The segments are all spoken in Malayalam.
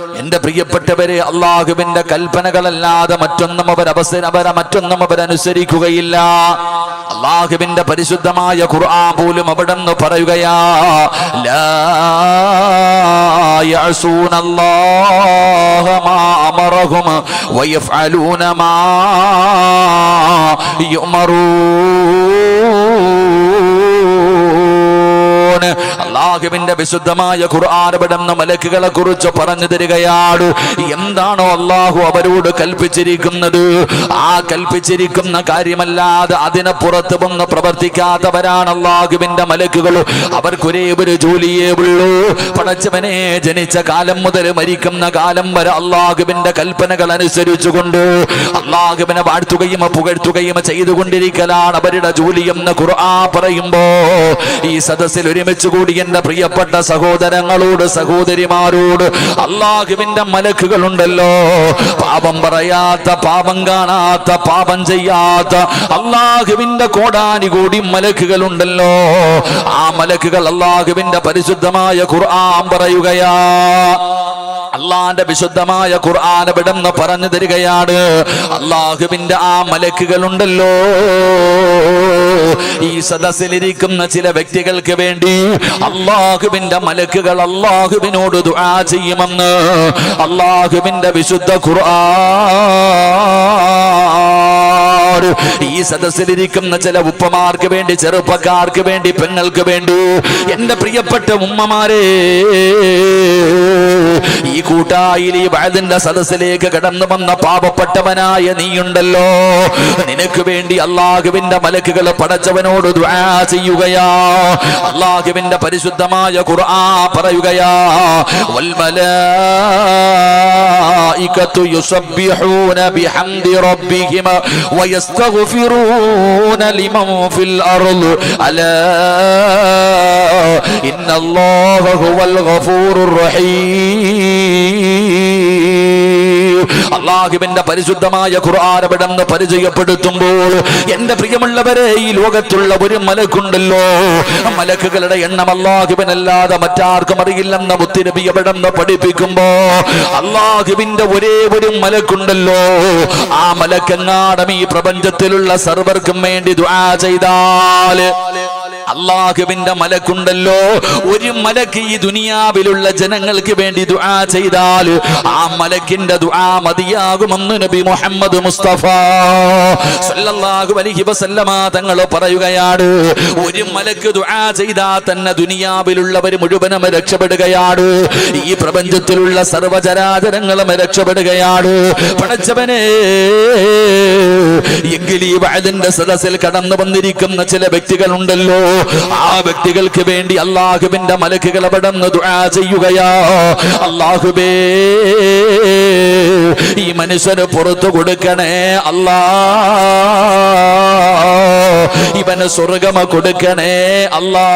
എന്റെ പ്രിയപ്പെട്ടവരെ, അള്ളാഹുവിന്റെ കൽപ്പനകളല്ലാതെ മറ്റൊന്നും അവരനുസരിക്കുകയില്ല. അള്ളാഹുവിന്റെ പരിശുദ്ധമായ ഖുർആൻ പോലും അവിടെന്ന് പറയുകയാ, ലാ യഅസൂനല്ലാഹ മാ അമറഹും വയഫ്അലൂന മാ യുമറൂൻ. അള്ളാഹുവിന്റെ വിശുദ്ധമായ ഖുർആൻ അവിടുന്ന് മലക്കുകളെ കുറിച്ച് പറഞ്ഞു തരികയാണ്. എന്താണോ അള്ളാഹു അവരോട് കൽപ്പിച്ചിരിക്കുന്നത്, ആ കൽപ്പിച്ചിരിക്കുന്ന കാര്യമല്ലാതെ അതിനെ പുറത്ത് വന്ന് പ്രവർത്തിക്കാത്തവരാണ് അള്ളാഹുവിന്റെ മലക്കുകൾ. അവർക്കൊരേ ഒരു ജോലിയേ ഉള്ളൂ, പടച്ചവനെ ജനിച്ച കാലം മുതൽ മരിക്കുന്ന കാലം വരെ അള്ളാഹുവിന്റെ കൽപ്പനകൾ അനുസരിച്ചുകൊണ്ട് അള്ളാഹുവിനെ വാഴ്ത്തുകയും പുകഴ്ത്തുകയും ചെയ്തുകൊണ്ടിരിക്കലാണ് അവരുടെ ജോലി എന്ന് ഖുർആൻ പറയുമ്പോ, ഈ സദസ്സിൽ ഒരുമിച്ച് കൂടി എന്റെ പ്രിയപ്പെട്ട സഹോദരങ്ങളോട് സഹോദരിമാരോട്, അള്ളാഹുവിന്റെ മലക്കുകളുണ്ടല്ലോ, പാപം പറയാത്ത, പാപം കാണാത്ത, പാപം ചെയ്യാത്ത അള്ളാഹുവിന്റെ കോടാനുകോടി മലക്കുകളുണ്ടല്ലോ. ആ മലക്കുകൾ അള്ളാഹുവിന്റെ പരിശുദ്ധമായ ഖുർആൻ പറയുകയാ, അള്ളാന്റെ വിശുദ്ധമായ ഖുർആൻ ഇവിടെന്ന് പറഞ്ഞു തരികയാണ്. അള്ളാഹുവിന്റെ ആ മലക്കുകളുണ്ടല്ലോ, ഈ സദസ്സിലിരിക്കുന്ന ചില വ്യക്തികൾക്ക് വേണ്ടി അള്ളാഹുവിന്റെ മലക്കുകൾ അള്ളാഹുവിനോട് ദുആ ചെയ്യുമെന്ന് അള്ളാഹുവിന്റെ വിശുദ്ധ ഖുർആൻ. ഈ സദസ്സിലിരിക്കുന്ന ചില ഉപ്പമാർക്ക് വേണ്ടി, ചെറുപ്പക്കാർക്ക് വേണ്ടി, പെങ്ങൾക്ക് വേണ്ടി, എന്റെ പ്രിയപ്പെട്ട ഉമ്മമാരെ, ഈ കൂട്ടായിൽ ഈ വഅദിന്റെ സദസ്സിലേക്ക് കടന്നു വന്ന പാപപ്പെട്ടവനായ നീയുണ്ടല്ലോ, നിനക്ക് വേണ്ടി അള്ളാഹുവിന്റെ മലക്കുകൾ പടച്ചവനോട് ദുആ ചെയ്യുകയാ. അള്ളാഹുവിന്റെ പരിശുദ്ധമായ ഖുർആൻ പറയുകയാ, വൽ മലായികതു യുസബ്ബിഹൂന ബിഹംദി റബ്ബിഹിം വയസ്തഗ്ഫിറൂന ലിമൻ ഫിൽ അർള് അലാ ഇന്നല്ലാഹ ഹുവൽ ഗഫൂറുർ റഹീം. അള്ളാഹുവിന്റെ പരിശുദ്ധമായ ഖുർആൻ അവിടെന്ന് പരിചയപ്പെടുത്തുമ്പോൾ, എന്റെ പ്രിയമുള്ളവരെ, ഈ ലോകത്തുള്ള ഒരു മലക്കുണ്ടല്ലോ, മലക്കുകളുടെ എണ്ണം അള്ളാഹുവിനല്ലാതെ മറ്റാർക്കും അറിയില്ലെന്ന മുത്തുനബി അവിടെന്ന് പഠിപ്പിക്കുമ്പോ, അള്ളാഹുവിന്റെ ഒരേ ഒരു മലക്കുണ്ടല്ലോ, ആ മലക്കെങ്ങാടും ഈ പ്രപഞ്ചത്തിലുള്ള സർവർക്കും വേണ്ടി ദുആ ചെയ്താൽ, അള്ളാഹുവിന്റെ മലക്കുണ്ടല്ലോ, ഒരു മലക്ക് ഈ ദുനിയാവിലുള്ള ജനങ്ങൾക്ക് വേണ്ടി ദുആ ചെയ്താൽ ആ മലക്കിന്റെ ദുആ മതിയാകുമെന്ന് നബി മുഹമ്മദ് മുസ്തഫ സല്ലല്ലാഹു അലൈഹി വസല്ലമ തങ്ങൾ പറയുകയാണ്. ഒരു മലക്ക് ദുആ ചെയ്താൽ തന്നെ ദുനിയാവിലുള്ളവർ മുഴുവനും രക്ഷപ്പെടുകയാണ്, ഈ പ്രപഞ്ചത്തിലുള്ള സർവ്വചരാചരങ്ങളും രക്ഷപ്പെടുകയാണ്. പടച്ചവനെ, എങ്കിൽ ഈ വഅദിന്റെ സദസ്സിൽ കടന്നു വന്നിരിക്കുന്ന ചില വ്യക്തികളുണ്ടല്ലോ, ആ വ്യക്തികൾക്ക് വേണ്ടി അള്ളാഹുവിന്റെ മലക്കുകൾ അവിടുന്ന് ദുആ ചെയ്യുകയാ. അല്ലാഹുവേ, ഈ മനുഷ്യന് പുറത്തു കൊടുക്കണേ അല്ലാ, ഇവന് സ്വർഗ്ഗം കൊടുക്കണേ അല്ലാ.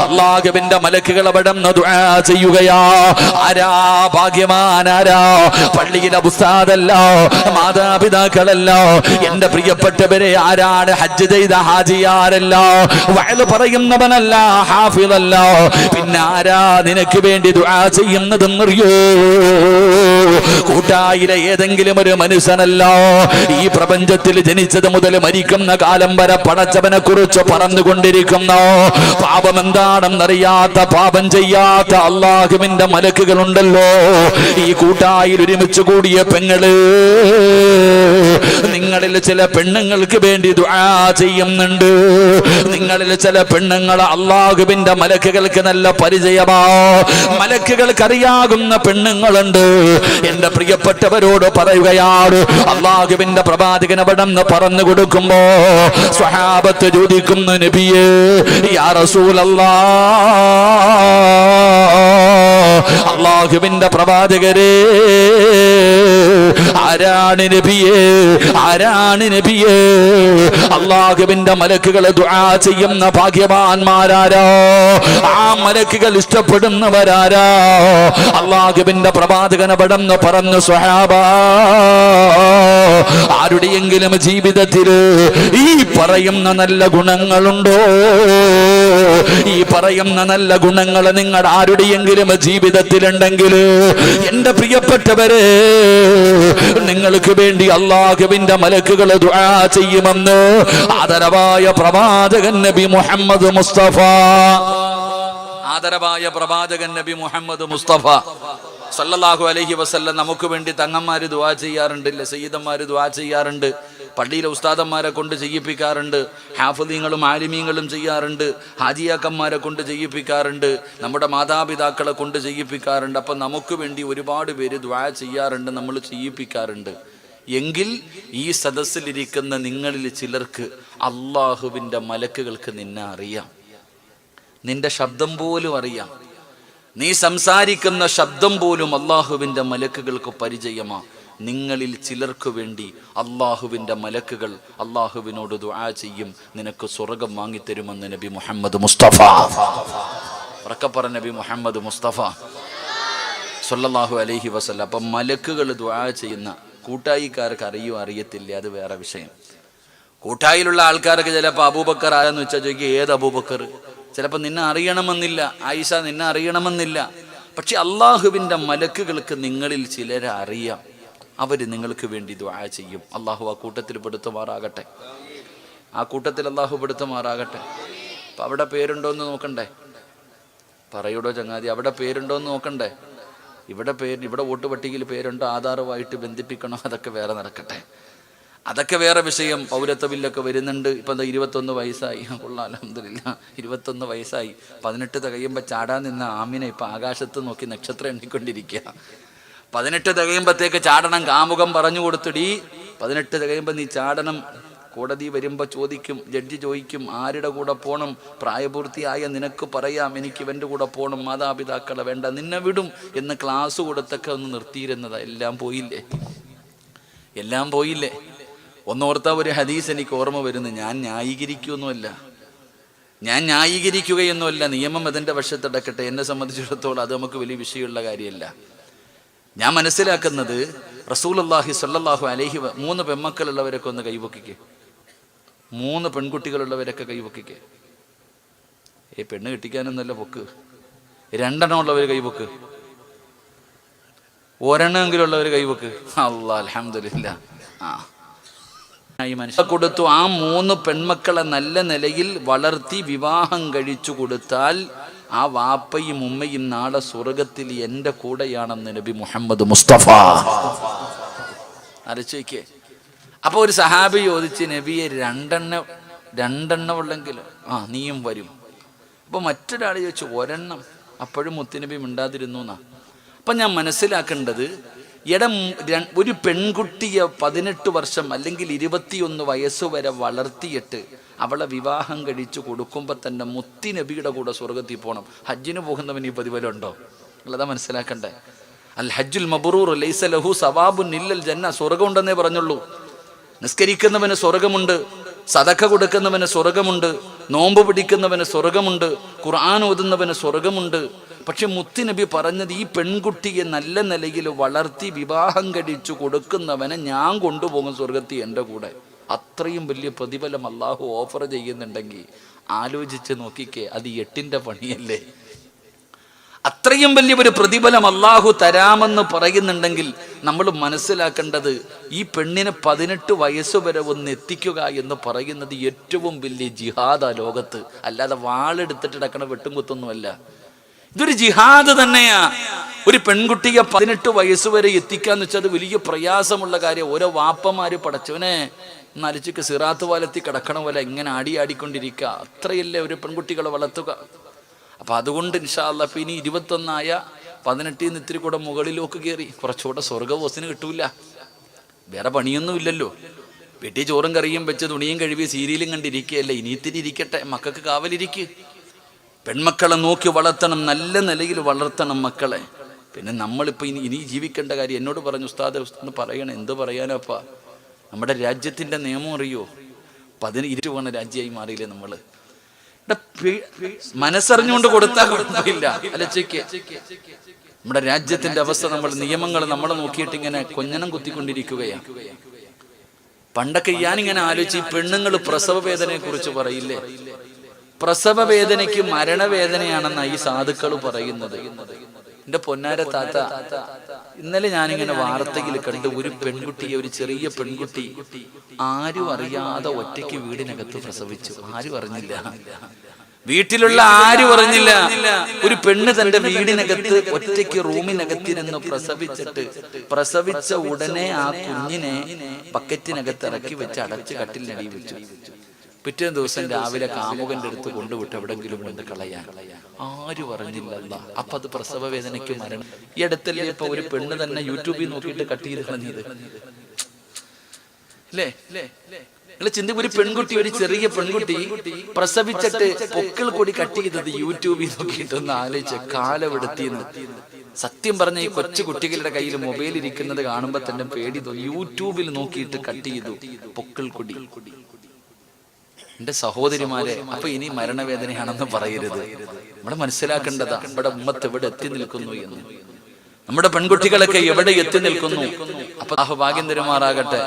അള്ളാഹുവിന്റെ മലക്കുകൾ അവിടുന്ന് ദുആ ചെയ്യുകയാ. ആരാ ഭാഗ്യവാനാരാ? പള്ളിയിലെ ഉസ്താദല്ല, മാതാപിതാക്കളല്ല, എന്റെ പ്രിയപ്പെട്ടവരെ, ആരാണ് ഹജ്ജ് ചെയ്ത ഹാജിയാരല്ല, വഅദ് പറയുന്നവനല്ല, ഹാഫിളല്ല, പിന്നെ ആരാ നിനക്ക് വേണ്ടി ദുആ ചെയ്യുന്നതെന്നറിയോ? കൂട്ടായിലെ ഏതെങ്കിലും ഒരു മനുഷ്യനല്ല. ഈ പ്രപഞ്ചത്തിൽ ജനിച്ചത് മുതൽ മരിക്കുന്ന കാലം വരെ പടച്ചവനെ കുറിച്ച് പറഞ്ഞുകൊണ്ടിരിക്കുന്ന, പാപം എന്താണെന്നറിയാത്ത, പാപം ചെയ്യാത്ത അള്ളാഹുവിന്റെ മലക്കുകളുണ്ടല്ലോ. ഈ കൂട്ടായിൽ ഒരുമിച്ച് കൂടിയ പെങ്ങള്, നിങ്ങളിൽ ചില പെണ്ണുങ്ങൾക്ക് വേണ്ടി ദുആ ചെയ്യുന്നുണ്ട്. നിങ്ങളിൽ ചില പെണ്ണുങ്ങൾ അള്ളാഹുവിന്റെ മലക്കുകൾക്ക് നല്ല പരിചയമാ, മലക്കുകൾക്ക് അറിയാകുന്ന പെണ്ണുങ്ങളുണ്ട്. എന്റെ പ്രിയപ്പെട്ടവരോട് പറയുകയാണ്, അള്ളാഹുവിന്റെ പ്രവാചകൻ അവിടെന്ന് പറഞ്ഞു കൊടുക്കുമ്പോ സ്വഹാബത്ത് ചോദിക്കുന്നു, നബിയേ, യാ റസൂലല്ലാഹ്, അല്ലാഹുവിന്റെ പ്രവാചകരെ, ആരാണ് നബിയേ, ആരാണ് നബിയേ? അല്ലാഹുവിന്റെ മലക്കുകൾ ദുആ ചെയ്യുന്ന ഭാഗ്യവാന്മാരാരോ? ആ മലക്കുകൾ ഇഷ്ടപ്പെടുന്നവരാരാ? അല്ലാഹുവിന്റെ പ്രവാചകനെ പടന്ന് പറഞ്ഞു, സ്വഹാബ, ആരുടെയെങ്കിലും ജീവിതത്തിൽ ഈ പറയുന്ന നല്ല ഗുണങ്ങളുണ്ടോ? ഈ പറയുന്ന നല്ല ഗുണങ്ങൾ നിങ്ങളുടെ ആരുടെയെങ്കിലും ജീവിതത്തിലുണ്ടെങ്കിൽ എന്റെ പ്രിയപ്പെട്ടവരെ, നിങ്ങൾക്ക് വേണ്ടി അല്ലാഹുവിന്റെ മലക്കുകൾ ദുആ ചെയ്യുമെന്ന് ആദരവായ പ്രവാചകൻ നബി മുഹമ്മദ് മുസ്തഫ, ആദരവായ പ്രവാചകൻ നബി മുഹമ്മദ് മുസ്തഫ സല്ലല്ലാഹു അലൈഹി വസല്ലം നമുക്ക് വേണ്ടി തങ്ങന്മാര് ദുആ ചെയ്യാറുണ്ട്, സയ്യിദന്മാര് ദുആ ചെയ്യാറുണ്ട്, പള്ളിയിലെ ഉസ്താദന്മാരെ കൊണ്ട് ചെയ്യിപ്പിക്കാറുണ്ട്, ഹാഫിളീങ്ങളും ആലിമീങ്ങളും ചെയ്യാറുണ്ട്, ഹാജിയാക്കന്മാരെ കൊണ്ട് ചെയ്യിപ്പിക്കാറുണ്ട്, നമ്മുടെ മാതാപിതാക്കളെ കൊണ്ട് ചെയ്യിപ്പിക്കാറുണ്ട്. അപ്പം നമുക്ക് വേണ്ടി ഒരുപാട് പേര് ദുആ ചെയ്യാറുണ്ട്, നമ്മൾ ചെയ്യിപ്പിക്കാറുണ്ട്. എങ്കിൽ ഈ സദസ്സിലിരിക്കുന്ന നിങ്ങളിൽ ചിലർക്ക് അല്ലാഹുവിൻ്റെ മലക്കുകൾക്ക് നിന്നെ അറിയാം, നിന്റെ ശബ്ദം പോലും അറിയാം, നീ സംസാരിക്കുന്ന ശബ്ദം പോലും അല്ലാഹുവിൻ്റെ മലക്കുകൾക്ക് പരിചയമാ. നിങ്ങളിൽ ചിലർക്ക് വേണ്ടി അല്ലാഹുവിൻ്റെ മലക്കുകൾ അല്ലാഹുവിനോട് ദുആ ചെയ്യും, നിനക്ക് സ്വർഗം വാങ്ങിത്തരുമെന്ന് നബി മുഹമ്മദ് മുസ്തഫ. ഉറക്കപ്പറ നബി മുഹമ്മദ് മുസ്തഫ സല്ലല്ലാഹു അലൈഹി വസല്ലം. അപ്പം മലക്കുകൾ ദുആ ചെയ്യുന്ന കൂട്ടായിക്കാർക്ക് അറിയോ അറിയത്തില്ല, അത് വേറെ വിഷയം. കൂട്ടായിലുള്ള ആൾക്കാർക്ക് ചിലപ്പോൾ അബൂബക്കർ ആരെന്ന് വെച്ചാൽ ചോദിക്കുക, ഏത് അബൂബക്കർ? ചിലപ്പോൾ നിന്നെ അറിയണമെന്നില്ല, ആയിഷ നിന്നെ അറിയണമെന്നില്ല. പക്ഷെ അള്ളാഹുവിൻ്റെ മലക്കുകൾക്ക് നിങ്ങളിൽ ചിലരെ അറിയാം, അവർ നിങ്ങൾക്ക് വേണ്ടി ദുആ ചെയ്യും. അള്ളാഹു ആ കൂട്ടത്തിൽ പെടുത്തുമാറാകട്ടെ, ആ കൂട്ടത്തിൽ അള്ളാഹു പെടുത്തുമാറാകട്ടെ. അപ്പം അവിടെ പേരുണ്ടോയെന്ന് നോക്കണ്ടേ? പറയൂടോ ചങ്ങാതി, അവിടെ പേരുണ്ടോയെന്ന് നോക്കണ്ടേ? ഇവിടെ വോട്ട് പട്ടികയിൽ പേരുണ്ടോ, ആധാറുമായിട്ട് ബന്ധിപ്പിക്കണോ, അതൊക്കെ വേറെ നടക്കട്ടെ, അതൊക്കെ വേറെ വിഷയം. പൗരത്വ ബില്ലൊക്കെ വരുന്നുണ്ട്. ഇപ്പം എന്താ 21 വയസ്സായി, കൊള്ളാം അൽഹംദുലില്ലാ, 21 വയസ്സായി. 18 തികയുമ്പോൾ ചാടാൻ നിന്ന ആമിനെ ഇപ്പം ആകാശത്ത് നോക്കി നക്ഷത്രം എണ്ണിക്കൊണ്ടിരിക്കുക. 18 തികയുമ്പോഴത്തേക്ക് ചാടണം, കാമുകം പറഞ്ഞു കൊടുത്തിടി 18 തികയുമ്പോൾ നീ ചാടണം. കോടതി വരുമ്പോൾ ചോദിക്കും, ജഡ്ജി ചോദിക്കും, ആരുടെ കൂടെ പോകണം? പ്രായപൂർത്തിയായ നിനക്ക് പറയാം, എനിക്ക് ഇവൻ്റെ കൂടെ പോകണം, മാതാപിതാക്കളെ വേണ്ട, നിന്നെ വിടും എന്ന് ക്ലാസ് കൊടുത്തൊക്കെ ഒന്ന് നിർത്തിയിരുന്നതാ. എല്ലാം പോയില്ലേ, എല്ലാം പോയില്ലേ? ഒന്നോർത്ത ഒരു ഹദീസ് എനിക്ക് ഓർമ്മ വരുന്നു. ഞാൻ ന്യായീകരിക്കുകയൊന്നുമല്ല, നിയമം അതിൻ്റെ വശത്തടക്കട്ടെ. എന്നെ സംബന്ധിച്ചിടത്തോളം അത് നമുക്ക് വലിയ വിഷയമുള്ള കാര്യമല്ല. ഞാൻ മനസ്സിലാക്കുന്നത്, റസൂലുള്ളാഹി സ്വല്ലല്ലാഹു അലൈഹി 3 പെൺമക്കളുള്ളവരൊക്കെ ഒന്ന് കൈവക്കിക്കേ, 3 പെൺകുട്ടികളുള്ളവരൊക്കെ കൈവക്കിക്കേ. പെണ്ണ് കെട്ടിക്കാനൊന്നുമല്ല പൊക്ക്. 2 ഉള്ളവർ കൈവക്ക്, 1 ഉള്ളവർ കൈവക്ക്. അല്ലാഹ് അൽഹംദുലില്ലാ. കൊടുത്തു. ആ 3 പെൺമക്കളെ നല്ല നിലയിൽ വളർത്തി വിവാഹം കഴിച്ചു കൊടുത്താൽ ആ വാപ്പയും ഉമ്മയും നാളെ സ്വർഗത്തിൽ എൻ്റെ കൂടെയാണെന്ന് നബി മുഹമ്മദ് മുസ്തഫ. അരച്ചോയ്ക്കേ. അപ്പൊ ഒരു സഹാബി ചോദിച്ച്, നബിയെ 2 ഉള്ളെങ്കിലും നീയും വരും. അപ്പൊ മറ്റൊരാൾ ചോദിച്ചു 1. അപ്പോഴും മുത്തുനബി മിണ്ടാതിരുന്നു എന്നാ. അപ്പൊ ഞാൻ മനസ്സിലാക്കേണ്ടത്, ഒരു പെൺകുട്ടിയെ 18 വർഷം അല്ലെങ്കിൽ 21 വയസ്സ് വരെ വളർത്തിയിട്ട് അവളെ വിവാഹം കഴിച്ചു കൊടുക്കുമ്പോൾ തന്നെ മുത്തി നബിയുടെ കൂടെ സ്വർഗത്തിൽ പോകണം. ഹജ്ജിന് പോകുന്നവന് ഈ പ്രതിഫലമുണ്ടോ? ഉള്ളതാ മനസ്സിലാക്കണ്ടേ. അൽ ഹജ്ജുൽ മബ്റൂർ ലൈസ ലഹു സവാബുൻ ഇല്ലൽ ജന്ന. സ്വർഗം ഉണ്ടെന്നേ പറഞ്ഞുള്ളൂ. നിസ്കരിക്കുന്നവന് സ്വർഗമുണ്ട്, സദഖ കൊടുക്കുന്നവന് സ്വർഗമുണ്ട്, നോമ്പ് പിടിക്കുന്നവന് സ്വർഗമുണ്ട്, ഖുർആൻ ഓതുന്നവന് സ്വർഗമുണ്ട്. പക്ഷെ മുത്തുനബി പറഞ്ഞത്, ഈ പെൺകുട്ടിയെ നല്ല നിലയിൽ വളർത്തി വിവാഹം കഴിച്ചു കൊടുക്കുന്നവനെ ഞാൻ കൊണ്ടുപോകും സ്വർഗത്തിൽ എൻ്റെ കൂടെ. അത്രയും വലിയ പ്രതിഫലം അള്ളാഹു ഓഫർ ചെയ്യുന്നുണ്ടെങ്കിൽ ആലോചിച്ച് നോക്കിക്കേ, അത് 8ന്റെ പണിയല്ലേ? അത്രയും വലിയൊരു പ്രതിഫലം അള്ളാഹു തരാമെന്ന് പറയുന്നുണ്ടെങ്കിൽ നമ്മൾ മനസ്സിലാക്കേണ്ടത്, ഈ പെണ്ണിനെ 18 വയസ്സ് വരെ ഒന്ന് എത്തിക്കുക എന്ന് പറയുന്നത് ഏറ്റവും വലിയ ജിഹാദാ ലോകത്ത്. അല്ലാതെ വാളെടുത്തിട്ട് ഇടക്കണ വെട്ടും കുത്തൊന്നുമല്ല. ഇതൊരു ജിഹാദ് തന്നെയാ. ഒരു പെൺകുട്ടിയെ 18 വയസ്സ് വരെ എത്തിക്കാന്ന് വെച്ചാൽ അത് വലിയ പ്രയാസമുള്ള കാര്യം. ഓരോ വാപ്പമാര് പടച്ചവനെ നലിച്ചിക്ക് സിറാത്ത് പാലത്തിൽ കിടക്കണ പോലെ ഇങ്ങനെ ആടിക്കൊണ്ടിരിക്കുക. അത്രയല്ലേ ഒരു പെൺകുട്ടികളെ വളർത്തുക. അപ്പം അതുകൊണ്ട് ഇൻഷാ അല്ലാഹ് ഇപ്പം ഇനി 21 18 ഇത്തിരി കൂടെ മുകളിലേക്ക് കയറി കുറച്ചുകൂടെ സ്വർഗവോസിന് കിട്ടൂല. വേറെ പണിയൊന്നും ഇല്ലല്ലോ. വീട്ടിൽ ചോറും കറിയും വെച്ച് തുണിയും കഴുകി സീരിയലും കണ്ടിരിക്കുകയല്ലേ. ഇനി ഇത്തിരി ഇരിക്കട്ടെ, മക്കൾക്ക് കാവലിരിക്കുക. പെൺമക്കളെ നോക്കി വളർത്തണം, നല്ല നിലയിൽ വളർത്തണം മക്കളെ. പിന്നെ നമ്മളിപ്പോൾ ഇനി ജീവിക്കേണ്ട കാര്യം എന്നോട് പറഞ്ഞു ഉസ്താദ് ഒന്ന് പറയണേ. എന്ത് പറയാനപ്പാ? നമ്മുടെ രാജ്യത്തിൻ്റെ നിയമം അറിയോ? 12 പോണ രാജ്യമായി മാറിയില്ലേ നമ്മൾ? മനസ്സറിഞ്ഞുകൊണ്ട് കൊടുത്താൽ കുഴപ്പമില്ല. അല്ല ചെക്ക് നമ്മുടെ രാജ്യത്തിന്റെ അവസ്ഥ, നമ്മൾ നിയമങ്ങൾ നമ്മളെ നോക്കിയിട്ട് ഇങ്ങനെ കൊഞ്ഞനം കുത്തിക്കൊണ്ടിരിക്കുകയാണ്. പണ്ടൊക്കെ ഞാനിങ്ങനെ ആലോചിച്ച് ഈ പെണ്ണുങ്ങൾ പ്രസവ വേദനയെ കുറിച്ച് പറയില്ലേ? പ്രസവ വേദനയ്ക്ക് മരണവേദനയാണെന്നാണ് ഈ സാധുക്കൾ പറയുന്നത്. എന്റെ പൊന്നാര താത്ത, ഇന്നലെ ഞാനിങ്ങനെ വാർത്തയിൽ കണ്ട് ഒരു പെൺകുട്ടിയെ, ഒരു ചെറിയ പെൺകുട്ടി ആരും അറിയാതെ ഒറ്റയ്ക്ക് വീടിനകത്ത് പ്രസവിച്ചു. ആരും അറിഞ്ഞില്ല, വീട്ടിലുള്ള ആരും അറിഞ്ഞില്ല. ഒരു പെണ്ണ് തന്റെ വീടിനകത്ത് ഒറ്റയ്ക്ക് റൂമിനകത്തിരുന്ന് പ്രസവിച്ച ഉടനെ ആ കുഞ്ഞിനെ ബക്കറ്റിനകത്ത് ഇറക്കി വെച്ച് അടച്ച് കട്ടിലിനടി വെച്ചു. പിറ്റേ ദിവസം രാവിലെ കാമുകന്റെ അടുത്ത് കൊണ്ടുവിട്ട് എവിടെങ്കിലും കൊണ്ട് കളയാൻ. ആരും അറിഞ്ഞില്ല. അപ്പൊ അത് പ്രസവ വേദനയ്ക്ക് മരണം. ഈ അടുത്തല്ലേ ഇപ്പൊ ഒരു പെണ്ണ് തന്നെ യൂട്യൂബിൽ നോക്കിയിട്ട് കട്ട് ചെയ്ത് കളഞ്ഞത് അല്ലേ? നിങ്ങൾ ചിന്തിക്കും, ഒരു പെൺകുട്ടി, ഒരു ചെറിയ പെൺകുട്ടി പ്രസവിച്ചിട്ട് പൊക്കിൾ കൂടി കട്ട് ചെയ്തത് യൂട്യൂബിൽ നോക്കിയിട്ടൊന്ന് ആലോചിച്ച് കാലമെടുത്തിന്ന്. സത്യം പറഞ്ഞ ഈ കൊച്ചു കുട്ടികളുടെ കയ്യിൽ മൊബൈൽ ഇരിക്കുന്നത് കാണുമ്പോ തന്നെ പേടി തോന്നി. യൂട്യൂബിൽ നോക്കിയിട്ട് കട്ട് ചെയ്തു പൊക്കിൾ കൊടി. എന്റെ സഹോദരിമാരെ, അപ്പൊ ഇനി മരണവേദനയാണെന്ന് പറയരുത്. നമ്മൾ മനസ്സിലാക്കേണ്ടതാ നമ്മുടെ ഉമ്മത്ത് എവിടെ എത്തി നിൽക്കുന്നു എന്ന്, നമ്മുടെ പെൺകുട്ടികളൊക്കെ എവിടെ എത്തി നിൽക്കുന്നു. അപ്പൊ ഭാഗ്യം തരുമാറാകട്ടെ.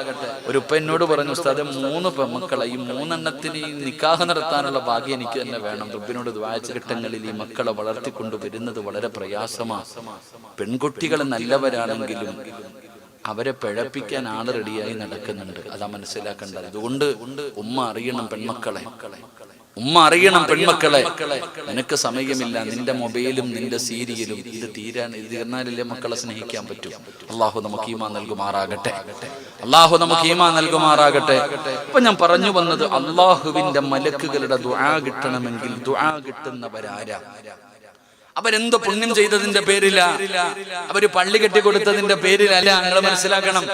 ഒരു ഉപ്പ എന്നോട് പറഞ്ഞു, ഉസ്താദെ 3 പെൺമക്കളെ, ഈ 3 നിക്കാഹ് നടത്താനുള്ള ഭാഗ്യം എനിക്ക് തന്നെ വേണം. റബ്ബിനോട് ഘട്ടങ്ങളിൽ ഈ മക്കളെ വളർത്തിക്കൊണ്ടു വരുന്നത് വളരെ പ്രയാസമാണ്. പെൺകുട്ടികൾ നല്ലവരാണെങ്കിലും അവരെ പിഴപ്പിക്കാൻ ആള് റെഡിയായി നടക്കുന്നുണ്ട്. അതാ മനസ്സിലാക്കേണ്ടത്. അതുകൊണ്ട് ഉമ്മ അറിയണം പെൺമക്കളെ, ഉമ്മ അറിയണം പെൺമക്കളെ. നിനക്ക് സമയമില്ല, നിന്റെ മൊബൈലും നിന്റെ സീരിയലും ഇത് തീർന്നാലല്ലേ മക്കളെ സ്നേഹിക്കാൻ പറ്റും. അള്ളാഹു നമുക്ക് ഈമാൻ നൽകുമാറാകട്ടെ, അള്ളാഹു നമുക്ക് ഈമാൻ നൽകുമാറാകട്ടെ. അപ്പൊ ഞാൻ പറഞ്ഞു വന്നത്, അള്ളാഹുവിന്റെ മലക്കുകളുടെ ദുആ കിട്ടണമെങ്കിൽ ദുആ കിട്ടുന്നവരാരാ? അവരെന്തോ പുണ്യം ചെയ്തതിന്റെ പേരില, അവര് പള്ളി കെട്ടിക്കൊടുത്തതിന്റെ പേരിലല്ല. നിങ്ങൾ മനസ്സിലാക്കണം,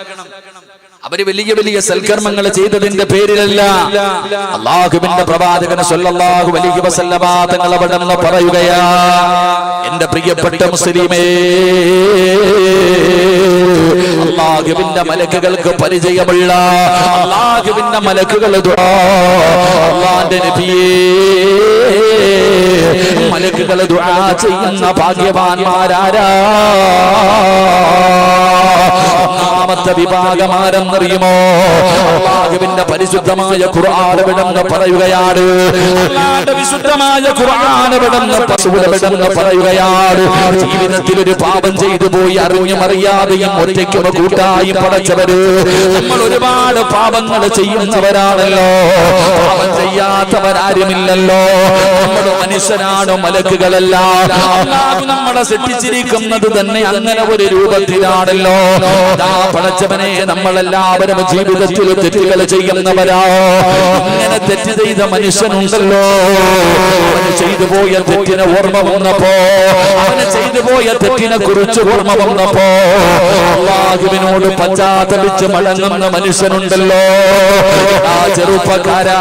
അവര് വലിയ വലിയ സൽക്കർമ്മങ്ങൾ ചെയ്തതിന്റെ പേരിലല്ല. അല്ലാഹുവിന്റെ പ്രവാചകൻ സ്വല്ലല്ലാഹു അലൈഹി വസല്ലമ തങ്ങൾ അവിടെ പറയുകയാ, എന്റെ പ്രിയപ്പെട്ട മുസ്ലിമേ, അല്ലാഹുവിന്റെ മലക്കുകൾക്ക് പരിചയമുള്ള അല്ലാഹുവിന്റെ മലക്കുകൾ അല്ലാഹുവിന്റെ നബിയേ, മലക്കുകൾ ദുആ ചെയ്യുന്ന ഭാഗ്യവാന്മാരാരാ? ഒന്നാമത്തെ വിഭാഗമാരെന്നറിയുമോ? അല്ലാഹുവിന്റെ പരിശുദ്ധമായ ഖുർആൻ വിടുന്ന് പറയുകയാണ്, അല്ലാഹുവിന്റെ വിശുദ്ധമായ ഖുർആൻ വിടുന്ന് പറയുകയാണ്, ജീവിതത്തിൽ ഒരു പാപം ചെയ്തു പോയി അറിഞ്ഞും അറിയാതെയും ഒറ്റയ്ക്കും കൂട്ടായി പടച്ചവര്. നമ്മൾ ഒരുപാട് പാപങ്ങൾ ചെയ്യുന്നവരാണല്ലോ, പാപം ചെയ്യാത്തവരാരുമില്ലല്ലോ. നമ്മൾ മനുഷ്യനാണോ? മലക്കുകളല്ല. അല്ലാഹു നമ്മളെ സൃഷ്ടിച്ചിരിക്കുന്നത് തന്നെ അങ്ങനെ ഒരു രൂപത്തിലാണല്ലോ. പടച്ചവനെ, നമ്മളെല്ലാവരും ജീവിതത്തിൽ തെറ്റുകൾ ചെയ്യുന്നവരാ. ഇങ്ങനെ തെറ്റ് ചെയ്ത മനുഷ്യനുണ്ടല്ലോ, അവന് ചെയ്തു പോയ തെറ്റിനെ ഓർമ്മ വന്നപ്പോ, അവന് ചെയ്തു പോയ തെറ്റിനെ കുറിച്ച് ഓർമ്മ വന്നപ്പോ അല്ലാഹുവിനോട് പശ്ചാത്തപിച്ച് മടങ്ങുന്ന മനുഷ്യനുണ്ടല്ലോ. ആ ചെറുപ്പക്കാരാ,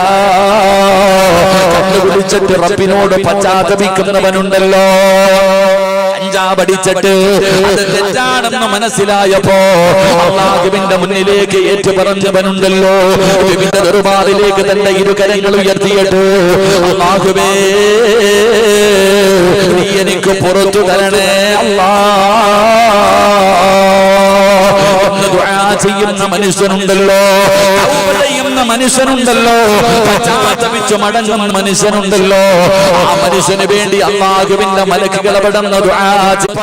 കണ്ടുപിടിച്ചിട്ട് റബ്ബിനോട് പശ്ചാത്തപിക്കുന്നവനുണ്ടല്ലോ. കഞ്ചാവടിച്ചിട്ട് അത് തെറ്റാണെന്ന് മനസ്സിലായപ്പോ അല്ലാഹുവിന്റെ മുന്നിലേക്ക് ഏറ്റുപറഞ്ഞവനുണ്ടല്ലോ. വിവിധ ദർബാറിലേക്ക് തന്റെ ഇരുകരങ്ങൾ ഉയർത്തിയിട്ട്, അല്ലാഹുവേ, നീ എനിക്ക് പുറത്തു തരണേ ചെയ്യുന്ന മനുഷ്യനുണ്ടല്ലോ, ചെയ്യുന്ന മനുഷ്യനുണ്ടല്ലോ, പശ്ചാത്തപിച്ച് മടങ്ങുന്ന മനുഷ്യനുണ്ടല്ലോ. ആ മനുഷ്യന് വേണ്ടി അല്ലാഹുവിന്റെ മലക്കുകൾ അവിടുന്ന് ദുആ ചെയ്യുന്നു.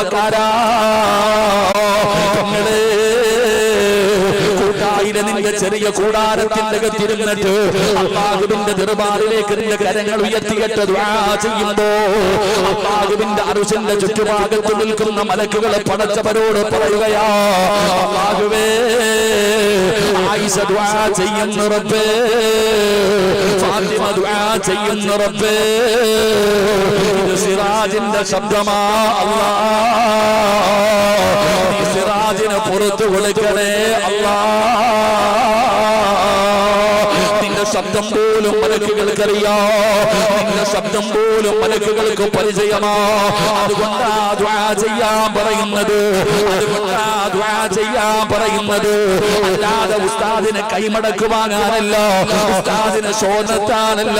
നിന്റെ ചെറിയ കൂടാരത്തിന്റെ അകത്തിരുന്നിട്ട് അല്ലാഹുവിന്റെ ദർബാറിലേക്ക് നിന്റെ കരങ്ങൾ ഉയർത്തിയിട്ട് ദുആ ചെയ്യുമ്പോ അല്ലാഹുവിന്റെ അർശിന്റെ ചുറ്റുഭാഗത്ത് നിൽക്കുന്ന മലക്കുകളെ പടച്ചവരോട് പറയുകയാ, അല്ലാഹുവേ, ആയിഷ ദുആ ചെയ്യുന്നു റബ്ബേ, ഫാത്തിമ ദുആ ചെയ്യുന്നു റബ്ബേ, ഇത് സിറാജിന്റെ ശബ്ദമാ അല്ലാഹ്, നീ പുറത്തു കൊടുക്കണേ അല്ലാഹ്. ശബ്ദം പോലും മലക്കുകൾക്കറിയാം, നിന്റെ ശബ്ദം പോലും മലക്കുകൾക്ക് പരിചയമാ. അതുകൊണ്ടാ ദുആ ചെയ്യാൻ പറയുന്നത്, അതുകൊണ്ടാ ദുആ ചെയ്യാൻ പറയുന്നത്. അല്ലാതെ ഉസ്താദിനെ കൈമടക്കുവാങ്ങാനല്ല, ഉസ്താദിനെ ശോധത്താനല്ല.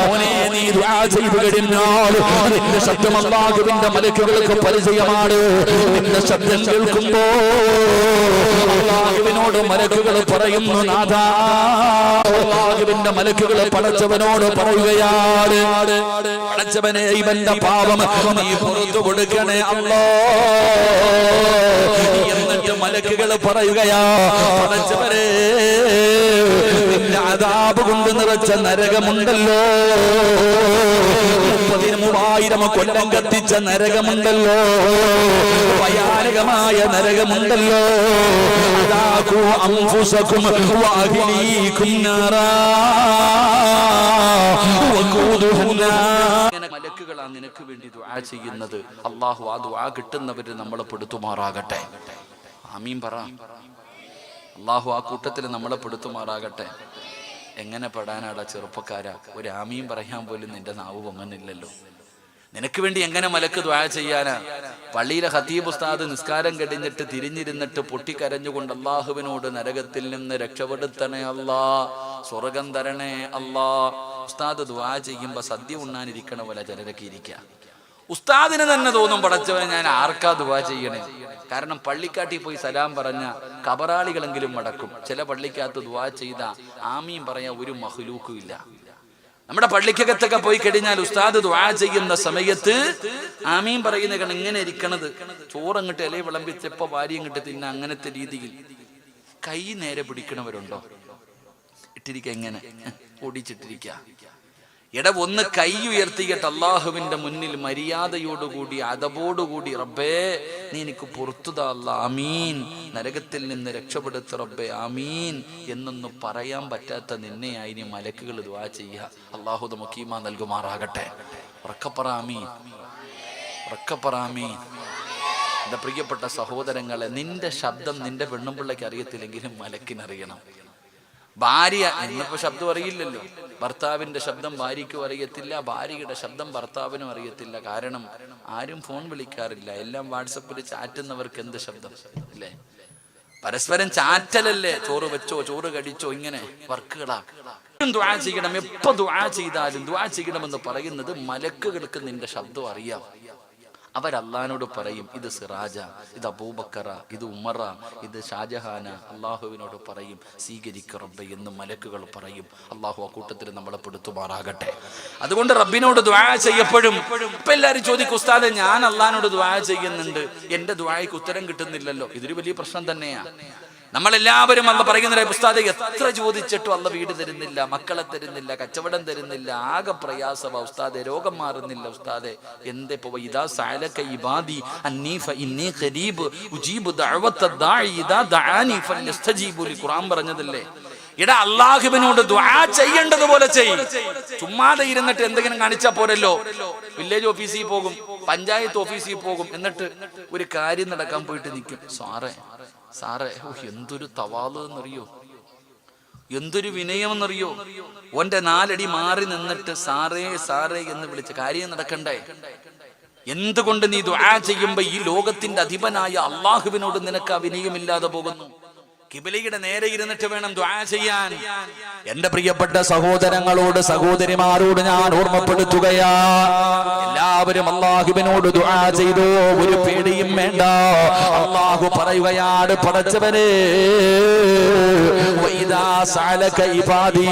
മോനെ നീ ദുആ ചെയ്തു കഴിഞ്ഞാൽ നിന്റെ ശബ്ദം അല്ലാഹുവിന്റെ മലക്കുകൾക്ക് പരിചയമാണ്. നിന്റെ ശബ്ദം കേൾക്കുമ്പോ അല്ലാഹുവിനോട് മലക്കുകൾ പറയുന്നു, നാഥാ, അല്ലാഹുവിന്റെ മലക്കുകൾ പടച്ചവനോട് പറയുകയാണ്, പടച്ചവനെ ഇവന്റെ പാപം നീ പുറത്തു കൊടുക്കണേ അല്ലാ. എന്നിട്ട് മലക്കുകൾ പറയുകയാ, പടച്ചവനെ നിന്റെ അദാബ് കൊണ്ട് നിറച്ച നരകമുണ്ടല്ലോ, 33,000 കൊല്ലം കത്തിച്ച നരകമുണ്ടല്ലോ, ഭയാനകമായ നരകമുണ്ടല്ലോ. അൻഫുസകും വഅഹ്ലീകും നാറാ വഖൂദുഹുന്നാ. മലക്കുകളാണ് നിനക്ക് വേണ്ടി ദുആ ചെയ്യുന്നത്. അല്ലാഹു ആ ദുആ കിട്ടുന്നവര് നമ്മളെ പെടുത്തുമാറാകട്ടെ. ആമീൻ പറ. അല്ലാഹു ആ കൂട്ടത്തിൽ നമ്മളെ പെടുത്തുമാറാകട്ടെ. എങ്ങനെ പെടാനാടാ ചെറുപ്പക്കാരാ? ഒരു ആമീൻ പറയാൻ പോലും നിന്റെ നാവ് പൊങ്ങുന്നില്ലല്ലോ. നിനക്ക് വേണ്ടി എങ്ങനെ മലക്ക് ദുആ ചെയ്യാനാ? പള്ളിയിലെ ഖതീബ് ഉസ്താദ് നിസ്കാരം കഴിഞ്ഞിട്ട് തിരിഞ്ഞിരുന്നിട്ട് പൊട്ടിക്കരഞ്ഞുകൊണ്ട് അല്ലാഹുവിനോട് നരകത്തിൽ നിന്ന് രക്ഷപ്പെടുത്തണേ അല്ലാ, സ്വർഗം തരണേ അല്ലാ. ഉസ്താദ് ദുആ ചെയ്യുമ്പോ സദ്യ ഉണ്ണാനിരിക്കണ പോലെ ചിലരൊക്കെ ഇരിക്കുക. ഉസ്താദിന് തന്നെ തോന്നും, പടച്ചവനെ ഞാൻ ആർക്കാ ദുആ ചെയ്യണേ? കാരണം പള്ളിക്കാട്ടിൽ പോയി സലാം പറഞ്ഞ കബറാളികളെങ്കിലും മടക്കും. ചില പള്ളിക്കകത്ത് ദുആ ചെയ്ത ആമീൻ പറയാൻ ഒരു മഹ്ലൂക്കും ഇല്ല. നമ്മുടെ പള്ളിക്കകത്തൊക്കെ പോയി കഴിഞ്ഞാൽ ഉസ്താദ് ദുആ ചെയ്യുന്ന സമയത്ത് ആമീൻ പറയുന്ന ഇങ്ങനെ ഇരിക്കണത്, ചോറങ്ങട്ട് ഇല വിളമ്പിച്ചപ്പോ വാരി അങ്ങോട്ട് തിന്ന, അങ്ങനത്തെ രീതിയിൽ കൈ നേരെ പിടിക്കണവരുണ്ടോ? ഇട്ടിരിക്ക, എങ്ങനെ ഓടിച്ചിട്ടിരിക്ക. ഒന്ന് കൈ ഉയർത്തിയിട്ട് അള്ളാഹുവിന്റെ മുന്നിൽ മര്യാദയോടുകൂടി അദബോടുകൂടി, റബ്ബേ നീ എനിക്ക് പുറത്തുതാ അല്ലാ, ആമീൻ, നരകത്തിൽ നിന്ന് രക്ഷപ്പെടുത്ത റബ്ബേ, ആമീൻ എന്നൊന്നും പറയാൻ പറ്റാത്ത നിന്നെയായി നീ മലക്കുകൾ ദുആ ചെയ്യുക. അള്ളാഹു നമുക്ക് ഈമാൻ നൽകുമാറാകട്ടെ. ഉറക്കപ്പറ ആമീൻ, ഉറക്കപ്പറ ആമീൻ. എന്റെ പ്രിയപ്പെട്ട സഹോദരങ്ങളെ, നിന്റെ ശബ്ദം നിന്റെ പെണ്ണുപിള്ളയ്ക്ക് അറിയത്തില്ലെങ്കിലും മലക്കിനറിയണം. ഭാര്യ എന്നിപ്പോ ശബ്ദം അറിയില്ലല്ലോ. ഭർത്താവിന്റെ ശബ്ദം ഭാര്യയ്ക്കും അറിയത്തില്ല, ഭാര്യയുടെ ശബ്ദം ഭർത്താവിനും അറിയത്തില്ല. കാരണം ആരും ഫോൺ വിളിക്കാറില്ല, എല്ലാം വാട്സപ്പിൽ ചാറ്റുന്നവർക്ക് എന്ത് ശബ്ദം അല്ലേ? പരസ്പരം ചാറ്റലല്ലേ, ചോറ് വെച്ചോ, ചോറ് കടിച്ചോ, ഇങ്ങനെ വർക്കുകളാ. ദുആ ചെയ്യണം, എപ്പോ ദുആ ചെയ്താലും ദുആ ചെയ്യണമെന്ന് പറയുന്നത് മലക്കുകൾക്ക് നിന്റെ ശബ്ദം അറിയാം. അവരല്ലാനോട് പറയും, ഇത് സിറാജ, ഇത് അബൂബക്കറ, ഇത് ഉമറ, ഇത് ഷാജഹാന. അള്ളാഹുവിനോട് പറയും, സ്വീകരിക്ക റബ്ബേ എന്ന് മലക്കുകൾ പറയും. അള്ളാഹു ആ കൂട്ടത്തിൽ നമ്മളെ പെടുത്തുമാറാകട്ടെ. അതുകൊണ്ട് റബ്ബിനോട് ദുആ ചെയ്യപ്പോഴും ഇപ്പൊ എല്ലാവരും ചോദിക്കും, ഉസ്താദെ ഞാൻ അള്ളാഹിനോട് ദുആ ചെയ്യുന്നുണ്ട്, എന്റെ ദുആയ്ക്ക് ഉത്തരം കിട്ടുന്നില്ലല്ലോ. ഇതൊരു വലിയ പ്രശ്നം തന്നെയാ. നമ്മളെല്ലാവരും അല്ല പറയുന്ന, ഉസ്താദെ എത്ര ചോദിച്ചിട്ടും അല്ല വീട് തരുന്നില്ല, മക്കളെ തരുന്നില്ല, കച്ചവടം തരുന്നില്ല, ആകെ പ്രയാസവാ ഉസ്താദെ, രോഗം മാറുന്നില്ല ഉസ്താദെ, എന്തേ പോ? ഇദാ സഅലക ഇബാദി അന്നീ ഫഇന്നീ ഖരീബ് ഉജീബു ദഅവത ദാഇ ഇദാ ദഅാനി ഫലസ്തജീബു ലി. ഖുർആൻ പറഞ്ഞതല്ലേ. എടാ, അല്ലാഹുവിനോട് ദുആ ചെയ്യേണ്ടതുപോലെ ചെയ്യ്. ചുമ്മാതെ ഇരുന്നിട്ട് എന്തെങ്കിലും കാണിച്ചാ പോരല്ലോ. വില്ലേജ് ഓഫീസിൽ പോകും, പഞ്ചായത്ത് ഓഫീസിൽ പോകും, എന്നിട്ട് ഒരു കാര്യം നടക്കാൻ പോയിട്ട് നിൽക്കും. സാറേ, എന്തൊരു തവാള് എന്നറിയോ, എന്തൊരു വിനയം എന്നറിയോ. ഓന്റെ 4 അടി മാറി നിന്നിട്ട് സാറേ സാറേ എന്ന് വിളിച്ച് കാര്യം നടക്കണ്ടേ? എന്തുകൊണ്ട് നീ ദുആ ചെയ്യുമ്പോ ഈ ലോകത്തിന്റെ അധിപനായ അള്ളാഹുവിനോട് നിനക്ക് ആ വിനയമില്ലാതെ പോകുന്നു? കിബിലയുടെ നേരെ ഇരുന്നിട്ട് വേണം ദുആ ചെയ്യാൻ. എന്റെ പ്രിയപ്പെട്ട സഹോദരങ്ങളോട് സഹോദരിമാരോട് ഞാൻ ഓർമ്മപ്പെടുത്തുകയാ, എല്ലാവരും അല്ലാഹുവിനോട് ദുആ ചെയ്തോ, ഒരു പേടിയും വേണ്ട. അല്ലാഹു പറയുകയാണ്, പടച്ചവനെ വഇദാ സഅലക ഇബാദി.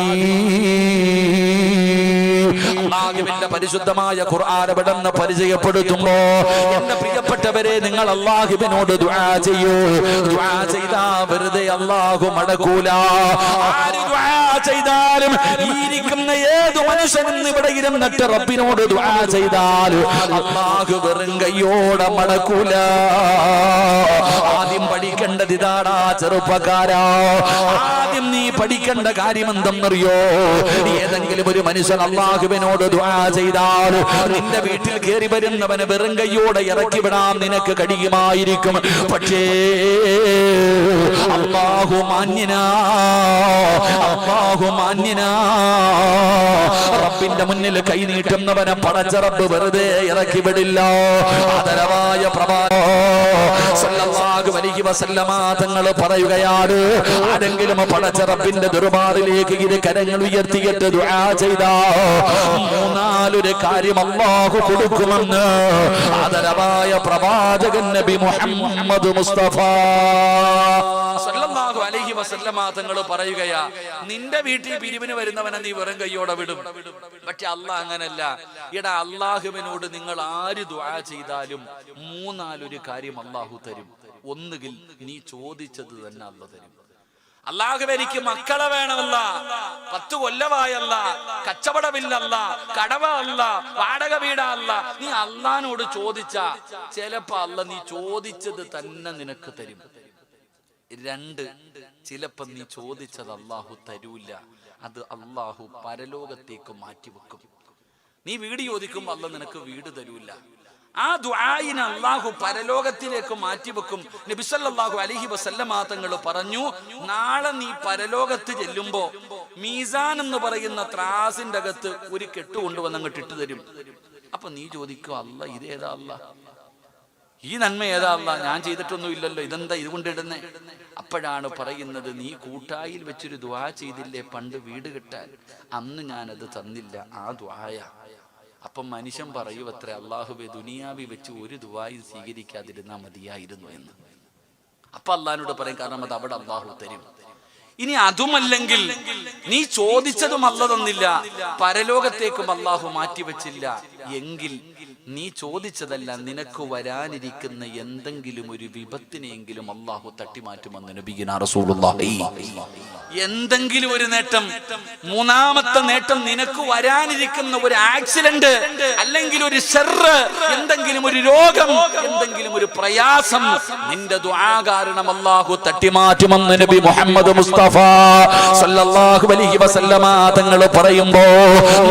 അല്ലാഹുവിന്റെ പരിശുദ്ധമായ ഖുർആൻ എവിടെന്ന് പരിചയപ്പെടുത്തുമ്പോ, എന്റെ പ്രിയപ്പെട്ടവരെ, നിങ്ങൾ അല്ലാഹുവിനോട് ദുആ ചെയ്യൂ. ദുആ ചെയ്താ വെറുതെ അല്ലാഹു മടക്കൂല. ആര് ദുആ ചെയ്താലും, ഇരിക്കുന്ന ഏതു മനുഷ്യനും ഇവിടെ ഇരുന്നിട്ട് റബ്ബിനോട് ദുആ ചെയ്താൽ അല്ലാഹു വെറും കയ്യോടെ മടക്കൂല. ആദ്യം പഠിക്കേണ്ടത് ഇതാടാ ചെറുപ്പക്കാരാ. ആദ്യം നീ പഠിക്കേണ്ട കാര്യം എന്തെന്നറിയോ? ഏതെങ്കിലും ഒരു മനുഷ്യൻ അല്ലാഹുവിനോട് ദുആ ചെയ്താൽ നിന്റെ വീട്ടിൽ കയറി വരുന്നവന് വെറും കൈയോടെ ഇറക്കി വിടാൻ നിനക്ക് കഴിയുമായിരിക്കും. പക്ഷേ അല്ലാഹു മാന്യനാ, അല്ലാഹു മാന്യനാ. റബ്ബിന്റെ മുന്നിൽ കൈ നീട്ടുന്നവനെ പടച്ച റബ്ബ് വെറുതെ ഇറക്കി വിടില്ല. ആദരവായ സല്ലല്ലാഹു അലൈഹി വസല്ലമ തങ്ങൾ പറയുകയാണ്, ആരെങ്കിലും പടച്ച റബ്ബിന്റെ ദർബാറിലേക്ക് ഇത് കരങ്ങൾ ഉയർത്തിയിട്ട് ദുആ ചെയ്താ മൂന്നാലൊരു കാര്യം അല്ലാഹു കൊടുക്കുമെന്ന് ആദരവായ പ്രവാചകൻ നബി മുഹമ്മദ് മുസ്തഫ സല്ലല്ലാഹു അലൈഹി വസല്ലമ തങ്ങൾ പറയുകയാ, നിന്റെ വീട്ടിൽ പിരിവിന് വരുന്നവനെ നീ വെറും കൈയോടെ വിടും. പക്ഷെ അല്ലാഹ് അങ്ങനല്ല. എടാ, അല്ലാഹുവിനോട് നിങ്ങൾ ആര് ദുആ ചെയ്താലും മൂന്നാലൊരു കാര്യം അല്ലാഹു തരും. ഒന്നുകിൽ നീ ചോദിച്ചത് തന്നെ അല്ലാഹു തരും. അല്ലാഹുവേ, എനിക്ക് മക്കളെ വേണമല്ല, 10 കൊല്ലമായല്ല, കച്ചവടമില്ലല്ല, കടവ അല്ല, വാടക വീടല്ല. നീ അല്ലാഹുവിനോട് ചോദിച്ചാ ചിലപ്പോ അല്ലാഹ് നീ ചോദിച്ചത് തന്നെ നിനക്ക് തരും. 2, ചിലപ്പോ നീ ചോദിച്ചത് അല്ലാഹു തരൂല. അത് അല്ലാഹു പരലോകത്തേക്ക് മാറ്റിവെക്കും. നീ വീട് ചോദിക്കുമ്പോൾ അല്ലാഹ് നിനക്ക് വീട് തരൂല. ആ ദുആയിനെ അല്ലാഹു പരലോകത്തിലേക്ക് മാറ്റിവെക്കും. നബി സല്ലല്ലാഹു അലൈഹി വസല്ലമ തങ്ങൾ പറഞ്ഞു, നാളെ നീ പരലോകത്ത് ചെല്ലുമ്പോ മീസാൻ എന്ന് പറയുന്ന ത്രാസിന്റെ അകത്ത് ഒരു കെട്ട് കൊണ്ടുവന്ന് അങ്ങോട്ട് ഇട്ട് തരും. അപ്പൊ നീ ചോദിക്കും, അല്ലാഹ് ഇതേതാ അല്ലാഹ്, ഈ നന്മ ഏതാ അല്ലാഹ്, ഞാൻ ചെയ്തിട്ടൊന്നും ഇല്ലല്ലോ, ഇതെന്താ ഇതുകൊണ്ടിടുന്നേ? അപ്പോഴാണ് പറയുന്നത്, നീ കൂട്ടായിൽ വെച്ചൊരു ദുആ ചെയ്തില്ലേ പണ്ട് വീട് കിട്ടാൻ, അന്ന് ഞാനത് തന്നില്ല, ആ ദുആയ. അപ്പം മനുഷ്യൻ പറയുവത്രേ, അല്ലാഹുവേ, ദുനിയാവി വെച്ച് ഒരു ദുആയും സ്വീകരിക്കാതിരുന്നാ മതിയായിരുന്നു എന്ന്. അപ്പൊ അല്ലാഹുവിനോട് പറയും, കാരണം അത് അവിടെ അല്ലാഹു തരും. ഇനി അതുമല്ലെങ്കിൽ നീ ചോദിച്ചതും അല്ലാഹു തന്നില്ല, പരലോകത്തേക്കും അല്ലാഹു മാറ്റിവെച്ചില്ല എങ്കിൽ നീ ചോദിച്ചതല്ല, നിനക്ക് വരാനിരിക്കുന്ന എന്തെങ്കിലും ഒരു വിപത്തിനെങ്കിലും അല്ലാഹു തട്ടിമാറ്റുമെന്ന് നബിയുനാ റസൂലുള്ളാഹി. എന്തെങ്കിലും ഒരു നേട്ടം, മൂന്നാമത്തെ നേട്ടം, നിനക്ക് വരാനിരിക്കുന്ന ഒരു ആക്സിഡന്റ്, അല്ലെങ്കിൽ ഒരു ശർറ്, എന്തെങ്കിലും ഒരു രോഗം, എന്തെങ്കിലും ഒരു പ്രയാസം, നിന്റെ ദുആ കാരണം അല്ലാഹു തട്ടിമാറ്റുമെന്ന് നബി മുഹമ്മദ് മുസ്തഫ സല്ലല്ലാഹു അലൈഹി വസല്ലമ തങ്ങൾ പറയുമ്പോ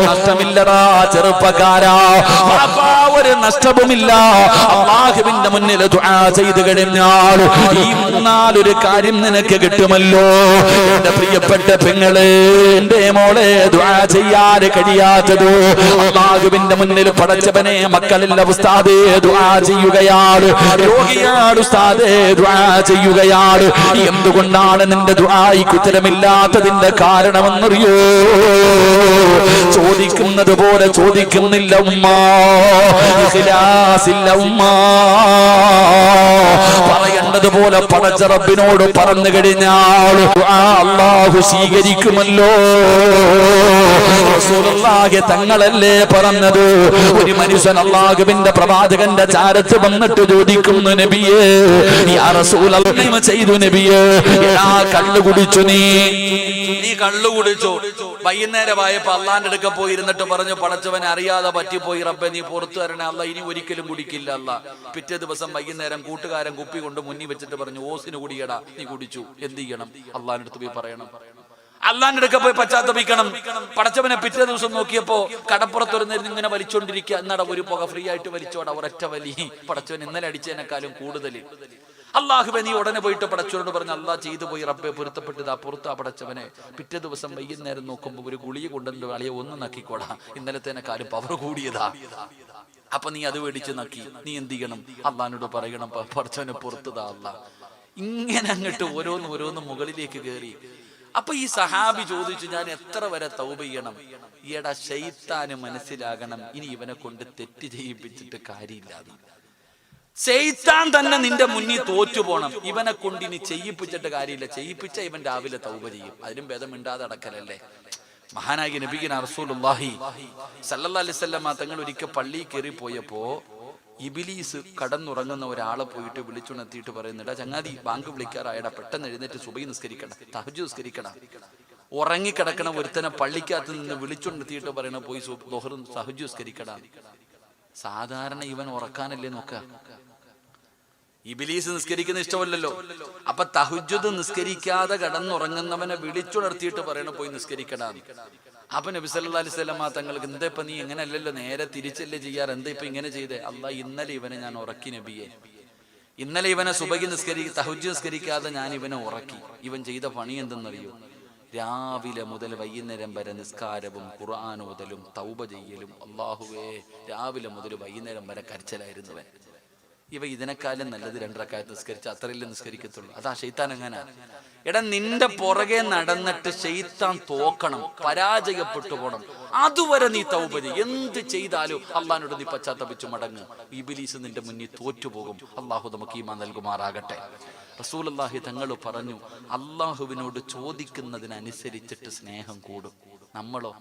നഷ്ടമില്ലടാ ചെറുപ്പക്കാരാ, ഒരു നഷ്ടവുമില്ല. അല്ലാഹുവിന്റെ മുന്നിൽ ദുആ ചെയ്തു കഴിഞ്ഞാൽ ഈ മൂന്നാലൊരു കാര്യം നിനക്ക് കിട്ടുമല്ലോ. എന്റെ പ്രിയപ്പെട്ട പെങ്ങളെ, എന്റെ മോളെ, ദുആ ചെയ്യാൻ കഴിയാത്തത് അല്ലാഹുവിന്റെ മുന്നിൽ പടച്ചവനെ മക്കളില്ല ഉസ്താദേ ദുആ ചെയ്യുകയാണ്, രോഗിയാണ് ഉസ്താദേ ദുആ ചെയ്യുകയാണ്. എന്തുകൊണ്ടാണ് നിന്റെ ദുആയ്ക്ക് ഉത്തരമില്ലാത്തതിന്റെ കാരണമെന്നറിയോ? ചോദിക്കുന്നത് പോലെ ചോദിക്കുന്നില്ല ഉമ്മ, ഇഖ്ലാസില്ല ഉമ്മ. പറയേണ്ടത് പോലെ പടച്ച റബ്ബിനോട് പറഞ്ഞു കഴിഞ്ഞാൽ അല്ലാഹു സ്വീകരിക്കുമല്ലോ. റസൂലുള്ളാഹി തങ്ങളല്ലേ പറഞ്ഞത്, ഒരു മനുഷ്യൻ അല്ലാഹുവിന്റെ പ്രവാചകന്റെ ചാരത്ത് വന്നിട്ട് ചോദിക്കുന്നു, നബിയേ യാ റസൂലല്ലാഹ് ചെയ്തു നബിയേ, കള്ളു കുടിച്ചു, നീ കള്ളു കുടിച്ചു. വൈകുന്നേരമായപ്പോ അള്ളാന്റെ അടുക്ക പോയി ഇരുന്നിട്ട് പറഞ്ഞു, പടച്ചവനെ അറിയാതെ പറ്റിപ്പോയി റബ്ബെ, നീ പുറത്തു തരണേ അല്ലാ, ഇനി ഒരിക്കലും കുടിക്കില്ല അല്ലാ. പിറ്റേ ദിവസം വൈകുന്നേരം കൂട്ടുകാരൻ കുപ്പി കൊണ്ട് മുന്നിൽ വെച്ചിട്ട് പറഞ്ഞു, ഓസിന് കുടിയടാ, നീ കുടിച്ചു, എന്ത് ചെയ്യണം? അള്ളാന്റെ അടുത്ത് പോയി പറയണം, അള്ളാന്റെ അടുക്ക പോയി പശ്ചാത്തപിക്കണം. പടച്ചവനെ പിറ്റേ ദിവസം നോക്കിയപ്പോ കടപ്പുറത്തൊരുന്നിരുന്ന് ഇങ്ങനെ വലിച്ചോണ്ടിരിക്കുക. എന്നാടാ ഒരു പുക ഫ്രീ ആയിട്ട് വലിച്ചോടാ, ഒരൊറ്റ വലി. പടച്ചവൻ ഇന്നലെ അടിച്ചതിനേക്കാളും കൂടുതൽ. അല്ലാഹുവേ, നീ ഉടനെ പോയിട്ട് പടച്ചവനോട് പറഞ്ഞു, അല്ലാഹ് ചെയ്തു പോയി റബ്ബെ, പൊരുത്തപ്പെട്ടതാ, പുറത്താ പടച്ചവനെ. പിറ്റേ ദിവസം വൈകുന്നേരം നോക്കുമ്പോ ഒരു ഗുളിക കൊണ്ടുവന്നിട്ട് അളിയെ ഒന്ന് നക്കിക്കോടാ, ഇന്നലത്തേനെക്കാളും പവർ കൂടിയതാ. അപ്പൊ നീ അത് മേടിച്ച് നക്കി, നീ എന്ത് ചെയ്യണം? അള്ളാഹിനോട് പറയണം, പടച്ചവനെ പുറത്തുതാ അല്ലാ. ഇങ്ങനെ അങ്ങോട്ട് ഓരോന്ന് മുകളിലേക്ക് കയറി. അപ്പൊ ഈ സഹാബി ചോദിച്ചു, ഞാൻ എത്ര വരെ തൗബ ചെയ്യണം? ഈടാ, ശൈത്താന് മനസ്സിലാകണം ഇനി ഇവനെ കൊണ്ട് തെറ്റ് ചെയ്യിപ്പിച്ചിട്ട് കാര്യമില്ലാതെ. ശൈത്താൻ തന്നെ നിന്റെ മുന്നിൽ തോറ്റു പോണം. ഇവനെ കൊണ്ട് ഇനി ചെയ്യിപ്പിച്ചിട്ട് കാര്യമില്ല. ചെയ്യിപ്പിച്ച ഇവൻ രാവിലെ തൗബ ചെയ്യും. അതിലും ഭേദം മിണ്ടാതെ അടക്കലല്ലേ. മഹാനായ നബിയുനാ റസൂലുള്ളാഹി സല്ലല്ലാഹു അലൈഹി വസല്ലം തങ്ങൾ ഒരിക്കൽ പള്ളിയിൽ കയറി പോയപ്പോ ഇബ്ലീസ് കടന്നുറങ്ങുന്ന ഒരാളെ പോയിട്ട് വിളിച്ചുണർത്തിയിട്ട് പറയുന്നുണ്ട്, ചങ്ങാതി ബാങ്ക് വിളിക്കാറായടാ, പെട്ടെന്ന് എഴുന്നേറ്റ് സുബഹി നിസ്കരിക്കണം, തഹജ്ജുദ് നിസ്കരിക്കണം. ഉറങ്ങിക്കിടക്കണ ഒരുത്തനെ പള്ളിക്കകത്ത് നിന്ന് വിളിച്ചുണർത്തിയിട്ട് പറയണ, പോയി ദുഹർ തഹജ്ജുദ് നിസ്കരിക്കണം. സാധാരണ ഇവൻ ഉറക്കാനല്ലേ നോക്ക. ഇബ്ലീസ് നിസ്കരിക്കുന്ന ഇഷ്ടമല്ലല്ലോ. അപ്പൊ തഹജ്ജുദ് നിസ്കരിക്കാതെ കിടന്നുറങ്ങുന്നവനെ വിളിച്ചുണർത്തിയിട്ട് പറയണം പോയി നിസ്കരിക്കടാന്ന്. അപ്പൊ നബി സല്ലല്ലാഹു അലൈഹി വസല്ലം തങ്ങൾക്ക് എന്താ ഇപ്പൊ നീ എങ്ങനെ അല്ലല്ലോ, നേരെ തിരിച്ചല്ലേ ചെയ്യാറ്, എന്താ ഇപ്പൊ ഇങ്ങനെ ചെയ്തേ? അല്ലാഹ് ഇന്നലെ ഇവനെ ഞാൻ ഉറക്കി നബിയെ, ഇന്നലെ ഇവനെ സുബഹി തഹജ്ജുദ് നിസ്കരിക്കാതെ ഞാൻ ഇവനെ ഉറക്കി. ഇവൻ ചെയ്ത പണി എന്തെന്നറിയോ? രാവിലെ മുതൽ വൈകുന്നേരം വരെ നിസ്കാരവും ഖുർആൻ ഓതലും തൗബ ചെയ്യലും. അല്ലാഹുവേ, രാവിലെ മുതൽ വൈകുന്നേരം വരെ കരച്ചിലായിരുന്നവൻ. ഇവ ഇതിനെക്കാളും നല്ലത് 2 റക്അത്ത് നിസ്കരിച്ച് അത്രയല്ലേ നിസ്കരിക്കത്തുള്ളൂ. അതാ ശൈത്താൻ എങ്ങനെ? എടാ, നിന്റെ പുറകെ നടന്നിട്ട് ശൈത്താൻ തോക്കണം, പരാജയപ്പെട്ടു പോണം. അതുവരെ നീ തൗബ ചെയ്യ്. എന്ത് ചെയ്താലും അള്ളാഹിനോട് നീ പശ്ചാത്തപിച്ചു മടങ്ങ്. ഇബ്ലീസ് നിന്റെ മുന്നിൽ തോറ്റുപോകും. അള്ളാഹു നമുക്ക് ഈമാൻ നൽകുമാറാകട്ടെ. റസൂലുള്ളാഹി തങ്ങൾ പറഞ്ഞു, അള്ളാഹുവിനോട് ചോദിക്കുന്നതിനനുസരിച്ചിട്ട് സ്നേഹം കൂടും. നമ്മളോ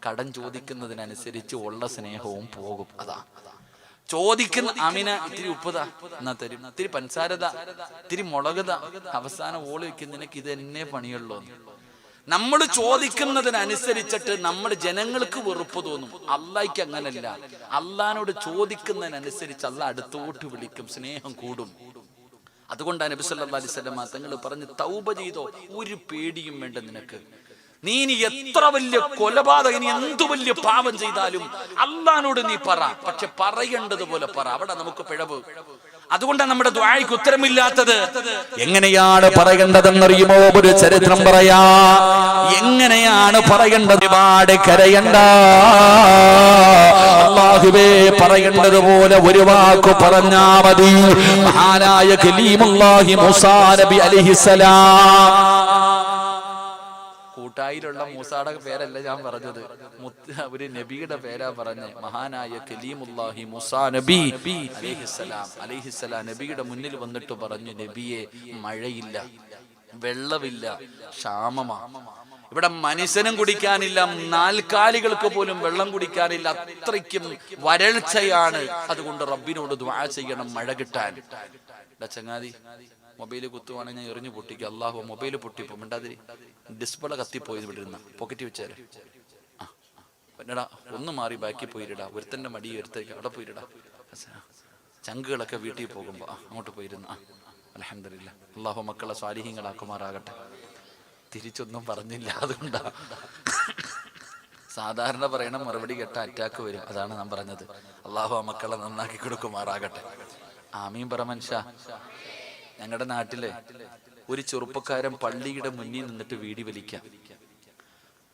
കടം ചോദിക്കുന്നതിനനുസരിച്ച് ഉള്ള സ്നേഹവും പോകും. അതാ ചോദിക്കുന്ന അമിന ഇത്തിരി ഉപ്പതാ എന്നാ തരും, ഇത്തിരി പഞ്ചസാരത, ഇത്തിരി മുളകത, അവസാനം ഓള് വെക്കും നിനക്ക് ഇത് എന്നെ പണിയുള്ളൂ. നമ്മൾ ചോദിക്കുന്നതിനനുസരിച്ചിട്ട് നമ്മൾ ജനങ്ങൾക്ക് വെറുപ്പ് തോന്നും. അള്ളാഹിക്ക് അങ്ങനല്ല. അള്ളാഹിനോട് ചോദിക്കുന്നതിനനുസരിച്ച് അള്ളാഹ് അടുത്തോട്ട് വിളിക്കും, സ്നേഹം കൂടും. അതുകൊണ്ടാണ് നബി സല്ലല്ലാഹു അലൈഹി വസല്ലം തങ്ങൾ പറഞ്ഞു, തൗബ ചെയ്തോ, ഒരു പേടിയും വേണ്ട നിനക്ക്. നീ ഇനി എത്ര വലിയ കൊലപാതകം, ഇനി എന്തു വലിയ പാപം ചെയ്താലും അള്ളാഹിനോട് നീ പറ, പക്ഷെ പറയേണ്ടതുപോലെ പറ. അവിടെ നമുക്ക് പിഴവ്. അതുകൊണ്ടാണ് നമ്മുടെ ദുആയ്ക്ക് ഉത്തരമില്ലാത്തത്. എങ്ങനെയാണ് പറയേണ്ടതെന്നറിയുമോ? ഒരു ചരിത്രം പറയാ. എങ്ങനെയാണ് പറയേണ്ടത്? ഒരുപാട് കരയണ്ട. അല്ലാഹുവേ, പറയേണ്ടതുപോലെ ഒരു വാക്ക് പറഞ്ഞാ മതി. മഹാനായ കലീമുല്ലാഹി മൂസാ നബി അലൈഹിസ്സലാം, കൂട്ടായിലുള്ള മൂസായുടെ പേരല്ല ഞാൻ പറഞ്ഞത്, ഒരു നബിയുടെ പേരാ പറഞ്ഞ്. മഹാനായ കലീമുല്ലാഹി മൂസാ നബി അലൈഹിസ്സലാം നബിയുടെ മുന്നിൽ വന്നിട്ട് പറഞ്ഞു, നബിയെ, മഴയില്ല, വെള്ളമില്ല, ക്ഷാമമാ. ഇവിടെ മനുഷ്യനും കുടിക്കാനില്ല, 4 കാലികൾക്ക് പോലും വെള്ളം കുടിക്കാനില്ല. അത്രയ്ക്കും വരൾച്ചയാണ്. അതുകൊണ്ട് റബ്ബിനോട് ദുആ ചെയ്യണം മഴ കിട്ടാൻ. ചങ്ങാതി, മൊബൈല് കുത്തുവാണെങ്കിൽ ഞാൻ എറിഞ്ഞു പൊട്ടിക്കുക. അള്ളാഹു മൊബൈല് പൊട്ടിപ്പോ മിണ്ടാതിരി, ഡിസ്പ്ലേ കത്തിപ്പോയി വിടുന്ന പോക്കറ്റ് വെച്ചാല്. പിന്നെടാ ഒന്ന് മാറി ബാക്കി പോയിടാ, ഒരുത്തന്റെ മടി ഒരുത്തേക്ക് അവിടെ പോയിടാ. ചങ്കുകളൊക്കെ വീട്ടിൽ പോകുമ്പോ അങ്ങോട്ട് പോയിരുന്ന. അൽഹംദുലില്ലാ, അള്ളാഹു മക്കളെ സ്വാലിഹീങ്ങളാക്കുമാറാകട്ടെ. തിരിച്ചൊന്നും പറഞ്ഞില്ല, അതുകൊണ്ടാ. സാധാരണ പറയണ മറുപടി കേട്ട അറ്റാക്ക് വരും. അതാണ് ഞാൻ പറഞ്ഞത്. അള്ളാഹു ആ മക്കളെ നന്നാക്കി കൊടുക്കുമാറാകട്ടെ. ആമീൻ പറ മനുഷ്യ. ഞങ്ങളുടെ നാട്ടിലെ ഒരു ചെറുപ്പക്കാരൻ പള്ളിയുടെ മുന്നിൽ നിന്നിട്ട് വീടി വലിക്കാം.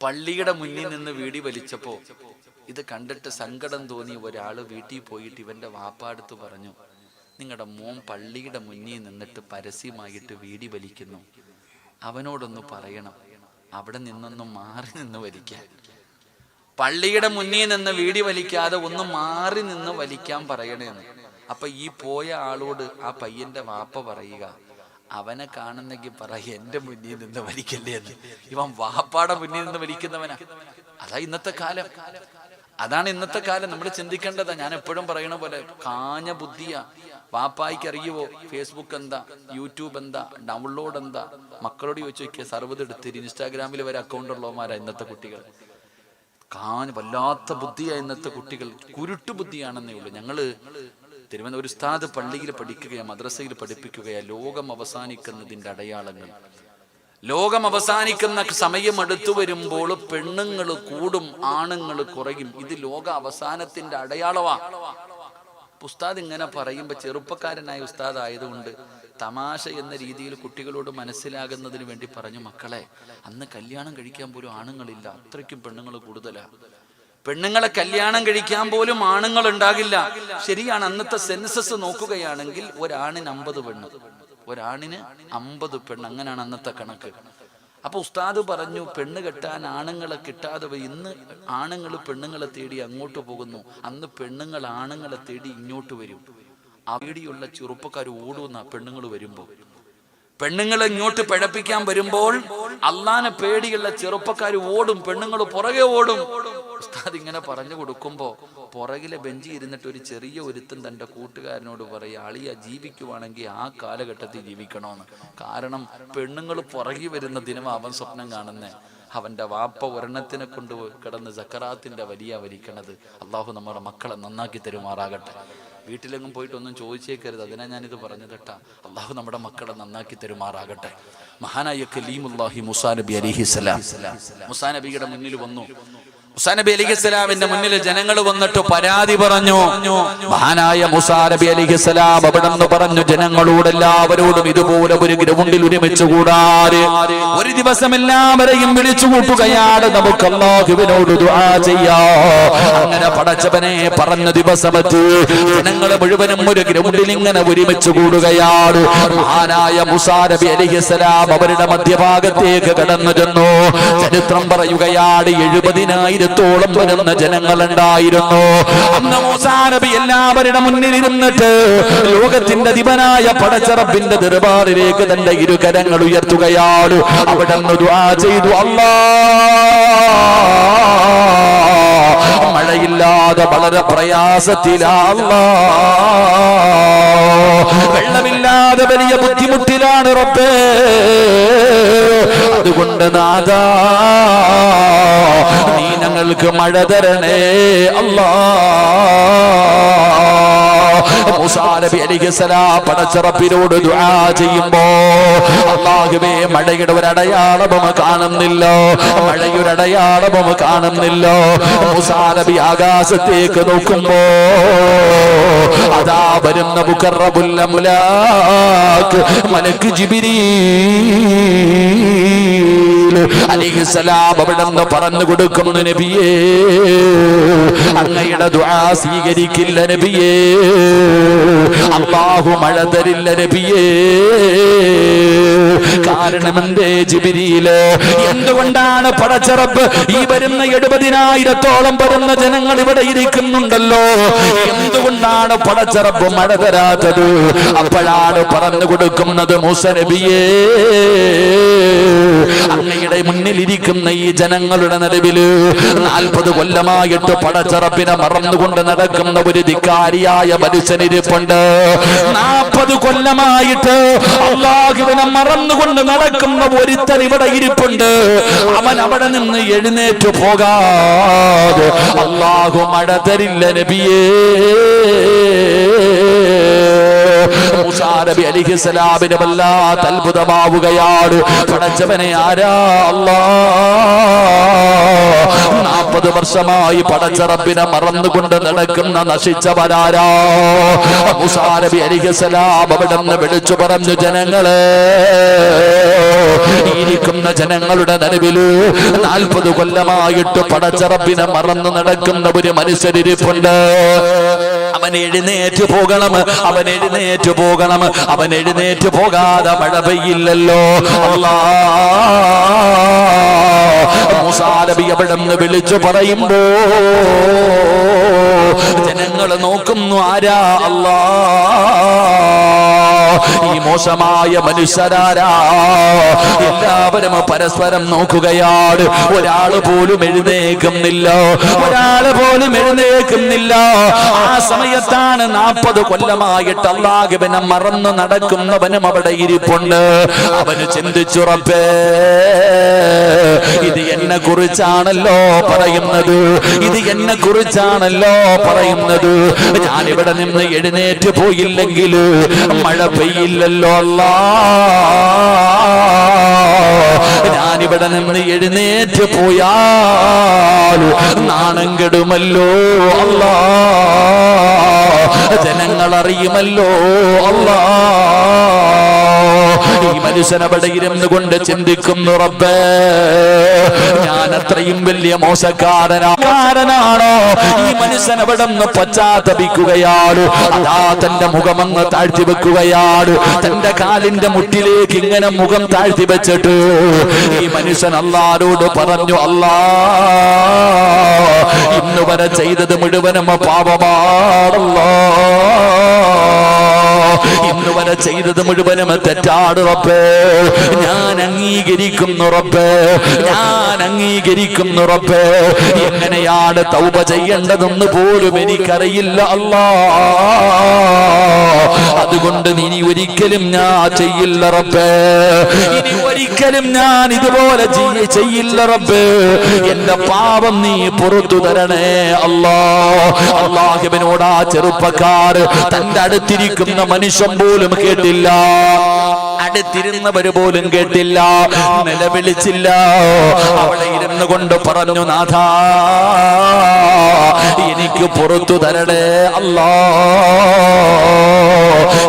പള്ളിയുടെ മുന്നിൽ നിന്ന് വീടി വലിച്ചപ്പോ ഇത് കണ്ടിട്ട് സങ്കടം തോന്നി ഒരാള് വീട്ടിൽ പോയിട്ട് ഇവന്റെ വാപ്പാടുത്ത് പറഞ്ഞു, നിങ്ങളുടെ മോൻ പള്ളിയുടെ മുന്നിൽ നിന്നിട്ട് പരസ്യമായിട്ട് വീടി വലിക്കുന്നു, അവനോടൊന്ന് പറയണം അവിടെ നിന്നൊന്ന് മാറി നിന്ന് വലിക്കാൻ. പള്ളിയുടെ മുന്നിൽ നിന്ന് വീടി വലിക്കാതെ ഒന്ന് മാറി നിന്ന് വലിക്കാൻ പറയണേന്ന്. അപ്പൊ ഈ പോയ ആളോട് ആ പയ്യന്റെ വാപ്പ പറയുക, അവനെ കാണുന്നെങ്കിൽ പറ എന്റെ മുന്നിൽ നിന്ന് വലിക്കല്ലേ എന്ന്. ഇവൻ വാപ്പാടെ മുന്നിൽ നിന്ന് വലിക്കുന്നവനാ. അതാ ഇന്നത്തെ കാലം. അതാണ് ഇന്നത്തെ കാലം. നമ്മൾ ചിന്തിക്കേണ്ടതാ. ഞാൻ എപ്പോഴും പറയണ പോലെ കാഞ്ഞ ബുദ്ധിയാ. വാപ്പായിക്ക് അറിയുവോ ഫേസ്ബുക്ക് എന്താ, യൂട്യൂബ് എന്താ, ഡൗൺലോഡ് എന്താ? മക്കളോട് ചോദിച്ചു നോക്കിയ സർവ്വത് എടുത്തിരി. ഇൻസ്റ്റാഗ്രാമിൽ വരെ അക്കൗണ്ട് ഉള്ളവന്മാരാ ഇന്നത്തെ കുട്ടികൾ. വല്ലാത്ത ബുദ്ധിയാ ഇന്നത്തെ കുട്ടികൾ. കുരുട്ടു ബുദ്ധിയാണെന്നേ ഉള്ളൂ. ഞങ്ങള് തിരുവനന്തപുരം ഒരു ഉസ്താദ് പള്ളിയിൽ പഠിക്കുകയാ, മദ്രസയിൽ പഠിപ്പിക്കുകയാ, ലോകം അവസാനിക്കുന്നതിന്റെ അടയാളങ്ങൾ. ലോകം അവസാനിക്കുന്ന സമയം അടുത്തു വരുമ്പോൾ പെണ്ണുങ്ങൾ കൂടും, ആണുങ്ങൾ കുറയും. ഇത് ലോക അവസാനത്തിന്റെ അടയാളമാ. ഉസ്താദ് ഇങ്ങനെ പറയുമ്പോ ചെറുപ്പക്കാരനായ ഉസ്താദ് ആയതുകൊണ്ട് തമാശ എന്ന രീതിയിൽ കുട്ടികളോട് മനസ്സിലാകുന്നതിന് വേണ്ടി പറഞ്ഞു, മക്കളെ, അന്ന് കല്യാണം കഴിക്കാൻ പോലും ആണുങ്ങളില്ല, അത്രയ്ക്കും പെണ്ണുങ്ങൾ കൂടുതലാ. പെണ്ണുങ്ങളെ കല്യാണം കഴിക്കാൻ പോലും ആണുങ്ങൾ ഉണ്ടാകില്ല. ശരിയാണ്. അന്നത്തെ സെൻസസ് നോക്കുകയാണെങ്കിൽ ഒരാണിന് 50 പെണ്ണ്, ഒരാണിന് 50 പെണ്ണ്, അങ്ങനെയാണ് അന്നത്തെ കണക്ക്. അപ്പൊ ഉസ്താദ് പറഞ്ഞു, പെണ്ണ് കെട്ടാൻ ആണുങ്ങളെ കിട്ടാതെ ഇന്ന് ആണുങ്ങൾ പെണ്ണുങ്ങളെ തേടി അങ്ങോട്ട് പോകുന്നു, അന്ന് പെണ്ണുങ്ങൾ ആണുങ്ങളെ തേടി ഇങ്ങോട്ട് വരും. അവിടെയുള്ള ചെറുപ്പക്കാർ ഓടുന്ന പെണ്ണുങ്ങൾ വരുമ്പോ, പെണ്ണുങ്ങളെ ഇങ്ങോട്ട് പിഴപ്പിക്കാൻ വരുമ്പോൾ അള്ളാനെ പേടിയുള്ള ചെറുപ്പക്കാർ ഓടും, പെണ്ണുങ്ങൾ പുറകെ ഓടും. ഉസ്താദ് ഇങ്ങനെ പറഞ്ഞു കൊടുക്കുമ്പോ പുറകിലെ ബെഞ്ചി ഇരുന്നിട്ട് ഒരു ചെറിയ ഒരുത്തൻ തന്റെ കൂട്ടുകാരനോട് പറയും, അളിയ ജീവിക്കുവാണെങ്കിൽ ആ കാലഘട്ടത്തിൽ ജീവിക്കണമെന്ന്. കാരണം പെണ്ണുങ്ങൾ പുറകി വരുന്ന ദിനം അവൻ സ്വപ്നം കാണുന്നേ. അവന്റെ വാപ്പ ഒരെണ്ണത്തിനെ കൊണ്ട് കിടന്ന് സക്കറാത്തിന്റെ വലിയ വലിക്കണത്. അള്ളാഹു നമ്മുടെ മക്കളെ നന്നാക്കി തരുമാറാകട്ടെ. വീട്ടിലെങ്ങും പോയിട്ടൊന്നും ചോദിച്ചേക്കരുത്, അതിനാ ഞാനിത് പറഞ്ഞത് കേട്ടാ. അള്ളാഹു നമ്മുടെ മക്കളെ നന്നാക്കി തരുമാറാകട്ടെ. മഹാനായ കലീമുല്ലാഹി മൂസാ നബി അലൈഹിസ്സലാം മൂസാ നബിയുടെ മുന്നിൽ വന്നു. മൂസാ നബി അലൈഹിസ്സലാമിന്റെ മുന്നിൽ ജനങ്ങൾ വന്നിട്ട് പരാതി പറഞ്ഞു. മഹാനായ മൂസാ നബി അലൈഹിസ്സലാം അവിടെന്ന് പറഞ്ഞു, ജനങ്ങളോട് എല്ലാവരോടും ഇതുപോലെ ഒരു ഗ്രൗണ്ടിൽ ഒരുമിച്ച് കൂടാറ് ഒരു ദിവസം എല്ലാവരെയും വിളിച്ചു കൂട്ടുകയാണ്, നമുക്ക് അല്ലാഹുവിനോട് ദുആ ചെയ്യാം. അങ്ങനെ പടച്ചവനെ പറഞ്ഞ ദിവസമത്ത് ജനങ്ങൾ മുഴുവനും ഒരു ഗ്രൗണ്ടിൽ ഇങ്ങനെ ഒരുമിച്ച് കൂടുകയാണ്. മഹാനായ മൂസാ നബി അലൈഹിസ്സലാം അവരുടെ മധ്യഭാഗത്തേക്ക് കടന്നു ചെന്നു. ചരിത്രം പറയുകയാണ് 70,000-ഓളം വരുന്ന ജനങ്ങളുണ്ടായിരുന്നു. അന്ന് മൂസാ നബി എല്ലാവരുടെ മുന്നിൽ ഇരുന്നിട്ട് ലോകത്തിന്റെ അധിപനായ പടച്ച റബ്ബിന്റെ ദർബാറിലേക്ക് തന്റെ ഇരുകരങ്ങൾ ഉയർത്തുകയാണ്. അവിടെ നിന്ന് ദുആ ചെയ്തു, അല്ലാഹ് മഴയില്ലാതെ വളരെ പ്രയാസത്തിലാ, വെള്ളമില്ലാതെ വലിയ ബുദ്ധിമുട്ടിലാണ് റബ്ബേ, അതുകൊണ്ട് നാഥാ നീ ഞങ്ങൾക്ക് മഴ തരണേ അല്ലാഹ്. മൂസാ നബി അലൈഹിസ്സലാം പടച്ച റബ്ബിനോട് ദുആ ചെയ്യുമ്പോ അല്ലാഹുവേ മഴയുടെ ഒരു അടയാളവും കാണുന്നില്ല, മഴയുടെ അടയാളവും കാണുന്നില്ല. മൂസാ നബി ആകാശത്തേക്ക് നോക്കുമ്പോ അതാ വരുന്ന മുഖറബുൽ അംലാക്ക് മലക്ക് ജിബ്രീൽ അലൈഹിസ്സലാം അവിടെന്ന് പറഞ്ഞു കൊടുക്കുന്നു, നബിയേ അങ്ങയുടെ ദുആ സ്വീകരിക്കില്ല നബിയേ, അല്ലാഹു മഴ തരില്ല നബിയേ. കാരണം എന്തേ ജിബ്രീല്? എന്തുകൊണ്ടാണ് പടച്ച റബ്ബ് ഈ വരുന്ന 70,000-ഓളം വരുന്ന ജനങ്ങൾ ഇവിടെ ഇരിക്കുന്നുണ്ടല്ലോ, എന്തുകൊണ്ടാണ് പടച്ച റബ്ബ് മഴ തരാത്തത്? അപ്പോഴാണ് പറഞ്ഞു കൊടുക്കുന്നത്, മൂസാ നബിയേ അങ്ങയുടെ മുന്നിലിരിക്കുന്ന ഈ ജനങ്ങളുടെ നടുവില് 40 കൊല്ലമായിട്ട് പടച്ച റബ്ബിനെ മറന്നുകൊണ്ട് നടക്കുന്ന ഒരു ധിക്കാരിയായ മനുഷ്യനിരിപ്പുണ്ട്. 40 കൊല്ലമായിട്ട് അല്ലാഹുവിനെ മറന്നുകൊണ്ട് നടക്കുന്ന ഒരുത്തൻ ഇവിടെ ഇരിപ്പുണ്ട്. അവൻ അവിടെ നിന്ന് എഴുന്നേറ്റ് പോകാതെ അല്ലാഹു മഴ തരില്ല നബിയേ. മൂസാ നബി അലൈഹിസ്സലാമിന് വല്ലാത്ത അത്ഭുതമാവുകയാണ്. പടച്ചവനെ ആരാ അല്ലാഹ് 40 വർഷമായി പടച്ച റബ്ബിനെ മറന്നുകൊണ്ട് നടക്കുന്ന നശിച്ചവരാരാ? മൂസാ നബി അലൈഹിസ്സലാം അവിടെ നിന്ന് വിളിച്ചു പറഞ്ഞു, ജനങ്ങളെ ഇരിക്കുന്ന ജനങ്ങളുടെ നടുവില് 40 കൊല്ലമായിട്ട് പടച്ച റബ്ബിനെ മറന്നു നടക്കുന്ന ഒരു മനുഷ്യരിപ്പുണ്ട്. അവൻ എഴുന്നേറ്റ് പോകണം, അവൻ എഴുന്നേറ്റ് പോകണം, അവൻ എഴുന്നേറ്റ് പോകാതെ മഴ പെയ്യില്ലല്ലോ. മൂസാ നബി അവിടെ നിന്ന് വിളിച്ചു പറയുമ്പോ ജനങ്ങൾ നോക്കുന്നു, ആരാ? അല്ലാഹ്. ഈ മോശമായ മനുഷ്യരാരാ? എല്ലാവരും പരസ്പരം നോക്കുകയാണ്. ഒരാള് പോലും എഴുന്നേക്കുന്നില്ല, ഒരാള് പോലും എഴുന്നേക്കുന്നില്ല. ആ സമയത്താണ് 40 കൊല്ലമായിട്ട് അല്ലാഹുവിനെ മറന്നു നടക്കുന്നവനും അവിടെ ഇരിപ്പുണ്ട്. അവന് ചിന്തിച്ചു, റബ്ബേ ഇത് എന്നെ കുറിച്ചാണല്ലോ പറയുന്നത്, ഇത് എന്നെ കുറിച്ചാണല്ലോ പറയുന്നത്. ഞാനിവിടെ നിന്ന് എഴുന്നേറ്റ് പോയില്ലെങ്കിൽ മഴ പെയ്യില്ലല്ലോ അല്ലാഹ്. ഞാനിവിടെ നിന്ന് എഴുന്നേറ്റ് പോയാൽ നാണം കെടുമല്ലോ അല്ലാഹ്, ജനങ്ങൾ അറിയുമല്ലോ അല്ലാഹ്. ഈ മനുഷ്യൻ അവിടെ ഇരുന്നു കൊണ്ട് ചിന്തിക്കുന്നു, റബ്ബേ ഞാൻ അത്രയും വലിയ മോശക്കാരനാണോ? ഈ മനുഷ്യൻ അവിടെ നിന്ന് പശ്ചാത്തപിക്കുകയാണ്. അതാ തന്റെ മുഖമങ്ങ് താഴ്ത്തി വെക്കുകയാണ്. തന്റെ കാലിന്റെ മുട്ടിലേക്ക് ഇങ്ങനെ മുഖം താഴ്ത്തി വെച്ചിട്ട് ഈ മനുഷ്യൻ അല്ലാഹുവോട് പറഞ്ഞു, അല്ലാഹ് ഇന്ന് വരെ ചെയ്തത് മുഴുവനും പാപമാണല്ലോ, ഇന്ന് വരെ ചെയ്തത് മുഴുവനും തെറ്റാണ് റബ്ബേ. ഞാൻ അംഗീകരിക്കുന്നു റബ്ബേ, ഞാൻ അംഗീകരിക്കുന്നു റബ്ബേ. എങ്ങനെയാണ് തൗബ ചെയ്യേണ്ടതെന്ന് പോലും എനിക്കറിയില്ല അല്ലാ. അതുകൊണ്ട് ഇനി ഒരിക്കലും ഞാൻ ചെയ്യില്ല റബ്ബേ, ഇനി ഒരിക്കലും ഞാൻ ഇതുപോലെ ചെയ്യില്ല റബ്ബേ. എന്റെ പാപം നീ പുറത്തു തരണേ അല്ലാ. അല്ലാഹുവിനോട് ആ ചെറുപ്പക്കാർ തന്റെ അടുത്തിരിക്കുന്ന മനുഷ്യൻ പോലും കേട്ടില്ല, അടുത്തിരുന്നവര് പോലും കേട്ടില്ല, നിലവിളിച്ചില്ല. അവിടെ ഇരുന്നു കൊണ്ട് പറഞ്ഞു, നാഥാ എനിക്ക് പുറത്തു തരണേ അല്ലാ,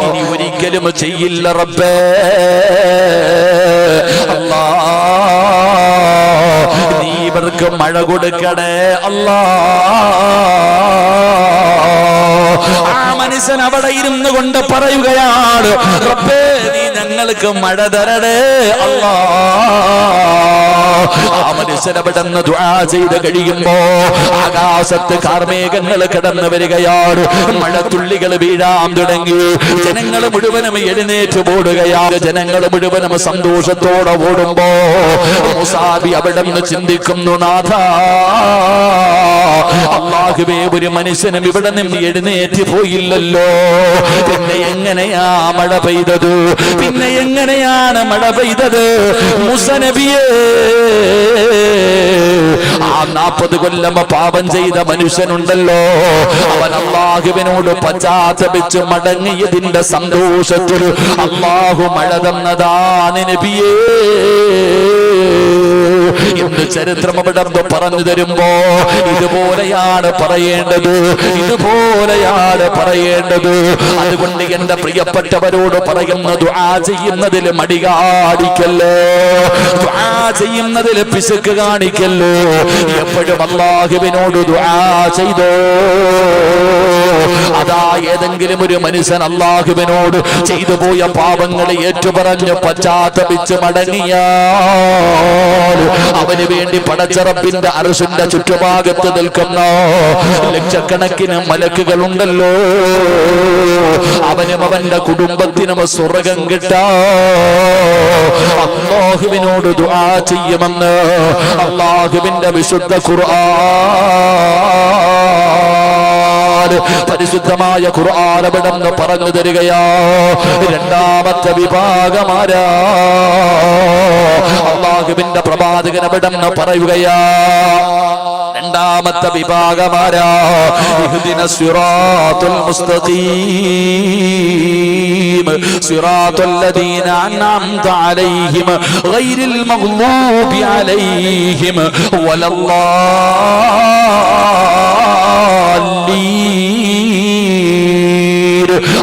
ഇനി ഒരിക്കലും ചെയ്യില്ല റബ്ബേ. അല്ലാ നീ ഇവർക്ക് മഴ കൊടുക്കണേ അല്ലാ. ആ മനുഷ്യൻ അവിടെ ഇരുന്നു കൊണ്ട് പറയുകയാണ്, റബ്ബേ നീ ഞങ്ങൾക്ക് മഴ തരണേ അല്ലാ. ആ മനുഷ്യൻ അവിടെ നിന്ന് ദുആ ചെയ്ത് കഴിയുമ്പോ ആകാശത്ത് കാർമേഘങ്ങൾ കടന്നു വരികയാണ്, മഴത്തുള്ളികൾ വീഴാൻ തുടങ്ങി. ജനങ്ങൾ മുഴുവനും എഴുന്നേറ്റ് ഓടുകയാണ്, ജനങ്ങൾ മുഴുവനും സന്തോഷത്തോടെ ഓടുമ്പോ മുസാബി അവിടെ നിന്ന് ചിന്തിക്കുന്നു, നാഥാ അല്ലാഹുവേ ഒരു മനുഷ്യനും ഇവിടെ നിന്ന് എഴുന്നേറ്റ് പോയില്ലല്ലോ, പിന്നെ എങ്ങനെയാ മഴ പെയ്തത്, പിന്നെ എങ്ങനെയാണ് മഴ പെയ്തത്? മൂസാ നബിയേ, ആ 40 കൊല്ലം പാപം ചെയ്ത മനുഷ്യനുണ്ടല്ലോ, അവൻ അല്ലാഹുവിനോട് പശ്ചാത്തപിച്ച് മടങ്ങിയതിന്റെ സന്തോഷത്തിൽ അല്ലാഹു മഴ തന്നതാണ് നബിയേ എന്ന് ചരിത്രം അവിടെ പറഞ്ഞു തരുമ്പോ ഇതുപോലെയാണ് പറയേണ്ടത്, ഇതുപോലെയാണ് പറയേണ്ടത്. അതുകൊണ്ട് എന്റെ പ്രിയപ്പെട്ടവരോട് പറയുന്ന ദുആ ചെയ്യുന്നതിൽ മടി കാണിക്കല്ലോ, ദുആ ചെയ്യുന്നതിൽ പിശുക്ക് കാണിക്കല്ലോ. എപ്പോഴും അല്ലാഹുവിനോട് ദുആ ചെയ്തോ. അതാ ഏതെങ്കിലും ഒരു മനുഷ്യൻ അല്ലാഹുവിനോട് ചെയ്തു പോയ പാപങ്ങളെ ഏറ്റുപറഞ്ഞ് പശ്ചാത്തപിച്ച് മടങ്ങിയാൽ അവന് വേണ്ടി പടച്ച റബ്ബിന്റെ അർശിന്റെ ചുറ്റുഭാഗത്ത് നിൽക്കുന്ന ലക്ഷക്കണക്കിന് മലക്കുകളുണ്ടല്ലോ, അവനും അവന്റെ കുടുംബത്തിനും സ്വർഗ്ഗം കിട്ടാൻ അല്ലാഹുവിനോട് ദുആ ചെയ്യുമെന്ന് അല്ലാഹുവിന്റെ വിശുദ്ധ ഖുർആൻ, പരിശുദ്ധമായ ഖുർആൻ അവിടെന്ന് പറഞ്ഞു തരികയാ. രണ്ടാമത്തെ വിഭാഗമാരാ അല്ലാഹുവിന്റെ പ്രവാചകൻ അവിടെന്ന് പറയുകയാ. രണ്ടാമത്തെ വിഭാഗമാരാ, ഇഹ്ദിനസ് സിറാത്തുൽ മുസ്തഖീം സിറാത്തുൽ ലദീന അൻഅംത അലൈഹിം ഗൈറിൽ മഗ്ലൂബി അലൈഹിം വലല്ലാലീൻ.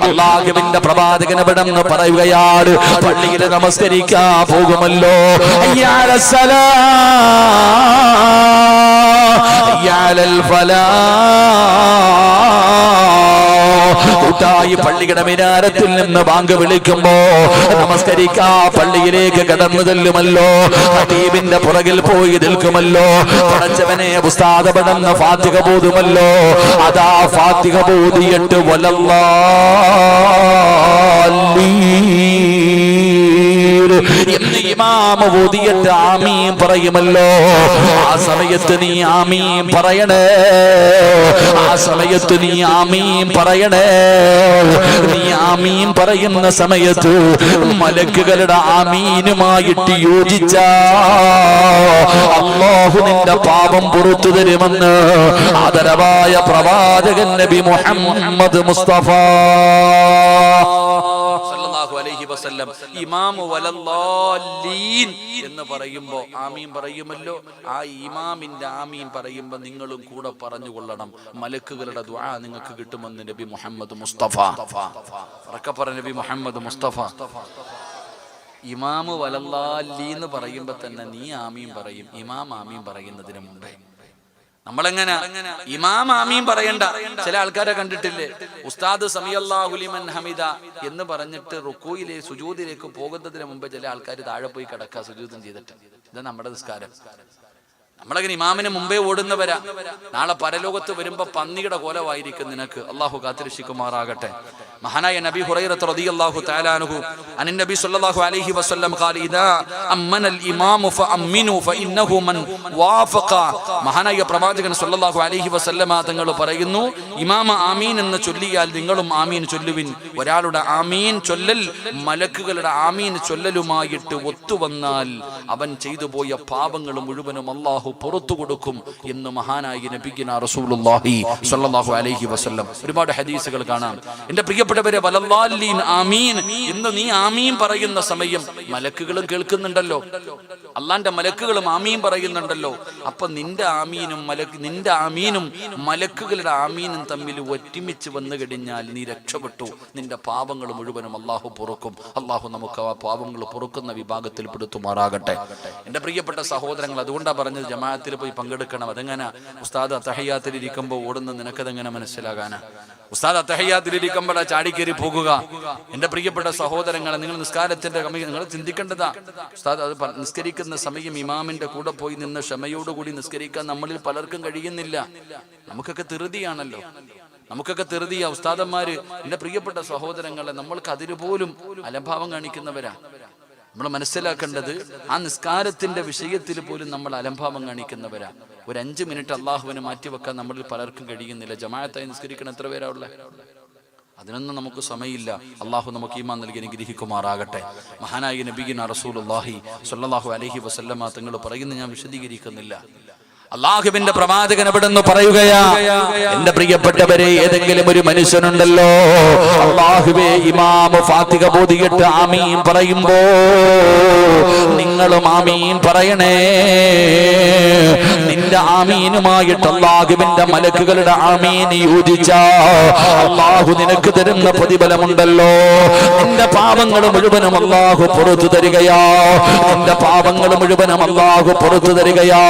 അല്ലാഹുവിന്റെ പ്രവാചകൻ അവിടെന്ന് പറയുകയാണ്, പള്ളിയിൽ നമസ്കരിക്കാൻ പോകുമല്ലോ, കൂട്ടായി പള്ളിയുടെ മിനാരത്തിൽ നിന്ന് ബാങ്ക് വിളിക്കുമ്പോ നമസ്കരിക്കാ പള്ളിയിലേക്ക് കടന്നു ചെല്ലുമല്ലോ, ഹബീബിന്റെ പുറകിൽ പോയി നിൽക്കുമല്ലോ, പടച്ചവനെ ഉസ്താദ് പടന്ന ഫാത്തിഹ ബോധുമല്ലോ. അതാ ഫാത്തിഹ ബോധിയിട്ട് എന്ന് ഇമാമ ഓതിയിട്ട് ആമീൻ പറയുമല്ലോ. ആ സമയത്ത് നീ ആമീൻ പറയണേ, ആ സമയത്ത് നീ ആമീൻ പറയണേ. നീ ആമീൻ പറയുന്ന സമയത്ത് മലക്കുകളുടെ ആമീനുമായിട്ട് യോജിച്ച അല്ലാഹു നിന്റെ പാപം പുറത്തു തരുമെന്ന് ആദരവായ പ്രവാചകൻ നബി മുഹമ്മദ് മുസ്തഫ സല്ലല്ലാഹു അലൈഹി വസല്ലം ഇമാമു വലല്ലാലീൻ എന്ന് പറയുമ്പോ ആമീൻ പറയുമല്ലോ. ആ ഇമാമിന്റെ ആമീൻ പറയുമ്പോ നിങ്ങളും കൂടെ പറഞ്ഞുകൊള്ളണം, മലക്കുകളുടെ ദുആ നിങ്ങൾക്ക് കിട്ടുമെന്ന് നബി മുഹമ്മദ് മുസ്തഫ. ഉറക്കെ പറ, നബി മുഹമ്മദ് മുസ്തഫ. ഇമാമു വലല്ലാലീൻ എന്ന് പറയുമ്പോ തന്നെ നീ ആമീൻ പറയും, ഇമാം ആമീൻ പറയുന്നതിന് മുമ്പേ. നമ്മളെങ്ങനെ ഇമാം ആമീൻ പറയണ്ട. ചില ആൾക്കാരെ കണ്ടിട്ടില്ലേ, ഉസ്താദ് സമിയല്ലാഹു ലിമൻ ഹമിദ എന്ന് പറഞ്ഞിട്ട് റുക്കൂയിലെ സുജൂദിലേക്ക് പോകുന്നതിന് മുമ്പ് ചില ആൾക്കാർ താഴെ പോയി കിടക്കുക സുജൂദും ചെയ്തിട്ട്. ഇത് നമ്മുടെ നിസ്കാരം. നമ്മളങ്ങനെ ഇമാമിന് മുമ്പേ ഓടുന്നവരാ. നാളെ പരലോകത്ത് വരുമ്പോ പന്നിയുടെ കോലമായിരിക്കും നിനക്ക്. അള്ളാഹു കാത്തിരക്ഷിക്കുമാറാകട്ടെ. മഹാനായ നബി ഹുറൈറ റളിയല്ലാഹു തആല അൻഹു അൻ നബി സല്ലല്ലാഹു അലൈഹി വസല്ലം ഖാല ഇദാ അമ്മനൽ ഇമാമു ഫഅമ്മിനു ഫഇന്നഹു മൻ വാഫഖ. മഹാനായ പ്രവാചകൻ സല്ലല്ലാഹു അലൈഹി വസല്ലമ തങ്ങൾ പറയുന്നു, ഇമാമ ആമീൻ എന്ന് ചൊല്ലിയാൽ നിങ്ങളും ആമീൻ ചൊല്ലുവിൻ. ഒരാളുടെ ആമീൻ ചൊല്ലൽ മലക്കുകളുടെ ആമീൻ ചൊല്ലലുമായിട്ട് ഒത്തുവന്നാൽ അവൻ ചെയ്തു പോയ പാപങ്ങൾ മുഴുവനും അല്ലാഹു പുറത്തു കൊടുക്കും എന്ന് മഹാനായ നബിയിന റസൂലുള്ളാഹി സ്വല്ലല്ലാഹു അലൈഹി വസല്ലം. ഒരുപാട് ഹദീസുകൾ കാണാം. എൻ്റെ പ്രിയപ്പെട്ടവരെ, വലല്ലാലീൻ ആമീൻ എന്ന് നീ ആമീൻ പറയുന്ന സമയം മലക്കുകളും കേൾക്കുന്നുണ്ടല്ലോ, അള്ളാന്റെ മലക്കുകളും ആമീൻ പറയുന്നുണ്ടല്ലോ. അപ്പൊ നിന്റെ ആമീനും മലക്കുകളുടെ ആമീനും തമ്മിൽ ഒരുമിച്ച് വന്നു കഴിഞ്ഞാൽ നീ രക്ഷപ്പെട്ടു. നിന്റെ പാപങ്ങൾ മുഴുവനും അള്ളാഹു പൊറുക്കും. അള്ളാഹു നമുക്ക് ആ പാപങ്ങൾ പൊറുക്കുന്ന വിഭാഗത്തിൽ പെടുത്തുമാറാകട്ടെ. എൻ്റെ പ്രിയപ്പെട്ട സഹോദരങ്ങൾ, അതുകൊണ്ടാണ് പറഞ്ഞത് ജമാഅത്തിൽ പോയി പങ്കെടുക്കണം. അതെങ്ങനെ ഉസ്താദ് അത്തഹയ്യാത്തിൽ ഇരിക്കുമ്പോൾ ഓടുന്ന നിനക്കതെങ്ങനെ മനസ്സിലാകാനാ? ഉസ്താദ് അത്തഹയ്യാത്തിലിരിക്കുമ്പോഴാ ചാടിക്കേറി പോകുക. എൻ്റെ പ്രിയപ്പെട്ട സഹോദരങ്ങളെ, നിങ്ങൾ നിസ്കാരത്തിന്റെ നിങ്ങൾ ചിന്തിക്കേണ്ടതാ. ഉസ്താദ് അത് നിസ്കരിക്കുന്ന സമയം ഇമാമിന്റെ കൂടെ പോയി നിന്ന് ക്ഷമയോടുകൂടി നിസ്കരിക്കാൻ നമ്മളിൽ പലർക്കും കഴിയുന്നില്ല. നമുക്കൊക്കെ ധൃതിയാണല്ലോ, നമുക്കൊക്കെ ധൃതിയാ. ഉസ്താദന്മാര്, എൻ്റെ പ്രിയപ്പെട്ട സഹോദരങ്ങളെ, നമ്മൾക്ക് അതിന് പോലും അലംഭാവം കാണിക്കുന്നവരാ. നമ്മൾ മനസ്സിലാക്കേണ്ടത്, ആ നിസ്കാരത്തിന്റെ വിഷയത്തിൽ പോലും നമ്മൾ അലംഭാവം കാണിക്കുന്നവരാ. ഒരു 5 മിനിറ്റ് അള്ളാഹുവിനെ മാറ്റിവെക്കാൻ നമ്മളിൽ പലർക്കും കഴിയുന്നില്ല. ജമാഅത്തായി നിസ്കരിക്കണം എത്ര പേരാ ഉള്ളത്? അതിനൊന്നും നമുക്ക് സമയമില്ല. അള്ളാഹു നമുക്ക് ഈമാൻ നൽകി അനുഗ്രഹിക്കുമാറാകട്ടെ. മഹാനായ നബിയിന റസൂലുള്ളാഹി സ്വല്ലല്ലാഹു അലൈഹി വസല്ലമ തങ്ങൾ പറയുന്നത് ഞാൻ വിശദീകരിക്കുന്നില്ല. അള്ളാഹുവിന്റെ പ്രവാചകൻ എവിടെന്ന് പറയുകയാ, എന്റെ പ്രിയപ്പെട്ടവരെ, ഏതെങ്കിലും ഒരു മനുഷ്യനുണ്ടല്ലോ, അള്ളാഹുവേ ഇമാമ് ഫാത്തിഹ ബോധിയിട്ട് ആമീൻ പറയുമ്പോ നിങ്ങളും ആമീൻ പറയണേ. നിന്റെ ആമീനുമായിട്ട് അള്ളാഹുവിന്റെ മലക്കുകളുടെ ആമീൻ യോജിച്ച അള്ളാഹു നിനക്ക് തരുന്ന പ്രതിഫലമുണ്ടല്ലോ. നിന്റെ പാപങ്ങൾ മുഴുവനും അള്ളാഹു പുറത്തു തരികയാ. നിന്റെ പാപങ്ങൾ മുഴുവനും അള്ളാഹു പുറത്തു തരികയാ.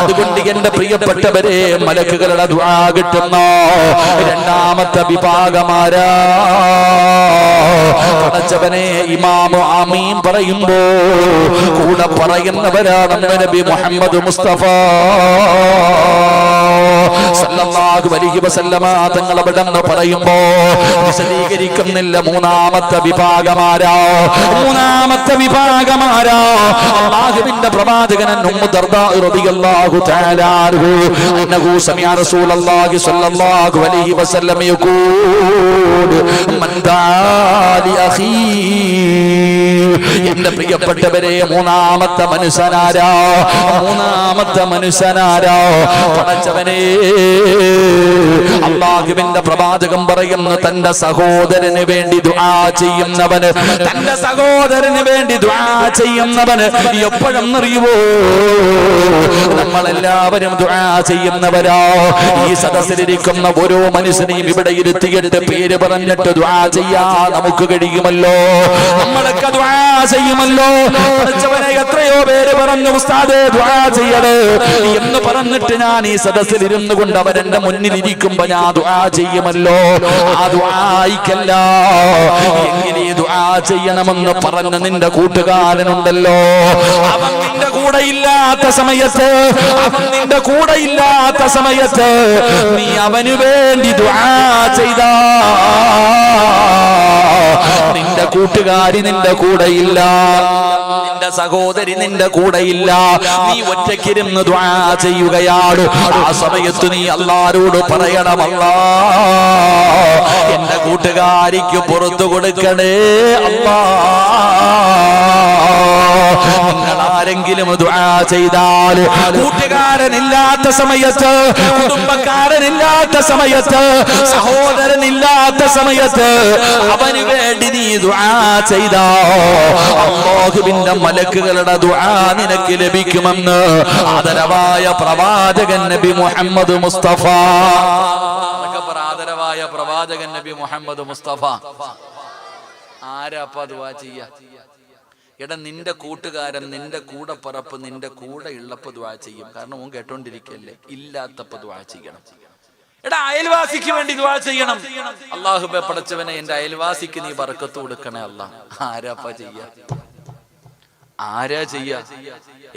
അതുകൊണ്ട് എന്റെ പ്രിയപ്പെട്ടവരെ, മലക്കുകളുടെ ദുആ കിട്ടുന്ന രണ്ടാമത്തെ വിഭാഗമാരാ. പടച്ചവനെ, ഇമാമു ആമീൻ പറയുമ്പോ കൂടെ പറയുന്നവരാണ് നബി മുഹമ്മദ് മുസ്തഫ സല്ലല്ലാഹു അലൈഹി വസല്ലമ തങ്ങൾ അവിടെന്ന് പറയുമ്പോ വിശദീകരിക്കുന്നില്ല. മൂന്നാമത്തെ വിഭാഗമാരാ അല്ലാഹുവിന്റെ പ്രവാചകൻ ഉമ്മു ദർദാ റളിയല്ലാഹു തആല അൻഹു സമിഅ റസൂലുള്ളാഹി സ്വല്ലല്ലാഹു അലൈഹി വസല്ലം യഖൂൽ മൻ ദാലി അഖീ. എന്റെ പ്രിയപ്പെട്ടവരെ, മൂന്നാമത്തെ മനുഷ്യനാരാ? പടച്ചവനെ, അല്ലാഹുവിന്റെ പ്രവാചകൻ പറയുന്നു, തന്റെ സഹോദരന് വേണ്ടി ദുആ ചെയ്യുന്നവന് എപ്പോഴെന്നറിയുവോ? നമ്മളെല്ലാവരും ദുആ ചെയ്യുന്നവരാ. ഈ സദസ്സിലിരിക്കുന്ന ഓരോ മനുഷ്യനെയും ഇവിടെ ഇരുത്തിയിട്ട് പേര് പറഞ്ഞിട്ട് ദുആ ചെയ്യാ നമുക്ക് കഴിയുമല്ലോ. നമ്മളൊക്കെ ദുആ ചെയ്യുമല്ലോ. എത്രയോ പേര് പറഞ്ഞു, ഉസ്താദേ ദുആ ചെയ്യണേ എന്ന് പറഞ്ഞിട്ട് ഞാൻ ഈ സദസ്സിൽ ഇരുന്നു കൊണ്ട് അവരെന്റെ മുന്നിൽ ഇരിക്കുമ്പോ ഞാൻ ദുആ ചെയ്യുമല്ലോ. ആ ദുആയിക്കല്ല, എങ്ങനെ ദുആ ചെയ്യണമെന്ന് പറഞ്ഞ നിന്റെ കൂട്ടുകാരനുണ്ടല്ലോ, അവൻ നിന്റെ കൂടെ ഇല്ലാത്ത സമയത്ത് നീ അവന് വേണ്ടി ദുആ ചെയ്താ, നിന്റെ കൂട്ടുകാരി നിന്റെ കൂടെയില്ല, നിന്റെ സഹോദരി നിന്റെ കൂടെയില്ല, നീ ഒറ്റയ്ക്കിരുന്ന് ദുആ ചെയ്യുകയാണ്. ആ സമയത്ത് നീ അല്ലാഹുവോട് പറയണം, അല്ലാഹ് എന്റെ കൂട്ടുകാരിക്ക് പുറത്തു കൊടുക്കണേ അല്ലാഹ്. നിങ്ങൾ ആരെങ്കിലും ദുആ ചെയ്താൽ കൂട്ടുകാരനില്ലാത്ത സമയത്ത്, കുടുംബക്കാരനില്ലാത്ത സമയത്ത്, സഹോദരനില്ലാത്ത സമയത്ത് അവന് വേണ്ടി നീ ദുആ ചെയ്താ അല്ലാഹുവിന്റെ മലക്കുകളുടെ ദുആ നിനക്ക് ലഭിക്കുമെന്ന് ആദരവായ പ്രവാചകൻ നബി മുഹമ്മദ് മുസ്തഫ. ആദരവായ പ്രവാചകൻ നബി മുഹമ്മദ് മുസ്തഫ ആരാപ്പ ദുആ ചെയ്യാ? എടാ, നിന്റെ കൂട്ടുകാരൻ, നിന്റെ കൂടെ പറപ്പ് നിന്റെ കൂടെ ഉള്ളപ്പോ ദുആ ചെയ്യും. കാരണം ഓൻ കേട്ടോണ്ടിരിക്കല്ലേ. ഇല്ലാത്തപ്പോ ദുആ ചെയ്യണം. എടാ, അയൽവാസിക്ക് വേണ്ടി ദുആ ചെയ്യണം. അല്ലാഹുവേ പടച്ചവനെ, എന്റെ അയൽവാസിക്ക് നീ ബർക്കത്ത് കൊടുക്കണേ അല്ലാഹ്. ആരാ ചെയ്യാ?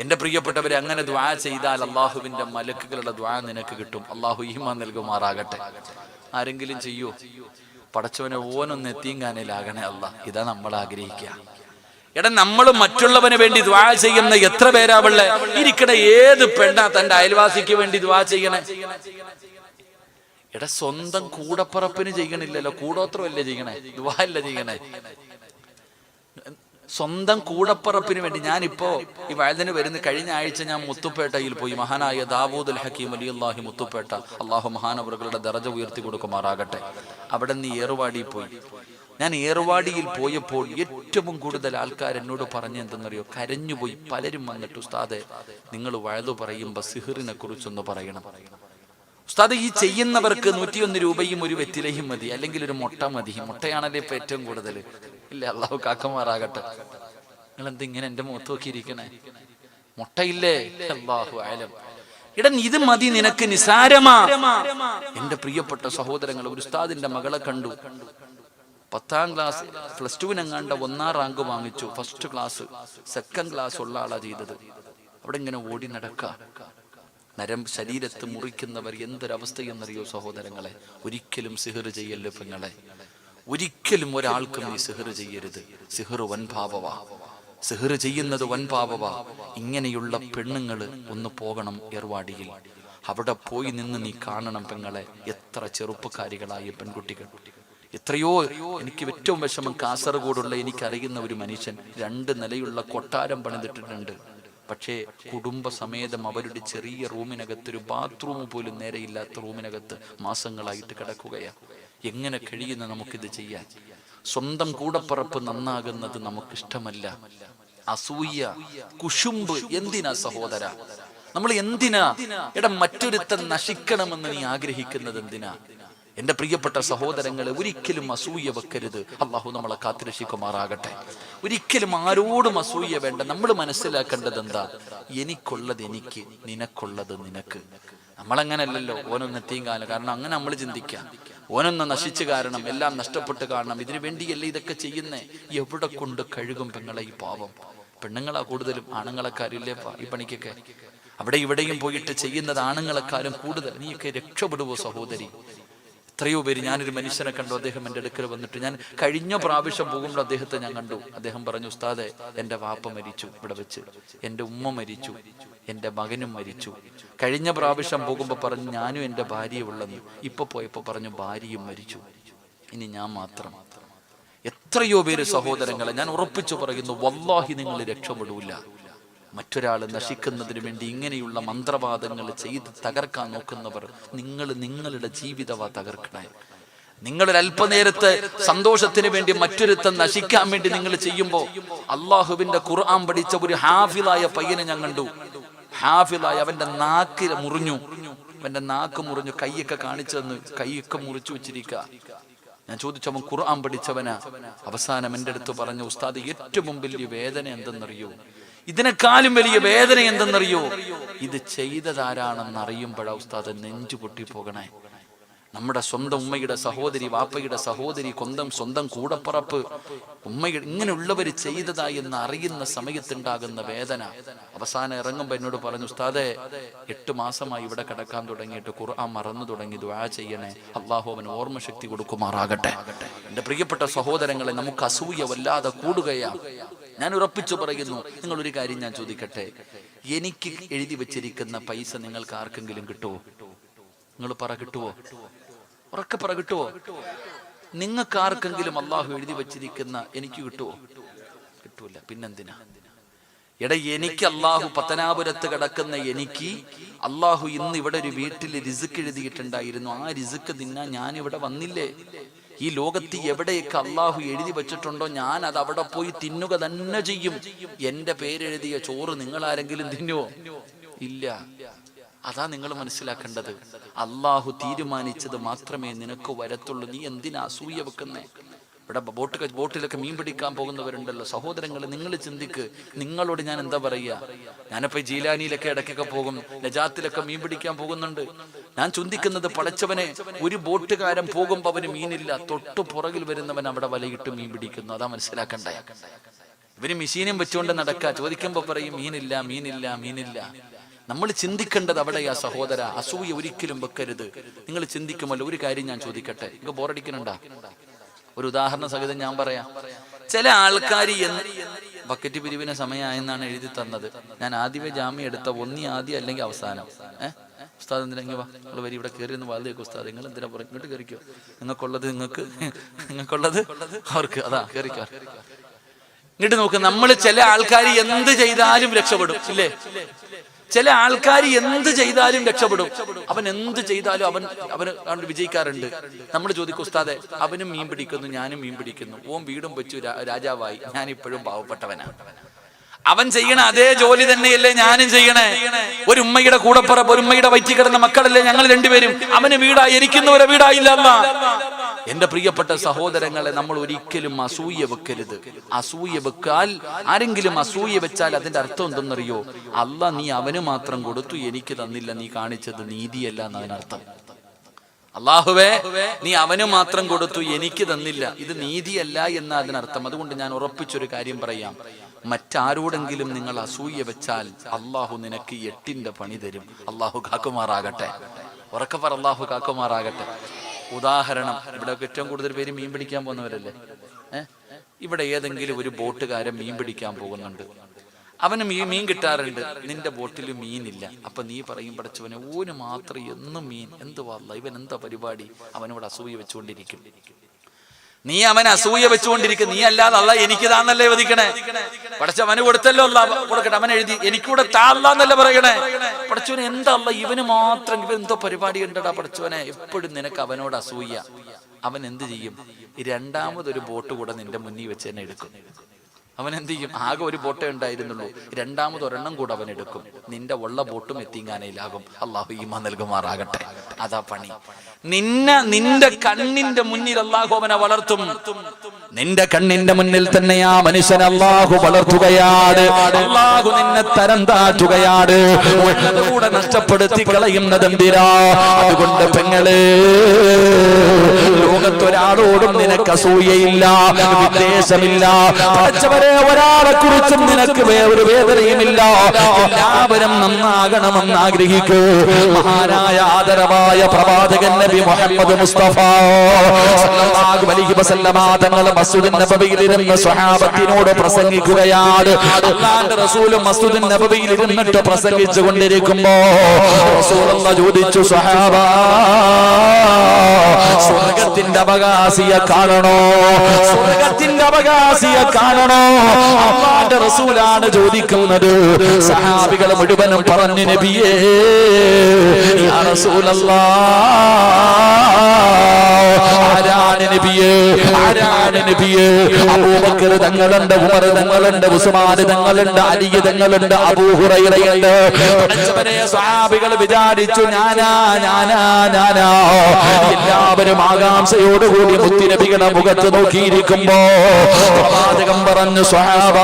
എന്റെ പ്രിയപ്പെട്ടവരെ, അങ്ങനെ ദുആ ചെയ്താൽ അല്ലാഹുവിന്റെ മലക്കുകളുടെ ദുആ നിനക്ക് കിട്ടും. അല്ലാഹു ഈമാൻ നൽകുമാറാകട്ടെ. ആരെങ്കിലും ചെയ്യൂ? പടച്ചവനെ ഓനൊന്ന് എത്തീങ്കാനയിലാകണേ അല്ലാ. ഇതാ നമ്മൾ ആഗ്രഹിക്കുക. എടാ, നമ്മൾ മറ്റുള്ളവന് വേണ്ടി ദുആ ചെയ്യുന്ന എത്ര പേരാവുള്ളേ? ഇരിക്കണ ഏത് പെണ്ണാ തന്റെ അയൽവാസിക്ക് വേണ്ടി ദുആ ചെയ്യണേ? എടാ, സ്വന്തം കൂടപ്പറപ്പിന് ചെയ്യണില്ലല്ലോ, കൂടോത്രമല്ലേ ചെയ്യണേ, ദുആ അല്ലേ ചെയ്യണേ? സ്വന്തം കൂടപ്പറപ്പിന് വേണ്ടി. ഞാനിപ്പോ ഈ വയലിന് വരുന്ന കഴിഞ്ഞ ആഴ്ച ഞാൻ മുത്തുപ്പേട്ടയിൽ പോയി. മഹാനായ ദാവൂദുൽ ഹക്കീം വലിയുല്ലാഹി മുത്തുപ്പേട്ട, അള്ളാഹു മഹാനവറുകളുടെ ദറജ ഉയർത്തി കൊടുക്കുമാറാകട്ടെ. അവിടെ നിന്ന് ഏറുവാടിയിൽ പോയി. ഞാൻ ഏറുവാടിയിൽ പോയപ്പോൾ ഏറ്റവും കൂടുതൽ ആൾക്കാർ എന്നോട് പറഞ്ഞ എന്തെന്നറിയോ? കരഞ്ഞുപോയി. പലരും വന്നിട്ട്, ഉസ്താദെ നിങ്ങൾ വയലു പറയുമ്പോ സിഹിറിനെ കുറിച്ചൊന്ന് പറയണം ഉസ്താദ്. ഈ ചെയ്യുന്നവർക്ക് 101 രൂപയും ഒരു വെറ്റിലയും മതി, അല്ലെങ്കിൽ ഒരു മുട്ട മതി. മുട്ടയാണല്ലേ ഇപ്പൊ ഏറ്റവും കൂടുതൽ. ഇല്ല, അള്ളാഹു കാക്കമാറാകട്ടെ. നിങ്ങൾ എന്തിങ്ങനെ എന്റെ മുഖത്ത് നോക്കിയിരിക്കണേ? മുട്ടയില്ലേ? അല്ലാഹു അഅലം. ഇടൻ ഇത് മതി നിനക്ക്, നിസാരമാ. എന്റെ പ്രിയപ്പെട്ട സഹോദരങ്ങൾ, ഒരു ഉസ്താദിന്റെ മകളെ കണ്ടു. 10ാം ക്ലാസ് +2 1ാം റാങ്ക് വാങ്ങിച്ചു. ഫസ്റ്റ് ക്ലാസ്, സെക്കൻഡ് ക്ലാസ് ഉള്ള ആളാ ചെയ്തത്. അവിടെ ഇങ്ങനെ ഓടി നടക്ക. നരം ശരീരത്ത് മുറിക്കുന്നവർ എന്തൊരവസ്ഥയെന്നറിയോ സഹോദരങ്ങളെ? ഒരിക്കലും സിഹിർ ചെയ്യല്ലേ പെങ്ങളെ, ഒരിക്കലും ഒരാൾക്കും നീ സിഹിർ ചെയ്യരുത്. സിഹിർ വൻപാപവാ, സിഹിർ ചെയ്യുന്നത് വൻപാപവാ. ഇങ്ങനെയുള്ള പെണ്ണുങ്ങള് ഒന്ന് പോകണം ഏർവാടിയിൽ. അവിടെ പോയി നിന്ന് നീ കാണണം പെങ്ങളെ, എത്ര ചെറുപ്പക്കാരികളായ പെൺകുട്ടികൾ. എത്രയോ. എനിക്ക് ഏറ്റവും വിഷമം, കാസർഗോഡുള്ള എനിക്കറിയുന്ന ഒരു മനുഷ്യൻ 2 നിലയുള്ള കൊട്ടാരം പണിതിട്ടിട്ടുണ്ട്. പക്ഷേ കുടുംബസമേതം അവരുടെ ചെറിയ റൂമിനകത്ത്, ഒരു ബാത്റൂം പോലും നേരെയില്ലാത്ത റൂമിനകത്ത് മാസങ്ങളായിട്ട് കിടക്കുകയാണ്. എങ്ങനെ കഴിയുന്ന നമുക്കിത് ചെയ്യാൻ? സ്വന്തം കൂടപ്പറപ്പ് നന്നാകുന്നത് നമുക്കിഷ്ടമല്ല. അസൂയ, കുശുമ്പ് എന്തിനാ സഹോദര? നമ്മൾ എന്തിനാ മറ്റൊരുത്തൻ നശിക്കണമെന്ന് നീ ആഗ്രഹിക്കുന്നത് എന്തിനാ? എന്റെ പ്രിയപ്പെട്ട സഹോദരങ്ങളെ, ഒരിക്കലും അസൂയ വെക്കരുത്. അള്ളാഹു നമ്മളെ കാത്തുരക്ഷിക്കുമാറാകട്ടെ. ഒരിക്കലും ആരോടും അസൂയ വേണ്ട. നമ്മൾ മനസ്സിലാക്കേണ്ടത് എന്താ? എനിക്കുള്ളത് എനിക്ക്, നിനക്കുള്ളത് നിനക്ക്. നമ്മളങ്ങനല്ലല്ലോ. ഓനൊന്ന് എത്തിയും കാലം, കാരണം അങ്ങനെ നമ്മൾ ചിന്തിക്കാം. ഓനൊന്ന് നശിച്ചു കാരണം, എല്ലാം നഷ്ടപ്പെട്ട് കാണണം, ഇതിനു വേണ്ടിയല്ലേ ഇതൊക്കെ ചെയ്യുന്നേ? എവിടെ കൊണ്ട് കഴുകും പെങ്ങളെ ഈ പാവം? പെണ്ണുങ്ങളാ കൂടുതലും, ആണുങ്ങളെക്കാരില്ലേ ഈ പണിക്കൊക്കെ? അവിടെ ഇവിടെയും പോയിട്ട് ചെയ്യുന്നത് ആണുങ്ങളെക്കാരും കൂടുതൽ. നീയൊക്കെ രക്ഷപ്പെടുവോ സഹോദരി? എത്രയോ പേര്. ഞാനൊരു മനുഷ്യനെ കണ്ടു, അദ്ദേഹം എൻ്റെ അടുക്കൽ വന്നിട്ട്, ഞാൻ കഴിഞ്ഞ പ്രാവശ്യം പോകുമ്പോൾ അദ്ദേഹത്തെ ഞാൻ കണ്ടു. അദ്ദേഹം പറഞ്ഞു, ഉസ്താദെ എൻ്റെ വാപ്പ മരിച്ചു ഇവിടെ വെച്ച്, എൻ്റെ ഉമ്മ മരിച്ചു, എൻ്റെ മകനും മരിച്ചു. കഴിഞ്ഞ പ്രാവശ്യം പോകുമ്പോൾ പറഞ്ഞു ഞാനും എൻ്റെ ഭാര്യയും ഉള്ളെന്ന്. ഇപ്പൊ പോയപ്പോൾ പറഞ്ഞു ഭാര്യയും മരിച്ചു, ഇനി ഞാൻ മാത്രം. എത്രയോ പേര് സഹോദരങ്ങളെ, ഞാൻ ഉറപ്പിച്ചു പറയുന്നു, വല്ലാഹി നിങ്ങൾ രക്ഷപ്പെടൂല. മറ്റൊരാൾ നശിക്കുന്നതിന് വേണ്ടി ഇങ്ങനെയുള്ള മന്ത്രവാദങ്ങൾ ചെയ്ത് തകർക്കാൻ നോക്കുന്നവർ, നിങ്ങളുടെ ജീവിതവാ തകർക്കണേ. നിങ്ങളൊരു അല്പനേരത്തെ സന്തോഷത്തിന് വേണ്ടി മറ്റൊരുത്തൻ നശിക്കാൻ വേണ്ടി നിങ്ങൾ ചെയ്യുമ്പോൾ, അള്ളാഹുവിന്റെ ഖുർആൻ പഠിച്ച ഒരു ഹാഫിളായ പയ്യനെ ഞാൻ കണ്ടു. ഹാഫിളായ, അവന്റെ നാക്ക് മുറിഞ്ഞു, കൈയൊക്കെ കാണിച്ചു തന്നു, കൈയൊക്കെ മുറിച്ചു വെച്ചിരിക്കുക. ഞാൻ ചോദിച്ചു, അവൻ ഖുർആൻ പഠിച്ചവനാ. അവസാനം എൻ്റെ അടുത്ത് പറഞ്ഞു, ഉസ്താദ് ഏറ്റവും വലിയ വേദന എന്തെന്നറിയോ? ഇതിനെക്കാളും വലിയ വേദന എന്തെന്നറിയോ? ഇത് ചെയ്തതാരാണെന്ന് അറിയുമ്പോഴാ ഉസ്താദ് നെഞ്ചു പൊട്ടിപ്പോകണേ. നമ്മുടെ സ്വന്തം ഉമ്മയുടെ സഹോദരി, വാപ്പയുടെ സഹോദരി, സ്വന്തം കൂടപ്പറപ്പ്, ഉമ്മയുടെ ഇങ്ങനെയുള്ളവർ ചെയ്തതായി എന്ന് അറിയുന്ന സമയത്തുണ്ടാകുന്ന വേദന. അവസാനം ഇറങ്ങുമ്പോ എന്നോട് പറഞ്ഞു, ഉസ്താദെ 8 മാസമായി ഇവിടെ കിടക്കാൻ തുടങ്ങിയിട്ട് ഖുർആൻ മറന്നു തുടങ്ങി, ദുആ ചെയ്യണേ, അള്ളാഹു അവന് ഓർമ്മശക്തി കൊടുക്കുമാറാകട്ടെ. എന്റെ പ്രിയപ്പെട്ട സഹോദരങ്ങളെ, നമുക്ക് അസൂയ വല്ലാതെ കൂടുകയാ. ഞാൻ ഉറപ്പിച്ചു പറയുന്നു, നിങ്ങൾ ഒരു കാര്യം ഞാൻ ചോദിക്കട്ടെ, എനിക്ക് എഴുതി വെച്ചിരിക്കുന്ന പൈസ നിങ്ങൾക്ക് ആർക്കെങ്കിലും കിട്ടുമോ? നിങ്ങൾ പറ, കിട്ടുവോ? ഉറക്കെ പറ, കിട്ടുവോ? നിങ്ങൾക്ക് ആർക്കെങ്കിലും അള്ളാഹു എഴുതി വെച്ചിരിക്കുന്ന എനിക്ക് കിട്ടുവോ? കിട്ടൂല. പിന്നെന്തിനാ? എനിക്ക് അള്ളാഹു പത്തനാപുരത്ത് കിടക്കുന്ന എനിക്ക് അള്ളാഹു ഇന്ന് ഇവിടെ ഒരു വീട്ടിൽ റിസ്ക് എഴുതിയിട്ടുണ്ടായിരുന്നു. ആ റിസ്ക് തിന്നാൻ ഞാൻ ഇവിടെ വന്നില്ലേ? ഈ ലോകത്ത് എവിടെയൊക്കെ അള്ളാഹു എഴുതി വെച്ചിട്ടുണ്ടോ, ഞാൻ അത് അവിടെ പോയി തിന്നുക തന്നെ ചെയ്യും. എന്റെ പേരെഴുതിയ ചോറ് നിങ്ങൾ ആരെങ്കിലും തിന്നുവോ? ഇല്ല. അതാ നിങ്ങൾ മനസ്സിലാക്കേണ്ടത്. അള്ളാഹു തീരുമാനിച്ചത് മാത്രമേ നിനക്ക് വരത്തുള്ളൂ. നീ എന്തിനാ അസൂയ വെക്കുന്നേ? ഇവിടെ ബോട്ടിലൊക്കെ മീൻ പിടിക്കാൻ പോകുന്നവരുണ്ടല്ലോ സഹോദരങ്ങൾ, നിങ്ങൾ ചിന്തിക്ക്. നിങ്ങളോട് ഞാൻ എന്താ പറയുക? ഞാനിപ്പോ ജീലാനിയിലൊക്കെ ഇടയ്ക്കൊക്കെ പോകും, നജാത്തിലൊക്കെ മീൻ പിടിക്കാൻ പോകുന്നുണ്ട്. ഞാൻ ചിന്തിക്കുന്നത്, പടച്ചവനെ, ഒരു ബോട്ടുകാരൻ പോകുമ്പോ അവന് മീനില്ല, തൊട്ടു പുറകിൽ വരുന്നവൻ അവിടെ വലയിട്ട് മീൻ പിടിക്കുന്നു. അതാ മനസ്സിലാക്കണ്ടേ? ഇവര് മെഷീനും വെച്ചുകൊണ്ട് നടക്കുക, ചോദിക്കുമ്പോ പറയും മീനില്ല, മീനില്ല, മീനില്ല. നമ്മൾ ചിന്തിക്കേണ്ടത് അവിടെയാ സഹോദര. അസൂയ ഒരിക്കലും വെക്കരുത്. നിങ്ങൾ ചിന്തിക്കുമല്ലോ. ഒരു കാര്യം ഞാൻ ചോദിക്കട്ടെ, നിങ്ങൾക്ക് ബോറടിക്കുന്നുണ്ടാ? ഒരു ഉദാഹരണ സഹിതം ഞാൻ പറയാം. ചില ആൾക്കാർ ബക്കറ്റ് പിരിവിന് സമയമായെന്നാണ് എഴുതി തന്നത്. ഞാൻ ആദ്യമേ ജാമ്യം എടുത്ത ഒന്നി ആദ്യം അല്ലെങ്കിൽ അവസാനം. ഉസ്താദ് എന്തിനാ വാ നിങ്ങൾ വരി ഇവിടെ കയറി ഒന്ന് വാതിലേക്ക് ഉസ്താദ് നിങ്ങൾ എന്തിനാ പറയും ഇങ്ങോട്ട് കയറിക്കോ, നിങ്ങൾക്കുള്ളത് അവർക്ക് അതാ കയറിക്കോ. ഇങ്ങോട്ട് നോക്ക്, നമ്മൾ ചില ആൾക്കാർ എന്ത് ചെയ്താലും രക്ഷപ്പെടും ഇല്ലേ? ചില ആൾക്കാർ എന്ത് ചെയ്താലും രക്ഷപ്പെടും. അവൻ എന്ത് ചെയ്താലും അവൻ വിജയിക്കാറുണ്ട്. നമ്മൾ ചോദിക്കും ഉസ്താദെ അവനും മീൻ പിടിക്കുന്നു ഞാനും മീൻ പിടിക്കുന്നു, ഓൻ വീടും വെച്ചു രാജാവായി, ഞാൻ ഇപ്പോഴും പാവപ്പെട്ടവനാണ്. അവൻ ചെയ്യണ അതേ ജോലി തന്നെയല്ലേ ഞാനും ചെയ്യണേ? ഒരു ഉമ്മയുടെ കൂടപ്പുറപ്പ്, ഒരു ഉമ്മയുടെ വയറ്റിൽ കിടന്ന മക്കളല്ലേ ഞങ്ങൾ രണ്ടുപേരും. അവന് വീടായി, എനിക്കുന്നവരെ വീടായില്ല. എന്റെ പ്രിയപ്പെട്ട സഹോദരങ്ങളെ, നമ്മൾ ഒരിക്കലും അസൂയ വെക്കരുത്. അസൂയ വെക്കാൽ, ആരെങ്കിലും അസൂയ വെച്ചാൽ അതിന്റെ അർത്ഥം എന്തെന്നറിയോ? അല്ലാ നീ അവന് മാത്രം കൊടുത്തു എനിക്ക് തന്നില്ല, നീ കാണിച്ചത് നീതിയല്ല എന്നതിനർത്ഥം. അല്ലാഹുവേ നീ അവന് മാത്രം കൊടുത്തു എനിക്ക് തന്നില്ല, ഇത് നീതിയല്ല എന്ന അതിനർത്ഥം. അതുകൊണ്ട് ഞാൻ ഉറപ്പിച്ചൊരു കാര്യം പറയാം, മറ്റാരോടെങ്കിലും നിങ്ങൾ അസൂയ വെച്ചാൽ അള്ളാഹു നിനക്ക് 8ന്റെ പണി തരും. അള്ളാഹു കാക്കുമാറാകട്ടെ. ഉറക്കപ്പറ അള്ളാഹു കാക്കുമാറാകട്ടെ. ഉദാഹരണം, ഇവിടെ ഏറ്റവും കൂടുതൽ പേര് മീൻ പിടിക്കാൻ പോകുന്നവരല്ലേ? ഇവിടെ ഏതെങ്കിലും ഒരു ബോട്ടുകാരൻ മീൻ പിടിക്കാൻ പോകുന്നുണ്ട്, അവന് മീൻ കിട്ടാറുണ്ട്, നിന്റെ ബോട്ടിൽ മീനില്ല. അപ്പൊ നീ പറയും പടച്ചവനെ ഓന് മാത്രം എന്നും മീൻ, എന്തുവാ ഇവൻ എന്താ പരിപാടി, അവനോട് അസൂയ വെച്ചുകൊണ്ടിരിക്കും. നീ അവൻ അസൂയ വെച്ചുകൊണ്ടിരിക്കും. നീ അല്ലാതെ അല്ല എനിക്ക് താന്നല്ലേ വധിക്കണേ? പടച്ചവന് കൊടുത്തല്ലോ അല്ല കൊടുക്കട്ടെ, അവൻ എഴുതി എനിക്കൂടെ താന്നല്ലേ പറയണേ? പടച്ചവനെ എന്താ അല്ല ഇവന് മാത്രം, ഇവൻ എന്തോ പരിപാടി ഉണ്ടടാ പടച്ചവനെ, എപ്പോഴും നിനക്ക് അവനോട് അസൂയ. അവൻ എന്ത് ചെയ്യും? രണ്ടാമതൊരു ബോട്ട് കൂടെ നിന്റെ മുന്നിൽ വെച്ച് തന്നെ എടുക്കും. അവൻ എന്ത് ചെയ്യും? ആകെ ഒരു ബോട്ടേ ഉണ്ടായിരുന്നുള്ളൂ, രണ്ടാമതൊരെണ്ണം കൂടെ അവൻ എടുക്കും. നിന്റെ ഉള്ള ബോട്ടും എത്തിങ്ങാനയിലാകും. അള്ളാഹു ഈമാൻ നൽകുമാറാകട്ടെ. അതാ പണി. നിന്റെ കണ്ണിന്റെ മുന്നിൽ അള്ളാഹു അവനെ വളർത്തും. നിന്റെ കണ്ണിന്റെ മുന്നിൽ തന്നെ ആ മനുഷ്യൻ അള്ളാഹു വളർത്തുകയാണ്. അള്ളാഹു നിന്നെ തരം താറ്റുകയാണ്. കൂടെ നഷ്ടപ്പെടുത്തി കളയുന്നത് എന്തിനാ? അതുകൊണ്ട് പെങ്ങളെ, ലോകത്തൊരാളോടും നിനക്ക് അസൂയയില്ല, വിദ്വേഷമില്ല. ഒരാളെ കുറിച്ചും നിനക്ക് വേറൊരു വേദനയുമില്ല. എല്ലാവരും നന്നാകണമെന്ന് ആഗ്രഹിക്കൂ. മഹാനായ ആദരവായ പ്രവാചകൻ നബി മുഹമ്മദ് മുസ്തഫ സല്ലല്ലാഹു അലൈഹി വസല്ലമ തങ്ങൾ മസ്ജിദുൻ നബവിയിൽ ഇരുന്ന് സ്വഹാബത്തിനോട് പ്രസംഗിക്കുകയാണ്. അല്ലാഹുവിന്റെ റസൂൽ മസ്ജിദുൻ നബവിയിൽ ഇരുന്നിട്ട് പ്രസംഗിച്ചു കൊണ്ടിരിക്കുമ്പോൾ റസൂലുള്ളാഹി ചോദിച്ചു, സ്വഹാബ സ്വർഗ്ഗത്തിന്റെ അവകാശിയെ കാണണോ? സ്വർഗ്ഗത്തിന്റെ അവകാശിയെ കാണണോ? അല്ലാഹുവിന്റെ റസൂലാണ് ചോദിക്കുന്നത്. സഹാബികൾ മുഴുവനും പറഞ്ഞു, നബിയേ യാ റസൂലല്ലാഹ്, ആരാണ് നബിയേ, ആരാണ് നബിയേ? അബൂബക്കർ തങ്ങളുണ്ട്, ഉമർ തങ്ങളുണ്ട്, ഉസ്മാൻ തങ്ങളുണ്ട്, അലി തങ്ങളുണ്ട്, അബൂ ഹുറൈറയുണ്ട്. സ്വഹാബികൾ വിചാരിച്ചു ഞാനാ. എല്ലാവരും ആകാംക്ഷയോടുകൂടി മുത്തുനബിയുടെ മുഖത്ത് നോക്കിയിരിക്കുമ്പോ പ്രവാചകൻ പറഞ്ഞു, സ്വഹാബ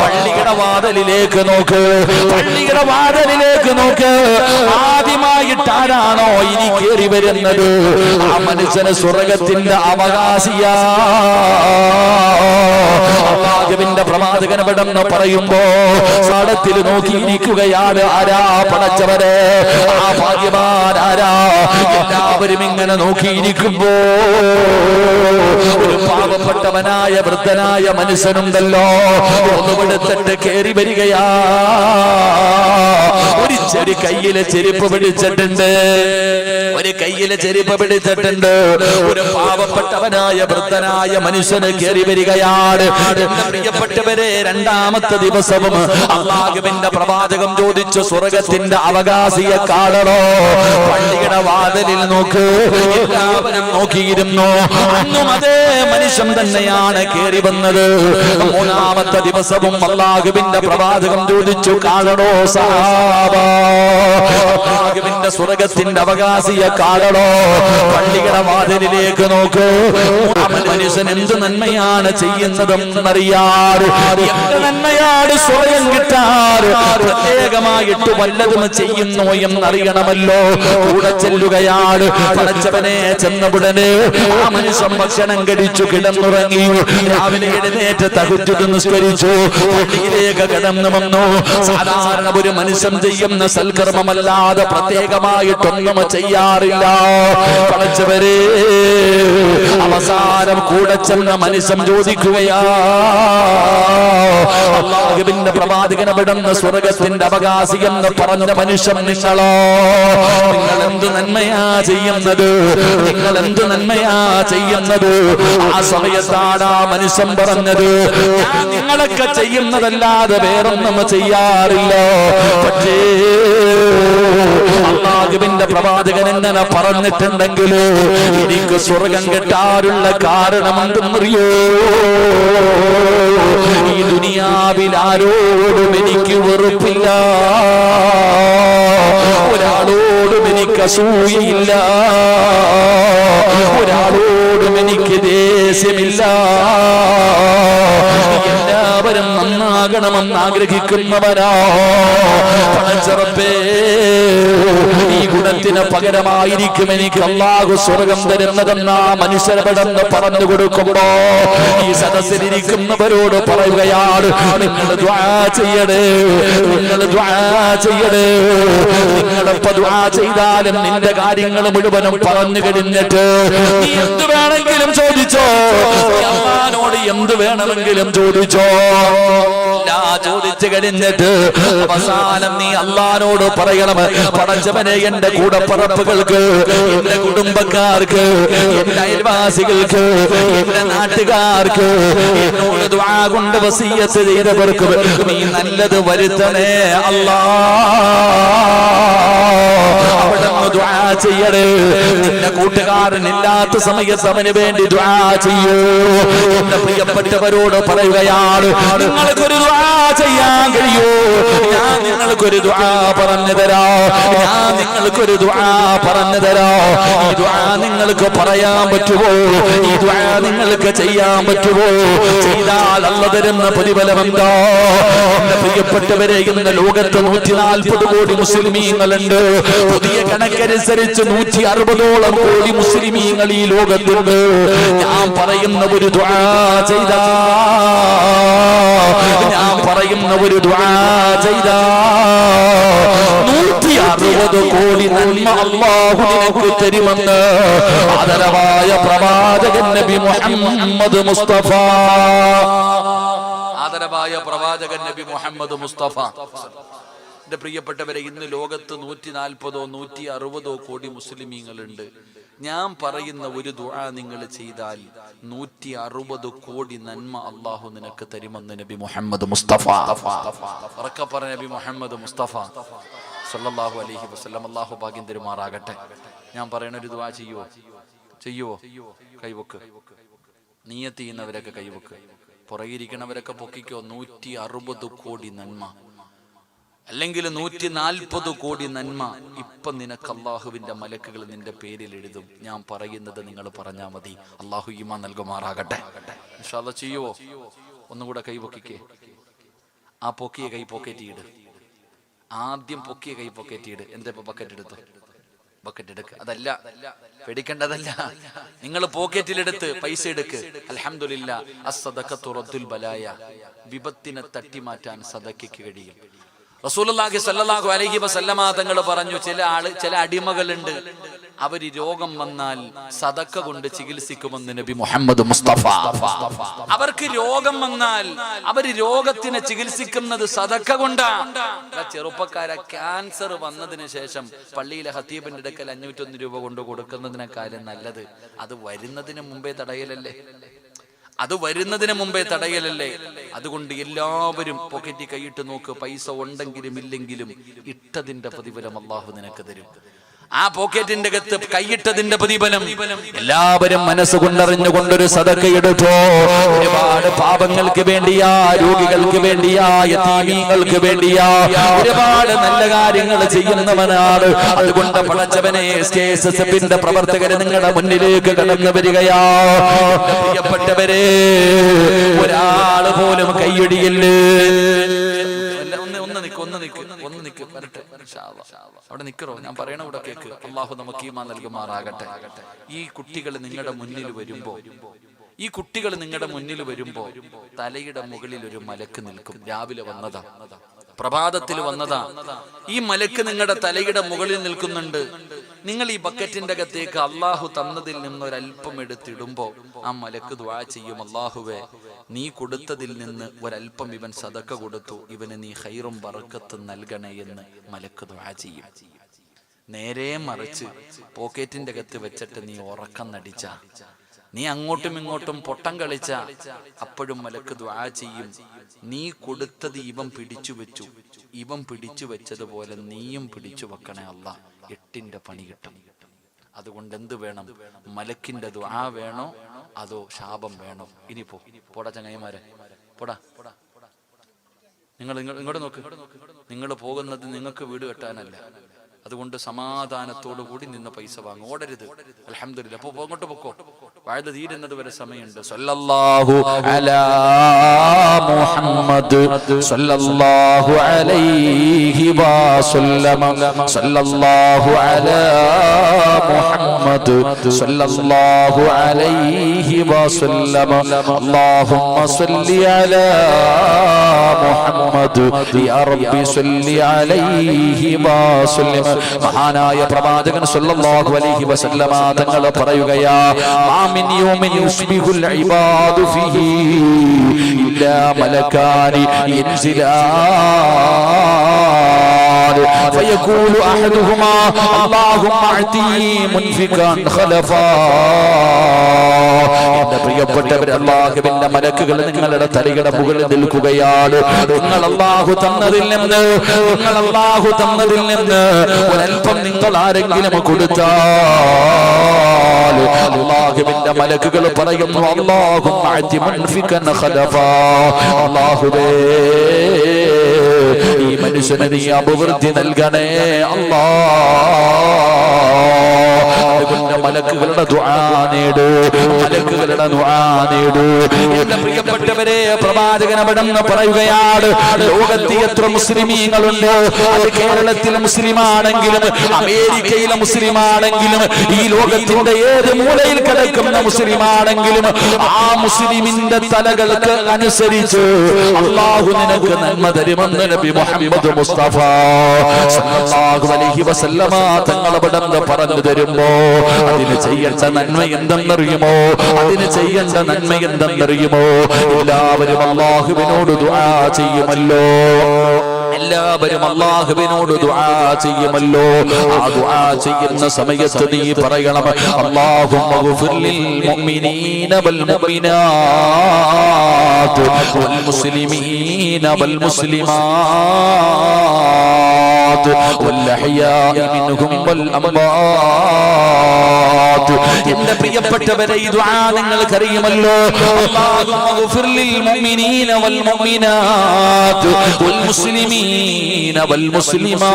പള്ളിയുടെ വാതിലിലേക്ക് നോക്ക്, പള്ളിയുടെ വാതിലിലേക്ക് നോക്ക്. ആദ്യമായിട്ട് ആരാണോ ഇനി കയറി വരുന്നത് ആ മനുഷ്യന് സ്വർഗ്ഗത്തിന്റെ അവകാശിയാ. അല്ലാഹുവിന്റെ പ്രവാചകൻ പെട്ടെന്ന് പറയുമ്പോ സാടത്തിൽ നോക്കിയിരിക്കുകയാണ്. ആരാ പടച്ചവരെ? ആ ഭാഗ്യവാൻ ആരാ? എല്ലാവരും ഇങ്ങനെ നോക്കിയിരിക്കുമ്പോ ഒരു പാവപ്പെട്ടവനായ വൃദ്ധനായ മനുഷ്യനുണ്ടല്ലോ, ഒന്നുമെടുത്തിട്ട് കയറി വരികയാ. ഒരു കയ്യിലെ ചെരുപ്പ് പിടിച്ചിട്ടുണ്ട്, ഒരു കയ്യിലെ ചെരുപ്പ് പിടിച്ചിട്ടുണ്ട്. ഒരു പാവപ്പെട്ടവനായ വൃദ്ധനായ മനുഷ്യന് കയറി വരികയാണ്. പ്രിയപ്പെട്ടവരെ, രണ്ടാമത്തെ ദിവസവും അല്ലാഹുവിന്റെ പ്രവാചകം ചോദിച്ചു, സ്വർഗ്ഗത്തിന്റെ അവകാശിയെ കാണണോ? പള്ളിയുടെ വാതിലിൽ നോക്ക്. എല്ലാവരും നോക്കിയിരുന്നു. അന്നും അതേ മനുഷ്യൻ തന്നെയാണ് കയറി വന്നത്. മൂന്നാമത്തെ ദിവസവും അല്ലാഹുവിന്റെ പ്രവാചകം ചോദിച്ചു, കാണണോ സഹാബ? അല്ലാഹുവിന്റെ സ്വർഗ്ഗത്തിന്റെ അവകാശിയെ കാണണോ? പള്ളിയുടെ വാതിലിലേക്ക് നോക്ക്. മനുഷ്യൻ എന്ത് നന്മയാണ് ചെയ്യുന്നതെന്നറിയാറ്, എന്ത് നന്മയാണ് സ്വയം കിട്ടാറ്, പ്രത്യേകമായിട്ട് വല്ലതും ചെയ്യുന്നു എന്നറിയണമല്ലോ. കൂടെ ചെല്ലുകയാണ്. പടച്ചവനെ ചെന്നവുടനെ ആ മനുഷ്യൻ ഭക്ഷണം കഴിച്ചു കിടന്നുറങ്ങി. രാവിലെ എഴുന്നേറ്റ് തഹജ്ജുദ് നിസ്കരിച്ചു, പള്ളിയിലേക്ക് കടന്നു വന്നു. സാധാരണ ഒരു മനുഷ്യൻ ചെയ്യുന്ന സൽക്കർമ്മമല്ലാതെ പ്രത്യേകമായിട്ടൊന്നും ചെയ്യാറില്ല. പടച്ചവരെ, അവസാനം കൂടെ ചെന്ന മനുഷ്യൻ ചോദിക്കുകയാ, അല്ലാഹുവിന്റെ പ്രവാചകൻ അവിടുന്ന് സ്വർഗത്തിന്റെ അവകാശി എന്ന് പറഞ്ഞ മനുഷ്യൻ നിങ്ങളോ? നിങ്ങൾ എന്ത് നന്മയാ ചെയ്യുന്നത്? നിങ്ങൾ എന്ത് നന്മയാ ചെയ്യുന്നത്? ആ സമയത്താണ് ആ മനുഷ്യൻ പറഞ്ഞത്, ഞാൻ നിങ്ങളൊക്കെ ചെയ്യുന്നതല്ലാതെ വേറൊന്നും ചെയ്യാറില്ല. പക്ഷേ അല്ലാഹുവിന്റെ പ്രവാചകൻ എങ്ങനെ പറഞ്ഞിട്ടുണ്ടെങ്കിൽ എനിക്ക് സ്വർഗം കിട്ടാനുള്ള കാരണം എന്തെന്നറിയോ? ഈ ദുനിയാവിൽ ആരോടും എനിക്ക് വെറുപ്പില്ല, ഒരാളോടും എനിക്ക് അസൂയയില്ല, ഒരാളോടും എനിക്ക് ദേഷ്യമില്ല. എല്ലാവരും നന്നാകണമെന്ന് ആഗ്രഹിക്കുന്നവരാ. പടച്ചറപ്പേ, ഈ ഗുണത്തിന് പകരമായിരിക്കും എനിക്ക് അല്ലാഹു സ്വർഗം തരുന്നതെന്ന മനുഷ്യരപടെന്ന് പറഞ്ഞു കൊടുക്കുമ്പോ ഈ സദസ്സിലിരിക്കുന്നവരോട് പറയുകയാണ്, നിങ്ങൾ ദുആ ചെയ്യണേ, നിങ്ങൾ ദുആ ചെയ്യണേ. നിങ്ങളിപ്പോ ദുആ ചെയ്താലും നിന്റെ കാര്യങ്ങൾ മുഴുവനും പറഞ്ഞു കഴിഞ്ഞിട്ട് നീ എന്ത് വേണമെങ്കിലും ചോദിച്ചോ, അല്ലാഹുവോട് എന്ത് വേണമെങ്കിലും ചോദിച്ചോ. ചോദിച്ചു കഴിഞ്ഞിട്ട് അവസാനം നീ അല്ലാഹുവോട് പറയണം, പടച്ചവനെ, എന്റെ കൂടപ്പറപ്പുകൾക്ക്, എന്റെ കുടുംബക്കാർക്ക്, എന്റെ അയൽവാസികൾക്ക്, എന്റെ നാട്ടുകാർക്ക്, എന്നോട് ദുആ കൊണ്ട് വസിയ്യത്ത് ചെയ്തവർക്ക് നീ നല്ലത് വരുത്തണേ അല്ലാഹ്. അവിടുന്ന് ദുആ ചെയ്യണേ. നിന്റെ കൂട്ടുകാരനില്ലാത്ത സമയത്ത് അവന് വേണ്ടി ദുആ ചെയ്യൂ. എന്റെ പ്രിയപ്പെട്ടവരോട് പറയുകയാണ്, നിങ്ങൾക്കൊരു ദുആ ചെയ്യാൻ കഴിയൂ? ഞാൻ നിങ്ങൾക്കൊരു ദുആ പറഞ്ഞു തരാം, ഞാൻ നിങ്ങൾക്കൊരു ദുആ പറഞ്ഞു തരാം. ഈ ദുആ നിങ്ങൾക്ക് പറയാൻ പറ്റുമോ? ഈ ദുആ നിങ്ങൾക്ക് ചെയ്യാൻ പറ്റുമോ? ചെയ്താൽ അല്ലാഹു തരുന്ന പ്രതിഫലം എന്താ? എന്റെ പ്രിയപ്പെട്ടവരെ, ഇന്ന് ലോകത്ത് 140 കോടി മുസ്ലിമീങ്ങളുണ്ട്. പുതിയ കണക്കനുസരിച്ച് 160ഓളം കോടി മുസ്ലിമീങ്ങൾ ഈ ലോകത്തുണ്ട്. ഞാൻ പറയുന്ന ഒരു ദുആ ചെയ്താ, ഞാൻ പറയുന്ന ഒരു ദുആ ചെയ്താ 160 കോടി നന്മ അല്ലാഹു നിനക്ക് തരുമെന്ന് ആദരവായ പ്രവാചകൻ നബി മുഹമ്മദ് മുസ്തഫ. ആദരവായ പ്രവാചകൻ നബി മുഹമ്മദ് മുസ്തഫ. എന്റെ പ്രിയപ്പെട്ടവരെ, ഇന്ന് ലോകത്ത് 140ഓ 160ഓ കോടി മുസ്ലിമീങ്ങളുണ്ട്. ഞാൻ പറയുന്ന ഒരു ദുആ നിങ്ങൾ ചെയ്താൽ 160 കോടി നന്മ അല്ലാഹു നിനക്ക് തരുമെന്ന് നബി മുഹമ്മദ് മുസ്തഫ. ഉറക്കെ പറഞ്ഞ നബി മുഹമ്മദ് മുസ്തഫ സല്ലല്ലാഹു അലൈഹി വസല്ലം. അല്ലാഹു ഭാഗ്യം തരുമാറാകട്ടെ. ഞാൻ പറയണ ഒരു ദുആ ചെയ്യുവോ? കൈവക്ക്. നിയ്യത്ത് ചെയ്യുന്നവരൊക്കെ കൈവക്ക്. പുറകിരിക്കണവരൊക്കെ പൊക്കിക്കോ. 160 കോടി നന്മ, അല്ലെങ്കിൽ 140 കോടി നന്മ ഇപ്പൊ നിനക്ക് അല്ലാഹുവിന്റെ മലക്കുകൾ നിന്റെ പേരിൽ എഴുതും. ഞാൻ പറയുന്നത് നിങ്ങൾ പറഞ്ഞാൽ മതി. അല്ലാഹു ഈമാൻ നൽകുമാറാകട്ടെ. ഇൻഷാ അല്ലാഹ് ചെയ്യുവോ? ഒന്നുകൂടെ കൈ പൊക്കിക്കേ. ആ പൊക്കിയ കൈ പോക്കറ്റിയിട്. ആദ്യം പൊക്കിയ കൈ പോക്കറ്റിയിട്. എന്താ ഇപ്പൊ ബക്കറ്റ് എടുക്ക്. അതല്ല, പേടിക്കേണ്ടതല്ല. നിങ്ങൾ പോക്കറ്റിലെടുത്ത് പൈസ എടുക്ക്. അൽഹംദുലില്ലാ, അസ്സദഖത്തു റദ്ദുൽ ബലായ. വിപത്തിനെ തട്ടിമാറ്റാൻ സദഖയ്ക്ക് കഴിയും. റസൂലുള്ളാഹി സ്വല്ലല്ലാഹു അലൈഹി വസല്ലമ തങ്ങൾ പറഞ്ഞു, ചില അടിമകളുണ്ട്, അവര് രോഗം വന്നാൽ സദക്ക കൊണ്ട് ചികിത്സിക്കുമെന്ന് നബി മുഹമ്മദ് മുസ്തഫ. അവർക്ക് രോഗം വന്നാൽ അവര് രോഗത്തിനെ ചികിത്സിക്കുന്നത് സദക്ക കൊണ്ടാണ്. ചെറുപ്പക്കാരെ, ക്യാൻസർ വന്നതിന് ശേഷം പള്ളിയിലെ ഖത്തീബിന്റെ അടുക്കൽ 501 രൂപ കൊണ്ട് കൊടുക്കുന്നതിനേക്കാളും നല്ലത് അത് വരുന്നതിന് മുമ്പേ തടയലല്ലേ. അതുകൊണ്ട് എല്ലാവരും പോക്കറ്റിൽ കൈയിട്ട് നോക്ക്. പൈസ ഉണ്ടെങ്കിലും ഇല്ലെങ്കിലും ഇട്ടതിന്റെ പ്രതിഫലം അല്ലാഹു നിനക്ക് തരും. ആ പോക്കറ്റിന്റെ അകത്ത് കൈയിട്ടതിന്റെ പ്രതിഫലം എല്ലാവരും മനസ്സുകൊണ്ടറിഞ്ഞുകൊണ്ടൊരു സദഖ എടുത്തോ. ഒരുപാട് പാപങ്ങൾക്ക് വേണ്ടിയാ, രോഗികൾക്ക് വേണ്ടിയാ, യതീമീങ്ങൾക്ക് വേണ്ടിയാ ഒരുപാട് നല്ല കാര്യങ്ങൾ ചെയ്യുന്നവനാണ്. അതുകൊണ്ട് പടച്ചവനെ, SKSSFന്റെ പ്രവർത്തകർ നിങ്ങളുടെ മുന്നിലേക്ക് കടന്നു വരികയാ. പ്രിയപ്പെട്ടവരെ, ഒരാള് പോലും കൈയടിയില്ലേ. ഒന്ന് നിക്ക് വരട്ടെ. അവിടെ നിക്കറോ? ഞാൻ പറയണ കൂടെ കേക്ക്. അല്ലാഹു നമുക്ക് ഈമാൻ നൽകുമാറാകട്ടെ. ഈ കുട്ടികൾ നിങ്ങളുടെ മുന്നിൽ വരുമ്പോ തലയുടെ മുകളിൽ ഒരു മലക്ക് നിൽക്കും. രാവിലെ വന്നതാ. പ്രഭാതത്തിൽ വന്നതാ. ഈ മലക്ക് നിങ്ങളുടെ തലയുടെ മുകളിൽ നിൽക്കുന്നുണ്ട്. നിങ്ങൾ ഈ ബക്കറ്റിന്റെ അകത്തേക്ക് അള്ളാഹു തന്നതിൽ നിന്ന് ഒരല്പം എടുത്തിടുമ്പോ ആ മലക്ക് ദുആ ചെയ്യും, അള്ളാഹുവേ നീ കൊടുത്തതിൽ നിന്ന് ഒരല്പം ഇവൻ സദക്ക കൊടുത്തു, ഇവന് നീ ഖൈറും ബറക്കത്തും നൽകണേ എന്ന് മലക്ക് ദുആ ചെയ്യും. നേരെ മറിച്ച് പോക്കറ്റിന്റെ അകത്ത് വെച്ചിട്ട് നീ ഉറക്കം നടിച്ച, നീ അങ്ങോട്ടും ഇങ്ങോട്ടും പൊട്ടം കളിച്ച, അപ്പോഴും മലക്ക് ദുആ ചെയ്യും, നീ കൊടുത്തത് ഇവൻ പിടിച്ചു വെച്ചു, ഇവൻ പിടിച്ചു വെച്ചതുപോലെ നീയും പിടിച്ചു വെക്കണേ അല്ലാ, 8ന്റെ പണി കിട്ടും. അതുകൊണ്ട് എന്ത് വേണം? മലക്കിന്റെ ദുആ വേണോ അതോ ശാപം വേണോ? ഇനി പോടാ ചങ്ങായിമാരെ, പോടാ. നിങ്ങൾ ഇങ്ങോട്ട് നോക്ക്. നിങ്ങൾ പോകുന്നത് നിങ്ങൾക്ക് വീട് കെട്ടാനല്ല. അതുകൊണ്ട് സമാധാനത്തോടു കൂടി നിന്ന് പൈസ വാങ്ങും, ഓടരുത്. അൽഹംദുലില്ലാ. അപ്പൊ അങ്ങോട്ട് പൊക്കോ, വാഴ തീരുന്നത് വരെ സമയമുണ്ട്. സല്ലല്ലാഹു അലാ മുഹമ്മദ് സല്ലല്ലാഹു അലൈഹി വസല്ലം സല്ലല്ലാഹു അലാ മുഹമ്മദ് സല്ലല്ലാഹു അലൈഹി വസല്ലം അല്ലാഹുമ്മ സല്ലി അലാ മുഹമ്മദ് യാ റബ്ബി സല്ലി അലൈഹി വസല്ലം. മഹാനായ പ്രവാചകൻ സല്ലല്ലാഹു അലൈഹി വസല്ലമ തങ്ങൾ പറയുകയാ, ആമിൻ യൗമിൻ യുസ്ബിഹുൽ ഇബാദു ഫീഹി ഇല്ലാ മലകാനി യൻസിലാൻ ഫയഖൂലു അഹദുഹുമാ അല്ലാഹുമ്മ അഅതി മുൻഫികാൻ ഖലഫാ. എന്റെ പ്രിയപ്പെട്ടവർ, അല്ലാഹുവിന്റെ മലക്കുകൾ നിങ്ങളുടെ തലയുടെ മുകളിൽ നിൽക്കുകയാണ്. നിങ്ങൾ അല്ലാഹു തന്നതിൽ നിന്ന് ഒരൽപ്പം നിങ്ങൾ ആരെങ്കിലും കൊടുത്താൽ അല്ലാഹുവിന്റെ മലക്കുകൾ പറയുന്നു, അല്ലാഹുമ്മ അഅതി മുൻഫികൻ ഖലഫാ. അല്ലാഹുവേ ഈ മനുഷ്യന് നീ അഭിവൃദ്ധി നൽകണേ മലക്കുകളുടെ ദുആ നേടൂ, മലക്കുകളുടെ ദുആ നേടൂ. എന്റെ പ്രിയപ്പെട്ടവരെ, പ്രവാചകൻ അവിടെന്ന് പറയുകയാണ്, ലോകത്ത് എത്ര മുസ്ലിമീങ്ങളുണ്ട്, അത് കേരളത്തിലെ മുസ്ലിമാണെങ്കിലും അമേരിക്കയിലെ മുസ്ലിമാണെങ്കിലും ഈ ലോകത്തിന്റെ ഏത് മൂലയിൽ കിടക്കുന്ന മുസ്ലിമാണെങ്കിലും ആ മുസ്ലിമിന്റെ തലകൾക്ക് അനുസരിച്ച് അല്ലാഹു നിനക്ക് നന്മ തരുമെന്ന് നബി മുഹമ്മദ് മുസ്തഫ സല്ലല്ലാഹു അലൈഹി വസല്ലമ തങ്ങൾ അവിടെന്ന് പറഞ്ഞു തരുമ്പോ അതിന് ചെയ്യേണ്ട നന്മ എന്തെന്നറിയുമോ? എല്ലാവരും അല്ലാഹുവിനോട് ദുആ ചെയ്യുമല്ലോ. ആ ദുആ ചെയ്യുന്ന സമയത്ത് നീ പറയണം, അല്ലാഹുമ്മ ഗ്ഫിർ ലിൽ മുഅ്മിനീന വൽ മുഅ്മിനാത്ത് വൽ മുസ്ലിമീന വൽ മുസ്ലിമാത്ത് വൽ അഹ്യാഇ മിൻഹും വൽ അംവാത്ത്. എന്റെ പ്രിയപ്പെട്ടവരെ, ഈ ദുആ നിങ്ങൾക്കറിയുമല്ലോ. അല്ലാഹുമ്മ ഗ്ഫിർ ലിൽ മുഅ്മിനീന വൽ മുഅ്മിനാത്ത് വൽ മുസ്ലിമീന വൽ മുസ്ലിമാത്ത്.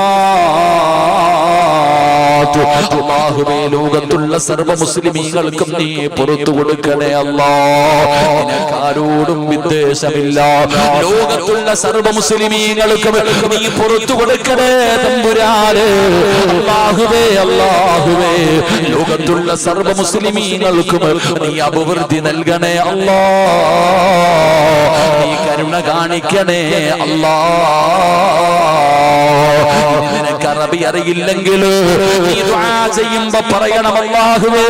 അല്ലാഹുവേ ലോകത്തുള്ള സർവ്വ മുസ്ലിമീങ്ങൾക്കും നീ പുറത്തു കൊടുക്കണേ അല്ലാഹ്. നിനക്കാരോടും വിദ്വേഷമില്ല. ലോകത്തുള്ള സർവ്വ മുസ്ലിമീങ്ങൾക്കും നീ പുറത്തു കൊടുക്കണേ തമ്പുരാനെ. അല്ലാഹുവേ ലോകത്തുള്ള സർവ്വ മുസ്ലിമീങ്ങൾക്കും നീ അഭിവൃദ്ധി നൽകണേ അല്ലാഹ്. നീ കരുണ കാണിക്കണേ അല്ലാഹ്. നിനക്ക് അറബി അറിയില്ലെങ്കിൽ നീ ദുആ ചെയ്യുമ്പോ പറയണം, അല്ലാഹുവേ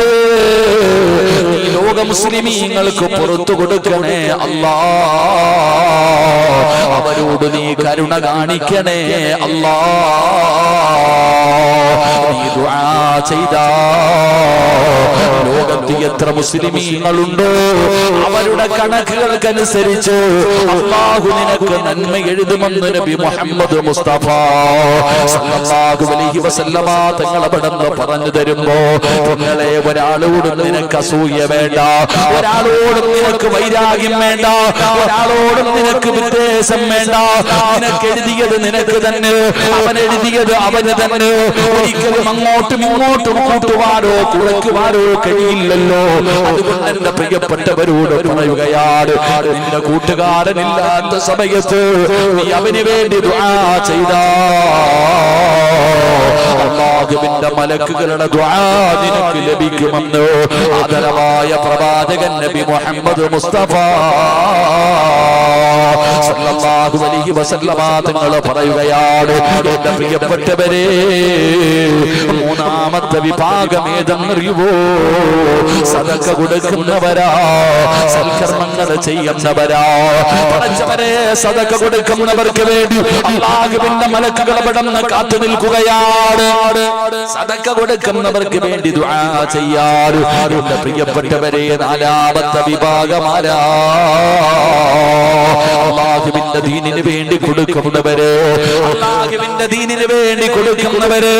നീ ലോക മുസ്ലിമീങ്ങൾക്ക് പുറത്തു കൊടുക്കണേ അല്ലാഹ്. അവരോട് നീ കരുണ കാണിക്കണേ അല്ലാഹ്. നീ ദുആ ചെയ്താ ലോകത്ത് എത്ര മുസ്ലിമീങ്ങളുണ്ടോ അവരുടെ കണക്കുകൾക്കനുസരിച്ച് അല്ലാഹു നിനക്ക് നന്മ എഴുതുമെന്ന് നബി മുഹമ്മദ് മുസ്തഫ സല്ലല്ലാഹു അലൈഹി വസല്ലമ തങ്ങൾ അവിടെന്ന് പറഞ്ഞു തരുമ്പോ, നിങ്ങളെ ഒരാളോടും നിനക്ക് അസൂയ വേണ്ട, ഒരാളോടും നിനക്ക് വൈരാഗ്യം വേണ്ട, ഒരാളോടും നിനക്ക് വിദ്വേഷം വേണ്ട. നിനക്ക് എഴുതിയത് നിനക്ക് തന്നെ, അവൻ എഴുതിയത് അവന് തന്നെ. ഒരിക്കലും അങ്ങോട്ടും ഇങ്ങോട്ടും കൂട്ടുവാനോ കുറയ്ക്കുവാനോ കഴിയില്ലല്ലോ. അതുകൊണ്ട് എന്റെ പ്രിയപ്പെട്ടവരോട് പറയുകയാണ്, നിന്റെ കൂട്ടുകാരനില്ലാത്ത സമയത്ത് നീ അവന് വേണ്ടി ദുആ ചെയ്താ അല്ലാഹുവിന്റെ മലക്കുകളുടെ ദുആ നിനക്ക് ലഭിക്കുമെന്ന് ആദരവായ പ്രവാചകൻ നബി മുഹമ്മദ് മുസ്തഫ സല്ലല്ലാഹു അലൈഹി വസല്ലമ തങ്ങൾ പറയുകയാണ്, എന്റെ പ്രിയപ്പെട്ടവരെ, മൂന്നാമത്തെ വിഭാഗം ഏതെന്നറിയുവോ? സദഖ കൊടുക്കുന്നവരാ, സൽക്കർമ്മങ്ങൾ ചെയ്യുന്നവരാ. പടച്ചവരെ, സദഖ കൊടുക്കുന്നവർക്ക് വേണ്ടി അല്ലാഹുവിന്റെ മലക്കുകൾ അവിടുന്ന് കാത്തു നിൽക്കുകയാണ്. സദഖ കൊടുക്കുന്നവർക്ക് വേണ്ടി ദുആ ചെയ്യാറ്. എന്റെ പ്രിയപ്പെട്ടവരെ, നാലാമത്തെ വിഭാഗമാരാ? അല്ലാഹുവിന്റെ ദീനിന് വേണ്ടി കൊടുക്കുന്നവര്, അല്ലാഹുവിന്റെ ദീനിന് വേണ്ടി കൊടുക്കുന്നവര്.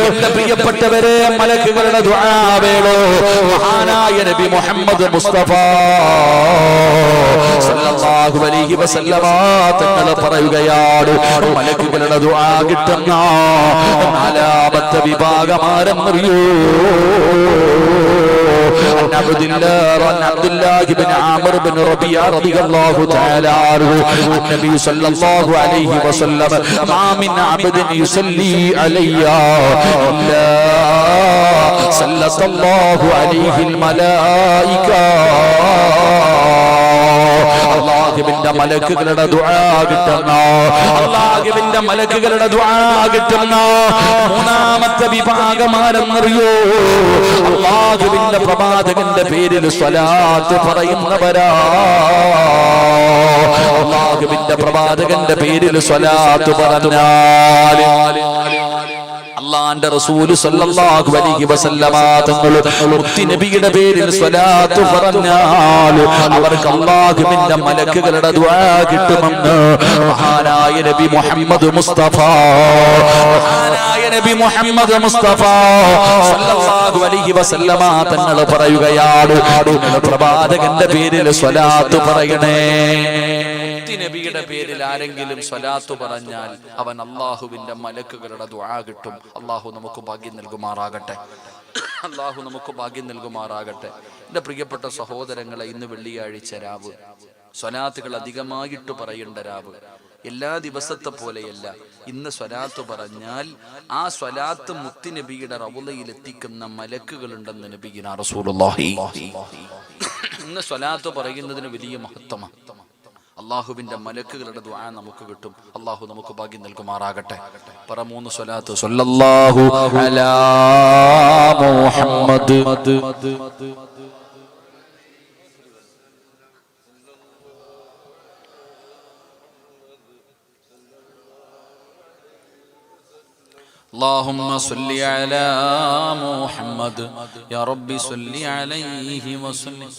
എന്റെ പ്രിയപ്പെട്ടവരെ, മലക്കുകളുടെ ദുആ വേണോ? മഹാനായ നബി മുഹമ്മദ് മുസ്തഫ സല്ലല്ലാഹു അലൈഹി വസല്ലമ തങ്ങൾ പറയുകയാണ്, മലക്കുകളുടെ ദുആ കിട്ടുന്ന നാലാമത്തെ വിഭാഗമാരെന്നറിയോ? عبد الله بن عامر بن ربيعة رضي الله تعالى عنه النبي صلى الله عليه وسلم ما من عبد يصلي علي إلا سلط الله عليه الملائكة. അല്ലാഹുവിന്റെ മലക്കുകളുടെ ദുആ കിട്ടുന്ന, അല്ലാഹുവിന്റെ മലക്കുകളുടെ ദുആ കിട്ടുന്ന മൂന്നാമത്തെ വിഭാഗമാരെന്നറിയോ? അല്ലാഹുവിന്റെ പ്രവാചകന്റെ പേരിൽ സ്വലാത്ത് പറയുന്നവരാ. അല്ലാഹുവിന്റെ പ്രവാചകന്റെ പേരിൽ സ്വലാത്ത് പറഞ്ഞാൽ അല്ലാഹുവിന്റെ റസൂൽ സല്ലല്ലാഹു അലൈഹി വസല്ലമ തങ്ങൾ മുത്തി നബിയുടെ പേരിൽ സ്വലാത്ത് പറഞ്ഞാൽ അവർക്ക് അല്ലാഹുവിന്റെ മലക്കുകളുടെ ദുആ കിട്ടുമെന്ന് മഹാനായ നബി മുഹമ്മദ് മുസ്തഫ, മഹാനായ നബി മുഹമ്മദ് മുസ്തഫ സല്ലല്ലാഹു അലൈഹി വസല്ലമ തങ്ങൾ പറയുകയാണ്, പ്രവാചകന്റെ പേരിൽ സ്വലാത്ത് പറയണേ. നബിയുടെ പേരിൽ ആരെങ്കിലും സ്വലാത്ത് പറഞ്ഞാൽ അവൻ അല്ലാഹുവിന്റെ മലക്കുകളുടെ ദുആ കിട്ടും. അല്ലാഹു നമുക്ക് ഭാഗ്യം നൽകുമാറാകട്ടെ. അല്ലാഹു നമുക്ക് ഭാഗ്യം നൽകുമാറാകട്ടെ. എന്റെ പ്രിയപ്പെട്ട സഹോദരങ്ങളെ, ഇന്ന് വെള്ളിയാഴ്ച രാവ്, സ്വലാത്തുകൾ അധികമായിട്ട് പറയേണ്ട രാവ്. എല്ലാ ദിവസത്തെ പോലെയല്ല. ഇന്ന് സ്വലാത്ത് പറഞ്ഞാൽ ആ സ്വലാത്ത് മുത്തി നബിയുടെ റൗളയിൽ എത്തിക്കുന്ന മലക്കുകളുണ്ടെന്ന് നബിയിനാ റസൂലുള്ളാഹി. ഇന്ന് സ്വലാത്ത് പറയുന്നതിന് വലിയ മഹത്വമാണ്. അല്ലാഹുവിന്റെ മലക്കുകളുടെ ദുആ നമുക്ക് കിട്ടും. അല്ലാഹു നമുക്ക് ഭാഗ്യം നൽകുമാറാകട്ടെ. പറ 3 സ്വലാത്ത്. സല്ലല്ലാഹു അലാ മുഹമ്മദ് اللهم صل على محمد يا ربي صل عليه وسلم.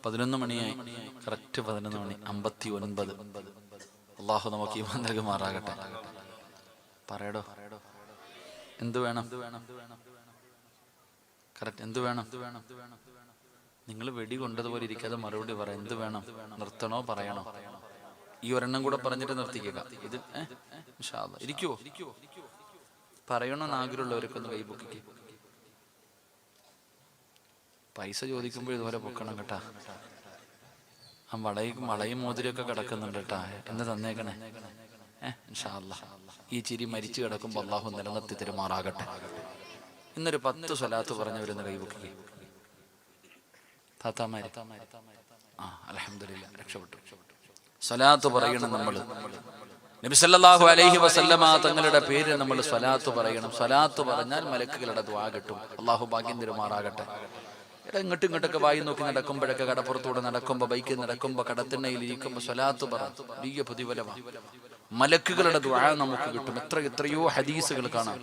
11 മണിയായി. കറക്റ്റ് 11 മണി 59. അല്ലാഹു നമുക്ക് ഈമാൻ നൽകുമാറാകട്ടെ. പറയടോ, എന്ത് വേണം? കറക്റ്റ് എന്ത് വേണം? നിങ്ങൾ വെടി കൊണ്ടതുപോലെ ഇരിക്കാതെ മറുപടി പറ. എന്ത് വേണം? നിർത്തണോ പറയണോ? ഈ ഒരെണ്ണം കൂടെ പറഞ്ഞിട്ട് നിർത്തിക്കുക. ഇത് ഇൻഷാ അല്ലാഹ് ഇരിക്കുവോ? പറയണമെന്ന് ആഗ്രഹമുള്ളവരൊക്കെ ഒന്ന് കൈപൊക്കിക്ക്. പൈസ ചോദിക്കുമ്പോൾ ഇതുപോലെ പൊക്കണം കേട്ടാ. ആ വളയും മോതിരൊക്കെ കിടക്കുന്നുണ്ട് കേട്ടാ. എന്ന് തന്നേക്കണേ. ഇൻഷാ അല്ലാഹ് ഈ ചിരി മരിച്ചു കിടക്കുമ്പോൾ അല്ലാഹു നിലനിർത്തി തരുമാറാകട്ടെ. ഇന്നൊരു 10 സ്വലാത്ത് പറഞ്ഞവരൊന്ന് കൈപൊക്കിക്ക്. താത്താമാര് അൽഹംദുലില്ലാഹ് രക്ഷപ്പെട്ടു. സ്വലാത്ത് പറയണം നമ്മൾ. നബി സല്ലല്ലാഹു അലൈഹി വസല്ലമ തങ്ങളുടെ പേരിൽ നമ്മൾ സ്വലാത്ത് പറയണം. സ്വലാത്ത് പറഞ്ഞാൽ മലക്കുകളുടെ ദുആ കിട്ടും. അല്ലാഹു ഭാഗ്യം തരുമാറാകട്ടെ. ഇങ്ങോട്ടും ഇങ്ങോട്ടൊക്കെ വായി നോക്കി നടക്കുമ്പോഴൊക്കെ, കടപ്പുറത്തൂടെ നടക്കുമ്പോൾ, ബൈക്കിൽ നടക്കുമ്പോൾ, കടത്തിണ്ണയിൽ ഇരിക്കുമ്പോൾ സ്വലാത്ത് പറ. വലിയ പ്രതിഫലമാണ്. മലക്കുകളുടെ ദുആ നമുക്ക് കിട്ടും. എത്രയോ ഹദീസുകൾ കാണാം.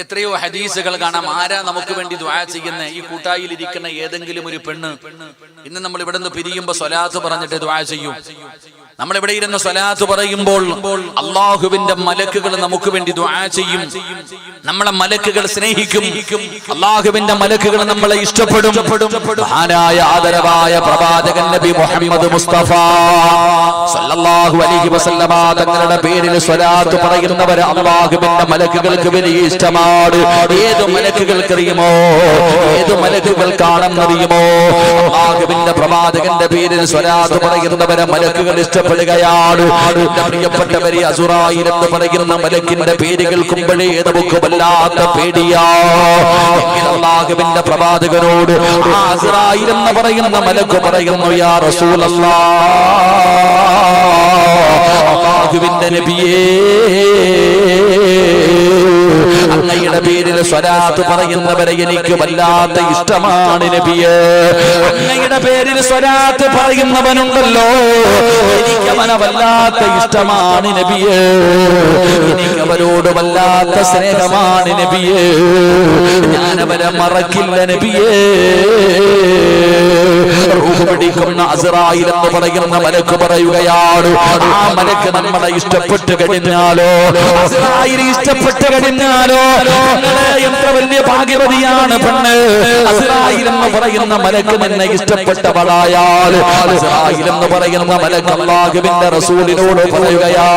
എത്രയോ ഹദീസുകൾ കാണാം. ആരാ നമുക്ക് വേണ്ടി ദുആ ചെയ്യുന്ന? ഈ കൂട്ടായിൽ ഇരിക്കുന്ന ഏതെങ്കിലും ഒരു പെണ്ണ് ഇന്ന് നമ്മൾ ഇവിടെ നിന്ന് പിരിയുമ്പോൾ സ്വലാത്ത് പറഞ്ഞിട്ട് ദുആ ചെയ്യും. നമ്മൾ ഇവിടെ ഇരുന്ന് സ്വലാത്ത് പറയുമ്പോൾ അല്ലാഹുവിന്റെ മലക്കുകൾ നമുക്ക് വേണ്ടി ദുആ ചെയ്യും. നമ്മളെ മലക്കുകൾ സ്നേഹിക്കും. അല്ലാഹുവിന്റെ മലക്കുകൾ നമ്മളെ ഇഷ്ടപ്പെടും. മഹാനായ ആദരവായ പ്രവാചകൻ നബി മുഹമ്മദ് മുസ്തഫ സല്ലല്ലാഹു അലൈഹി വസല്ലമ തങ്ങളുടെ പേരിൽ സ്വലാത്ത് പറയുന്നവരെ അല്ലാഹുവിന്റെ മലക്കുകൾക്ക് വലിയ ഇഷ്ടമാണ്. ഇഷ്ടമാണ്. ഏത് മലക്കുകൾക്കറിയുമോ? ഏത് മലക്കുകൾക്കാണെന്നറിയുമോ? അല്ലാഹുവിന്റെ പ്രവാചകന്റെ പേരിൽ സ്വലാത്ത് പറയുന്നവരെ മലക്കുകൾ ഇഷ്ടപ്പെടുകയാണ്. എന്റെ പ്രിയപ്പെട്ടവരെ, അസുറായിൽ എന്ന് പറയുന്ന മലക്കിന്റെ പേര് കേൾക്കുമ്പോഴേ നമുക്ക് വല്ലാത്ത പേടിയാ. അല്ലാഹുവിന്റെ പ്രവാചകനോട് അസുറായിൽ എന്ന് പറയുന്ന മലക്ക് പറയുന്നു, യാ റസൂലല്ലാഹ്, അല്ലാഹുവിന്റെ നബിയേ, അങ്ങയുടെ പേരിൽ സ്വലാത്ത് പറയുന്നവരെ എനിക്ക് വല്ലാത്ത ഇഷ്ടമാണ് നബിയേ. അങ്ങയുടെ പേരിൽ സ്വലാത്ത് പറയുന്നവനുണ്ടല്ലോ, എനിക്ക് അവനെ വല്ലാത്ത ഇഷ്ടമാണ് നബിയേ. എനിക്ക് അവരോട് വല്ലാത്ത സ്നേഹമാണ് നബിയേ. ഞാനവരെ മറക്കില്ല നബിയേ. റൂഹ് പിടിക്കുന്ന അസ്റായിൽ എന്ന് പറയുന്ന മലക്ക് പറയുകയാണ്, ആ മലക്ക് നമ്മളെ ഇഷ്ടപ്പെട്ട് കഴിഞ്ഞാലോ, അസ്റായിൽ ഇഷ്ടപ്പെട്ട് കഴിഞ്ഞാലോ, എത്ര വലിയ ഭാഗ്യവതിയാണ് പെണ്ണ്. അസ്റായിൽ എന്ന് പറയുന്ന മലക്ക് നിന്നെ ഇഷ്ടപ്പെട്ടവളായാൽ, അസ്റായിൽ എന്ന് പറയുന്ന മലക്ക് അല്ലാഹുവിന്റെ റസൂലിനോട് പറയുകയാ,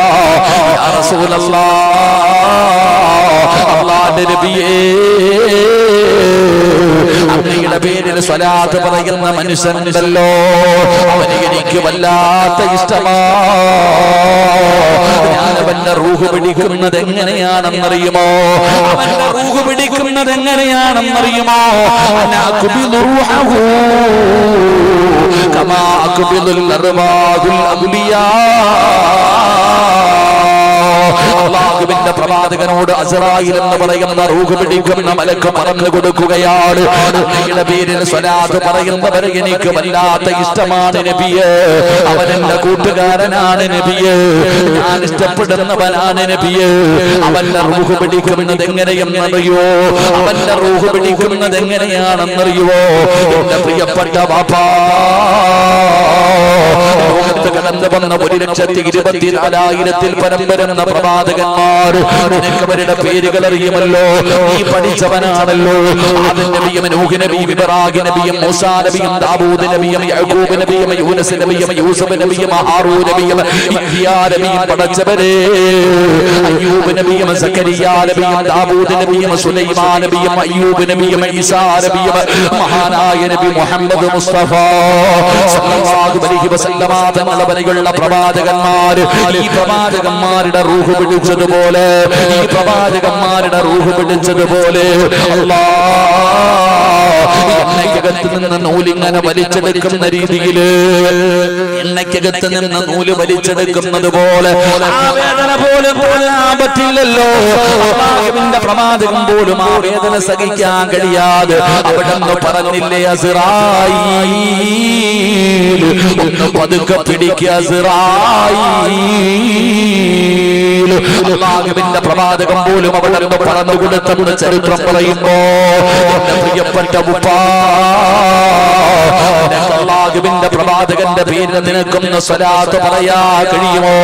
യാ റസൂലല്ലാഹ്, അല്ലാഹുവിന്റെ നബിയേ, അങ്ങയുടെ പേരിൽ സ്വലാത്ത് പറയുന്ന മനുഷ്യനുണ്ടല്ലോ, അവനെ എനിക്ക് വല്ലാത്ത ഇഷ്ടമാ. ഞാനവന്റെ റൂഹ് പിടിക്കുന്നത് എങ്ങനെയാണെന്നറിയുമോ? അവന്റെ റൂഹ് പിടിക്കുന്നത് എങ്ങനെയാണെന്നറിയുമോ? അനാകുബിദു റൂഹഹു കമാ അകുബിദുൽ അർവാഹുൽ അംബിയാ. അല്ലാഹുവിന്റെ പ്രവാചകനോട് അസ്റായിൽ എന്ന് പറയുന്ന റൂഹ് പിടിക്കുന്ന മലക്ക് പറഞ്ഞു കൊടുക്കുകയാണ്, അങ്ങയുടെ പേരിൽ സ്വലാത്ത് പറയുന്നവരെ എനിക്ക് വല്ലാത്ത ഇഷ്ടമാണ് നബിയേ. അവനെന്റെ കൂട്ടുകാരനാണ് നബിയേ. ഞാൻ ഇഷ്ടപ്പെടുന്നവനാണ് നബിയേ. അവന്റെ റൂഹ് പിടിക്കുന്നത് എങ്ങനെയെന്നറിയോ? അവന്റെ റൂഹ് പിടിക്കുന്നത് എങ്ങനെയാണെന്നറിയോ? എന്റെ പ്രിയപ്പെട്ട ബാപ്പാ, ലോകത്ത് കടന്നു വന്ന 1,24,000 പരം വരുന്ന പ്രവാചകന്മാർ, നിനക്ക് അവരുടെ പേരുകൾ അറിയുമല്ലോ. നീ പഠിച്ചവനാണല്ലോ. ആദം നബിയും നൂഹ് നബിയും ഇബ്രാഹിം നബിയും മൂസാ നബിയും ദാവൂദ് നബിയും യഅ്കൂബ് നബിയും യൂനുസ് നബിയും യൂസുഫ് നബിയും ഹാറൂൻ നബിയും യഹ്യാ നബിയും പഠിച്ചവരെ, അയ്യൂബ് നബിയും സക്കരിയാ നബിയും ദാവൂദ് നബിയും സുലൈമാൻ നബിയും അയ്യൂബ് നബിയും ഈസാ നബിയും മഹാനായ നബി മുഹമ്മദ് മുസ്തഫ സല്ലല്ലാഹു അലൈഹി വസല്ലമ തങ്ങളവരെയുള്ള പ്രവാചകന്മാർ, ഈ പ്രവാചകന്മാരുടെ റൂഹ് പിടിച്ചതുപോലെ, ഈ പ്രവാചകന്മാരുടെ റൂഹ് പിടിച്ചതുപോലെ എണ്ണയ്ക്കകത്ത് നിന്ന് നൂലിങ്ങനെ വലിച്ചെടുക്കുന്ന രീതിയില്, എണ്ണയ്ക്കകത്ത് നിന്ന് നൂല് വലിച്ചെടുക്കുന്നത് പോലെ ആ വേദന പോലും കൊള്ളാൻ പറ്റില്ലല്ലോ. അല്ലാഹുവിന്റെ പ്രവാചകൻ പോലും ആ വേദന സഹിക്കാൻ കഴിയാതെ അവിടെ നിന്ന് പറഞ്ഞില്ലേ, അസ്റായീൽ ഒന്ന് പതുക്കെ പിടിക്കുക, അസ്റായീൽ. അല്ലാഹുവിന്റെ പ്രവാചകൻ പോലും അവിടെ നിന്ന് പറഞ്ഞു കൊടുത്തെന്ന് ചരിത്രം പറയുമ്പോ, എന്റെ പ്രിയപ്പെട്ട ഉപ്പാ, അല്ലാഹുവിന്റെ പ്രവാചകന്റെ പേരിൽ നിനക്കൊന്ന് സ്വലാത്ത് പറയാ കഴിയുമോ?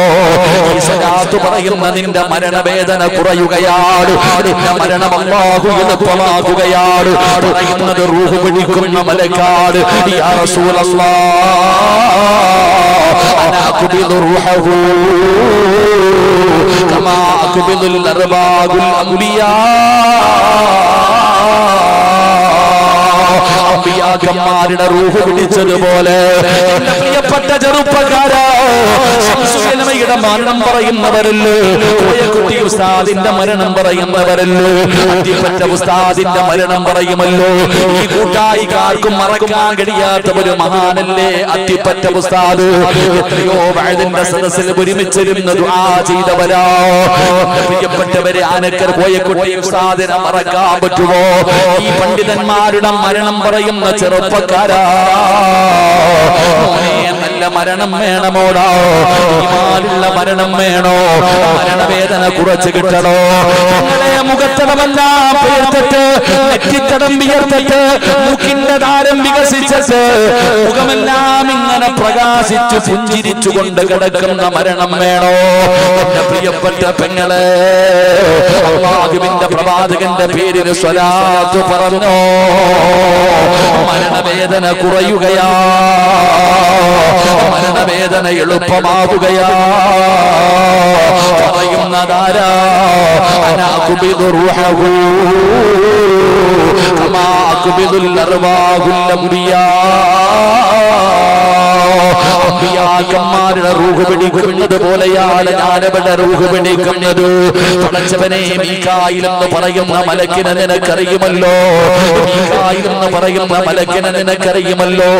ഈ സ്വലാത്ത് പറയുന്ന നിന്റെ മരണവേദന കുറയുകയാണ്. നിന്റെ മരണം അല്ലാഹു എളുപ്പമാക്കുകയാണ്. പറയുന്നത് റൂഹ് പിടിക്കുന്ന മലക്കാണ്. യാ റസൂലല്ലാഹ്, അനാ അഖ്ബിദു റൂഹഹു കമാ അഖ്ബിദുൽ അർവാഹുൽ അംബിയാ. അമ്പിയാക്കന്മാരുടെ റൂഹ് പിടിച്ചതുപോലെ എന്റെ പ്രിയപ്പെട്ട ചെറുപ്പക്കാരാ, ശംസുലമയുടെ മരണം പറയുന്നവരല്ലോ, കോയക്കുട്ടി ഉസ്താദിന്റെ മരണം പറയുന്നവരല്ലോ, അത്തിപ്പറ്റ ഉസ്താദിന്റെ മരണം പറയുമല്ലോ. ഈ കൂട്ടായിക്കാർക്കും മറക്കാൻ കഴിയാത്ത ഒരു മഹാനല്ലേ അത്തിപ്പറ്റ ഉസ്താദ്. എത്രയോ വഅദിന്റെ സദസ്സിൽ ഒരുമിച്ചിരുന്ന് ദുആ ചെയ്തവരാ. പ്രിയപ്പെട്ടവരെ, ആനക്കർ കോയക്കുട്ടി ഉസ്താദിനെ മറക്കാൻ പറ്റുമോ? ഈ പണ്ഡിതന്മാരുടെ മരണം പറയുന്ന ചെറുപ്പക്കാരാ, നല്ല മരണം വേണമോടാ, ഈമാനുള്ള മരണം വേണോ? മരണവേദന കുറച്ച് കിട്ടണോ? നിങ്ങളെ മുഖത്തടമെല്ലാം പേർത്തിട്ട്, നെറ്റിത്തടം വിയർത്തിട്ട്, മൂക്കിന്റെ താരം വികസിച്ചിട്ട്, മുഖമെല്ലാം ഇങ്ങനെ പ്രകാശിച്ചു പുഞ്ചിരിച്ചുകൊണ്ട് കിടക്കുന്ന മരണം വേണോ? എന്റെ പ്രിയപ്പെട്ട പെങ്ങളെ, അല്ലാഹുവിന്റെ പ്രവാചകന്റെ പേരിൽ സ്വലാത്ത് പറഞ്ഞോ, മരണവേദന കുറയുകയാ. മരണവേദന എളുപ്പമാവുകയാ. പറയുന്നതാരാ? അനാകുബിദു റൂഹഹു കമാ അകുബിദുൽ അർവാഹുൽ അംബിയാ. അമ്പിയാക്കന്മാരുടെ റൂഹ് പിടിക്കുന്നത് പോലെയാണ് ഞാനവിടെ റൂഹ് പിടിക്കുന്നത്. പടച്ചവനെ, മീകായിൽ എന്ന് പറയുന്ന മലക്കിനെ നിനക്കറിയുമല്ലോ. മീകായിൽ എന്ന് പറയുന്ന മലക്കിനെ നിനക്കറിയുമല്ലോ.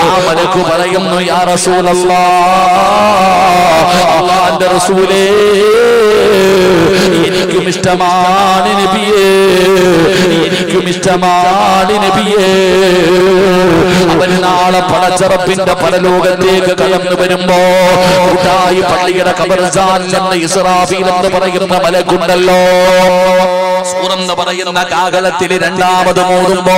ആ മലക്ക് പറയുന്നു, യാ റസൂലല്ലാഹ്, അല്ലാഹുവിന്റെ റസൂലേ, എനിക്കും ഇഷ്ടമാണ് നബിയേ, എനിക്കും ഇഷ്ടമാണ് നബിയേ. അവന് നാളെ പടച്ചറപ്പിന്റെ പരലോകത്തേക്ക് കടന്നു വരുമ്പോ കൂട്ടായി പള്ളിയുടെ ഖബർസ്ഥാൻ എന്ന ഇസ്രാഫീൽ എന്ന് പറയുന്ന മലക്കുണ്ടല്ലോ, സൂറെന്ന് പറയുന്ന കാഹളത്തിൽ രണ്ടാമത് മൂടുമ്പോ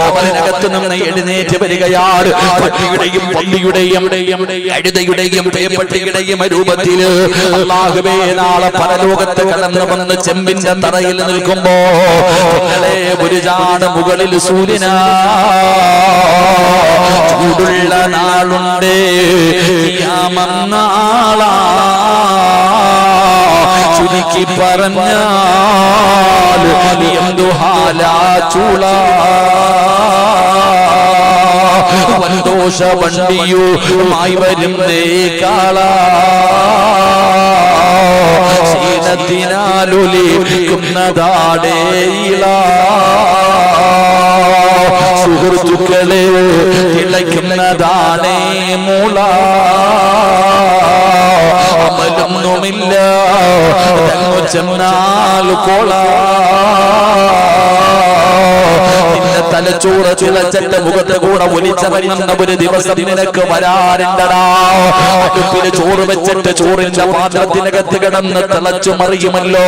അവനകത്ത് നിന്ന് എഴുന്നേറ്റ് വരികയാണ്. പട്ടിയുടെയും പള്ളിയുടെയും കഴുതയുടെയും പേപ്പട്ടിയുടെയും രൂപത്തിൽ അല്ലാഹുവേ, നാളെ പരലോകത്ത് കടന്നു വന്ന് ചെമ്പിന്റെ തറയിൽ നിൽക്കുമ്പോ നിങ്ങളെ ഒരു ജാണ് മുകളിൽ സൂര്യനാ ചൂടുള്ള നാളുണ്ട്, ഖിയാമനാളാ. ചുരുക്കി പറഞ്ഞാൽ എന്തുഹാലാ ചൂള. വൻദോഷ വണ്ടിയുമായി വരുന്നേ കാള. ശീലത്തിനാലൊലിക്കുന്നതാടേയിള. സുഹൃത്തുക്കളെ, തിളയ്ക്കുന്നതാണേ മൂള. അമലൊന്നുമില്ല തങ്ങു ചെന്നാൽ കോള. നിന്റെ തലച്ചോറ് തിളച്ചന്റെ മുഖത്ത് കൂടെ ഒലിച്ചിറങ്ങുന്ന ഒരു ദിവസം നിനക്ക് വരാറുണ്ടടാ. അടുപ്പിൽ ചോറ് വെച്ചിട്ട് ചോറിന്റെ പാത്രത്തിനകത്ത് കിടന്ന് തിളച്ചു മറിയുമല്ലോ,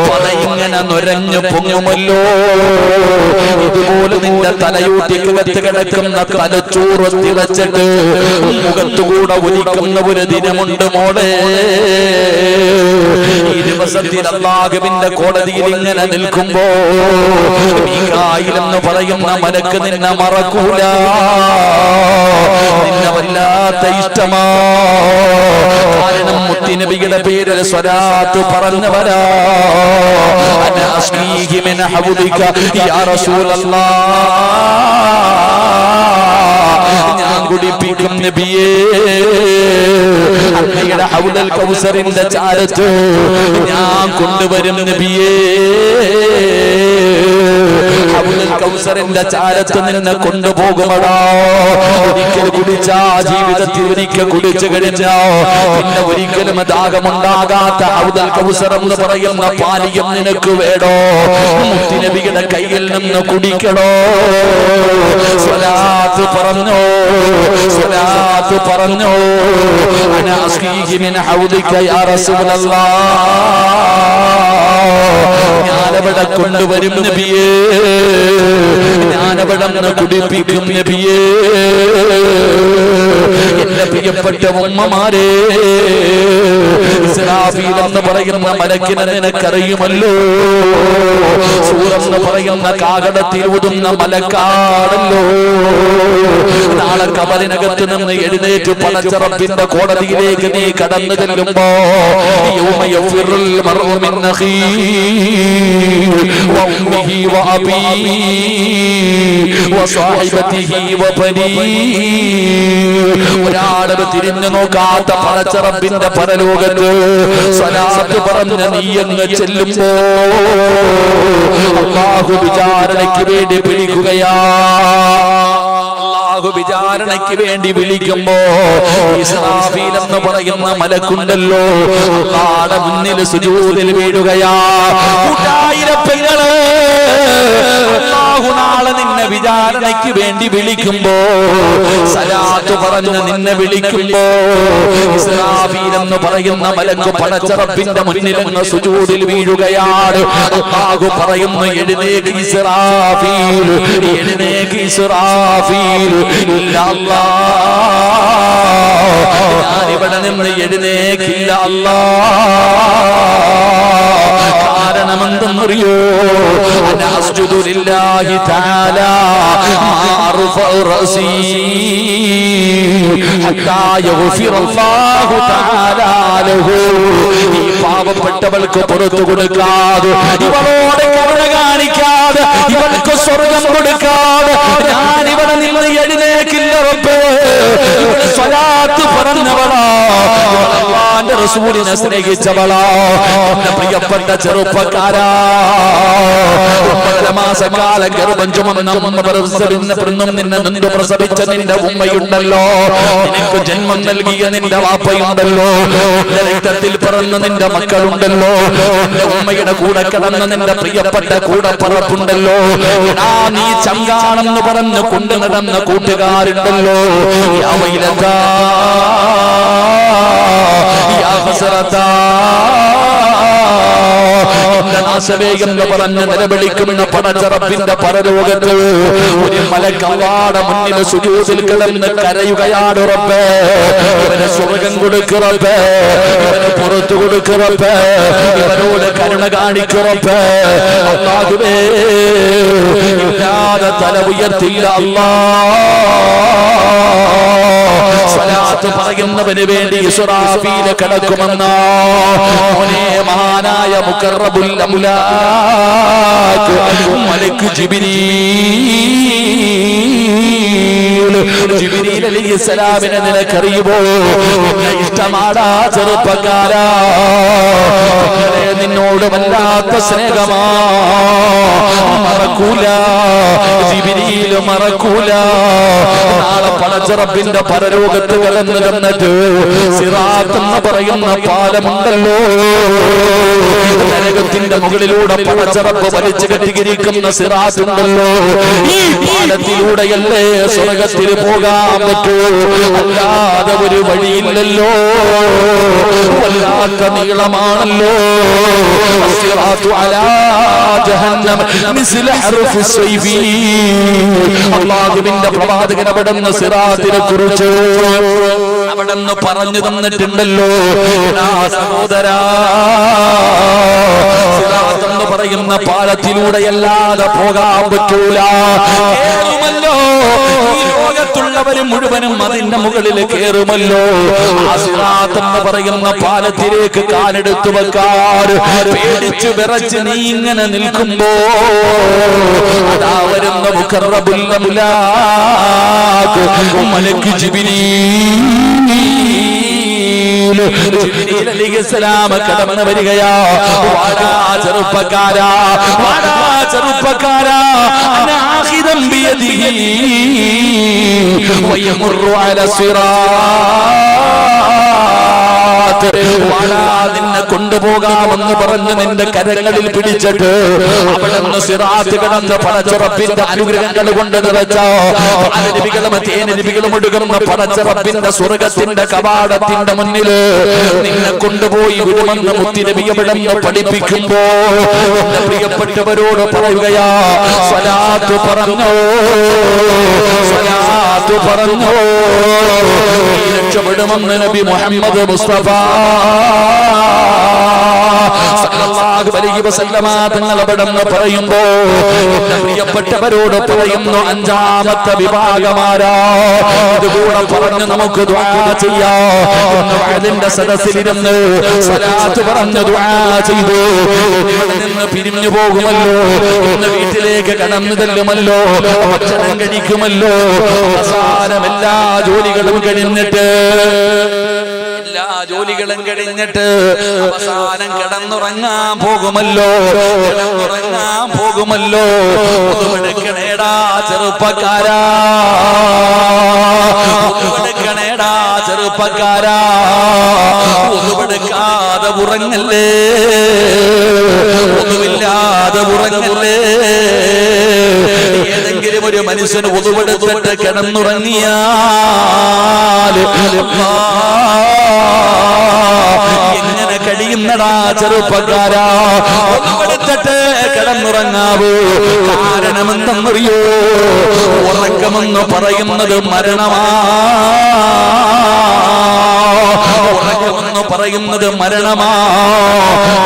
പറയിങ്ങനെ നുരഞ്ഞു പൊങ്ങുമല്ലോ. ഇതുപോലെ നിന്റെ തലയൂട്ടിക്കകത്ത് കിടക്കുന്ന തലച്ചോറ് തിളച്ചിട്ട് മുഖത്തുകൂടെ ഒലിക്കുന്ന ഒരു ദിനമുണ്ട് മോളെ. ഈ ദിവസത്തിൽ അല്ലാഹുവിന്റെ കോടതിയിൽ ഇങ്ങനെ നിൽക്കുമ്പോ മീകായിൽ എന്ന് പറയുന്ന മലക്ക് നിന്നെ മറക്കൂല. നിന്നെ വല്ലാത്ത ഇഷ്ടമാ. കാരണം മുത്തുനബിയുടെ പേരിൽ സ്വലാത്ത് പറഞ്ഞവരാ. അനാ അസ്ഖീഹി മിൻ ഹൗദിക യാ റസൂലല്ലാഹ്, ഞാൻ കുടിപ്പിക്കും നബിയേ അങ്ങയുടെ ഹൗദൽ കൗസറിന്റെ ചാരത്ത് ഞാൻ കൊണ്ടുവരും നബിയേ. ഹൗദൽ കൗസറിന്റെ ചാരത്ത് നിന്നെ കൊണ്ടുപോകുമടാ. ഒരിക്കൽ കുടിച്ചാ ജീവിതത്തിൽ ഒരിക്കൽ കുടിച്ചു കഴിഞ്ഞാ പിന്നെ ഒരിക്കലും ദാഹമുണ്ടാകാത്ത ഹൗദൽ കൗസർ എന്ന് പറയുന്ന പാനീയം നിനക്ക് വേണോ? മുത്തുനബിയുടെ കയ്യിൽ നിന്ന് കുടിക്കണോ? സ്വലാത്ത് പറഞ്ഞോ, സ്വലാത്ത് പറഞ്ഞോ. അനാ അസ്ഖീഹി മിൻ ഹൗദിക യാ റസൂലല്ലാഹ്, ഞാനവിടെ കൊണ്ടുവരും നബിയേ, ഞാനവിടെ നിന്ന് കുടിപ്പിക്കും നബിയേ. എന്റെ പ്രിയപ്പെട്ട ഉമ്മമാരെ, ഇസ്രാഫീൽ എന്ന് പറയുന്ന മലക്കിനെ നിനക്കറിയുമല്ലോ. സൂറെന്ന് പറയുന്ന കാഹളത്തിൽ ഊതുന്ന മലക്കാണല്ലോ. നാളെ ഖബറിനകത്ത് നിന്ന് എഴുന്നേറ്റ് പടച്ചറപ്പിന്റെ കോടതിയിലേക്ക് നീ കടന്നു ചെല്ലുമ്പോ യൗമ യഫിറുൽ മർഉ മിൻ അഖീഹി വഉമ്മിഹി വഅബീഹി വസാഹിബതിഹി വബനീഹി. ഒരാളും തിരിഞ്ഞു നോക്കാത്ത പടച്ചറപ്പിന്റെ പരലോകത്ത് സ്വലാത്ത് പറഞ്ഞ നീ അങ്ങ് ചെല്ലുമ്പോ അല്ലാഹു വിചാരണയ്ക്ക് വേണ്ടി വിളിക്കുകയാ. അല്ലാഹു വിചാരണയ്ക്ക് വേണ്ടി വിളിക്കുമ്പോ ഇസ്രാഫീൽ എന്ന് പറയുന്ന മലക്കുണ്ടല്ലോ, അല്ലാഹുവിന്റെ മുന്നിൽ സുജൂദിൽ വീഴുകയാ. കൂട്ടായിരപ്പെങ്ങള്, അല്ലാഹു നാളെ നിന്നെ വിചാരണയ്ക്ക് വേണ്ടി വിളിക്കുമ്പോ, സലാത്ത് പറഞ്ഞ് നിന്നെ വിളിക്കുമ്പോ ഇസ്രാഫീൽ എന്ന് പറയുന്ന മലക്ക് പടച്ചറപ്പിന്റെ മുന്നിൽ നിന്ന് സുജൂദിൽ വീഴുകയാണ്. അല്ലാഹു പറയുന്നു, എഴുന്നേക്ക് ഇസ്രാഫീൽ, എഴുന്നേക്ക് ഇസ്രാഫീൽ. ഇല്ല അല്ലാഹ്, ഞാനിവിടെ നിന്ന് എഴുന്നേക്കില്ല അല്ലാഹ്. കാരണം എന്തെന്നറിയോ? അസ്ജുദു ലില്ലാഹി തആല മാറുഫഉ റസീ ഹത്താ യഗ്ഫിറല്ലാഹു തആല ലഹു. ഈ പാവപ്പെട്ടവൾക്ക് പുറത്തു കൊടുക്കാതെ, ഇവളോട് കരുണ കാണിക്കാതെ, ഇവൾക്ക് സ്വർഗം കൊടുക്കാതെ ഞാൻ ഇവിടെ നിന്ന് എഴുന്നേക്കില്ല റബ്ബേ. ഇവിടെ സ്വലാത്ത് പറഞ്ഞവളാ, അല്ലാഹുവിന്റെ റസൂലിനെ സ്നേഹിച്ചവളാ. എന്റെ പ്രിയപ്പെട്ട ചെറുപ്പക്കാരാ, 9 മാസക്കാലം ഗർഭം ചുമന്ന നിന്നെ പ്രസവിച്ച നിന്റെ ഉമ്മയുണ്ടല്ലോ, നിനക്ക് ജന്മം നൽകിയ നിന്റെ വാപ്പയുണ്ടല്ലോ, നിന്റെ രക്തത്തിൽ പിറന്ന നിന്റെ മക്കളുണ്ടല്ലോ, നിന്റെ ഉമ്മയുടെ കൂടെ കിടന്ന നിന്റെ പ്രിയപ്പെട്ട കൂടപ്പറപ്പുണ്ടല്ലോ, നീ ചങ്കാണെന്ന് പറഞ്ഞ് കൊണ്ടു നടന്ന കൂട്ടുകാരുണ്ടല്ലോ. നാശവേഗെന്ന് പറഞ്ഞ് നിലവിളിക്കുന്ന പടച്ചറപ്പിന്റെ പരലോകത്ത് ഒരു മലക്കവാട മുന്നിൽ സുജൂദിൽ കിടന്ന് കരയുകയാണ് റബ്ബേ. ഇവന് സ്വർഗം കൊടുക്കുറപ്പേ, ഇവന് പുറത്തു കൊടുക്കുറപ്പേ, ഇവനോട് കരുണ കാണിക്കുറപ്പേ. അല്ലാഹുവേ, ഇല്ലാതെ തല ഉയർത്തില്ല സ്വലാത്ത് പറയുന്നവന് വേണ്ടി ഇസ്റാഫീൽ കിടക്കുമെന്ന മഹാനായ മുഖറബുൽ അംലാക്ക് മലക്ക് ജിബ്രീൽ അലൈഹിസ്സലാമിനെ നിനക്കറിയുമോ? ഇഷ്ടമാടാ ചെറുപ്പക്കാരാ, നിന്നോട് വല്ലാത്ത സ്നേഹമാ. മറക്കൂല, ജിബ്രീൽ മറക്കൂല. നാളെ പടച്ചറപ്പിന്റെ പരലോകത്ത് കടന്നു തന്നിട്ട് സിറാത്ത് എന്ന് പറയുന്ന പാലമുണ്ടല്ലോ, നരകത്തിന്റെ മുകളിലൂടെ പടച്ചറപ്പ് വലിച്ചു കെട്ടിയിരിക്കുന്ന സിറാത്ത് ഉണ്ടല്ലോ. ഈ പാലത്തിലൂടെയല്ലേ സ്വർഗത്തിൽ പോകാൻ പറ്റൂ, അല്ലാതെ ഒരു വഴിയില്ലല്ലോ. വല്ലാത്ത നീളമാണല്ലോ. സിറാത്തു അലാ ജഹന്നം മിസ്ല ഹർഫി സൈഫി. അല്ലാഹുവിന്റെ പ്രവാചകൻ അവിടുന്ന് സിറാത്തിനെ കുറിച്ച് അവിടുന്ന് പറഞ്ഞു തന്നിട്ടുണ്ടല്ലോ. സഹോദരാ, സിറാത്ത് എന്ന് പറയുന്ന പാലത്തിലൂടെയല്ലാതെ പോകാൻ പറ്റൂല. കേറുമല്ലോ, ഈ ലോകത്തുള്ളവരും മുഴുവനും അതിന്റെ മുകളിൽ കേറുമല്ലോ. ആ സിറാത്ത് എന്ന് പറയുന്ന പാലത്തിലേക്ക് കാലെടുത്തു വെക്കാൻ പേടിച്ചു വിറച്ച് നീ ഇങ്ങനെ നിൽക്കുമ്പോ അതാ വരുന്ന മുഖറബുൽ അംലാക്ക് മലക്ക് ജിബ്രീൽ അലൈഹിസ്സലാം കടന്നു വരികയാ. വാടാ ചെറുപ്പക്കാരാ, വാടാ ചെറുപ്പക്കാരാ, അനാഖിദം ബിയദിഹി വയമുറു അലാ സിറാത്ത്. വാടാ, നിന്നെ കൊണ്ടുപോകാമെന്ന് പറഞ്ഞ് നിന്റെ കരങ്ങളിൽ പിടിച്ചിട്ട് അവിടുന്ന് സിറാത്ത് കടന്ന് പടച്ചറപ്പിന്റെ അനുഗ്രഹങ്ങൾ കൊണ്ട് നിറച്ച അനബികളും തേനബികളും ഒടുകുന്ന പടച്ചറപ്പിന്റെ സ്വർഗത്തിന്റെ കവാടത്തിന്റെ മുന്നില് നിന്നെ കൊണ്ടുപോയി വിടുമെന്ന് മുത്തിനബി അവിടുന്ന് പഠിപ്പിക്കുമ്പോ എന്റെ പ്രിയപ്പെട്ടവരോട് പറയുകയാ, സ്വലാത്ത് പറഞ്ഞോ, സ്വലാത്ത് പറഞ്ഞോ, രക്ഷപ്പെടുമെന്ന് നബി മുഹമ്മദ് മുസ്തഫ സല്ലല്ലാഹു അലൈഹി വസല്ലമ തങ്ങൾ അവിടുന്ന് പറയുമ്പോ എന്റെ പ്രിയപ്പെട്ടവരോട് പറയുന്നു, 5ാമത്തെ വിഭാഗമാരാ. ഇതുകൂടെ പറഞ്ഞ് നമുക്ക് ദുആ ചെയ്യാം. അതിന്റെ സദസ്സിലിരുന്ന് സ്വലാത്ത് പറഞ്ഞ് ദുആ ചെയ്തു ഇവിടെ നിന്ന് പിരിഞ്ഞു പോകുമല്ലോ, ഇന്ന് വീട്ടിലേക്ക് കടന്നു തല്ലുമല്ലോ, ഭക്ഷണം കഴിക്കുമല്ലോ. അവസാനം എല്ലാ ജോലികളും കഴിഞ്ഞിട്ട് അവസാനം കിടന്നുറങ്ങാൻ പോകുമല്ലോ, കിടന്നുറങ്ങാൻ പോകുമല്ലോ. ഒതുവെടുക്കണേടാ ചെറുപ്പക്കാരാ, ഒതുവെടുക്കണേടാ ചെറുപ്പക്കാരാ, ഒതുവെടുക്കാതെ ഉറങ്ങല്ലേ, ഒതുവില്ലാതെ ഉറങ്ങല്ലേ. ഏതെങ്കിലും ഒരു മനുഷ്യന് ഒതുവെടുത്തിട്ട് കിടന്നുറങ്ങിയാൽ എങ്ങനെ കഴിയുന്നടാ ചെറുപ്പക്കാരാ? ഒതുവെടുത്തിട്ട് കിടന്നുറങ്ങാവൂ. കാരണമെന്തെന്നറിയോ? ഉറക്കമെന്ന് പറയുന്നത് മരണമാ. ഉറക്കമെന്ന് പറയുന്നത് മരണമാ.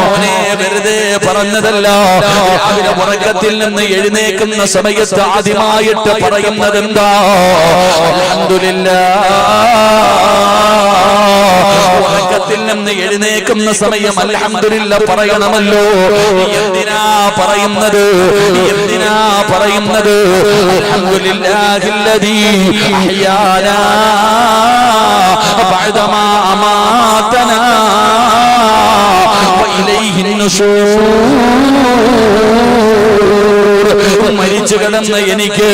മോനെ വെറുതെ പറഞ്ഞതല്ല. രാവിലെ ഉറക്കത്തിൽ നിന്ന് എഴുന്നേക്കുന്ന സമയത്ത് ആദ്യമായിട്ട് പറയുന്നത് എന്താ? അൽഹംദുലില്ലാഹ്. ഉറക്കത്തിൽ നിന്ന് എഴുന്നേക്കുന്ന സമയം അൽഹംദുലില്ലാഹ് പറയണമല്ലോ. എന്തിനാ പറയുന്നത്? എന്തിനാ പറയുന്നത്? അൽഹംദുലില്ലാഹില്ലദീ അഹ്യാനാ ബഅദമാ അമാതനാ വഇലൈഹിൻ നുശൂർ. മരിച്ചു കിടന്ന എനിക്ക്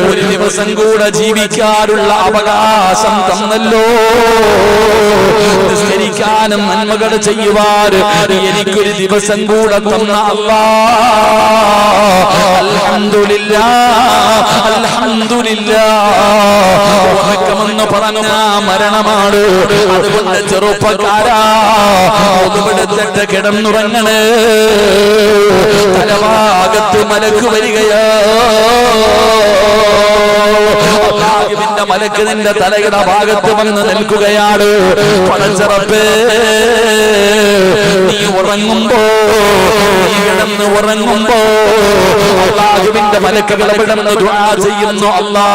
ഒരു ദിവസം കൂടെ ജീവിക്കാനുള്ള അവകാശം തന്നല്ലോ. നിസ്കരിക്കാനും നന്മകൾ ചെയ്യുവാൻ എനിക്കൊരു ദിവസം കൂടെ തന്ന അല്ലാഹ്, അൽഹംദുലില്ലാഹ്, അൽഹംദുലില്ലാഹ്. ഉറക്കമെന്ന് പറഞ്ഞ മരണമാണ്. അതുകൊണ്ട് ചെറുപ്പക്കാരാ, ഒതുവെടുത്തിട്ട് കിടന്നുറങ്ങണേ. തലഭാഗത്ത് മലക്ക് വരികയാ. അല്ലാഹുവിന്റെ മലക്ക് നിന്റെ തലയുടെ ഭാഗത്ത് വന്ന് നിൽക്കുകയാണ്. പടച്ചറപ്പേ, നീ ഉറങ്ങുമ്പോ, നീ കിടന്ന് ഉറങ്ങുമ്പോ അല്ലാഹുവിന്റെ മലക്കുകൾ കിടന്ന് ദുആ ചെയ്യുന്നു. അല്ലാഹ്,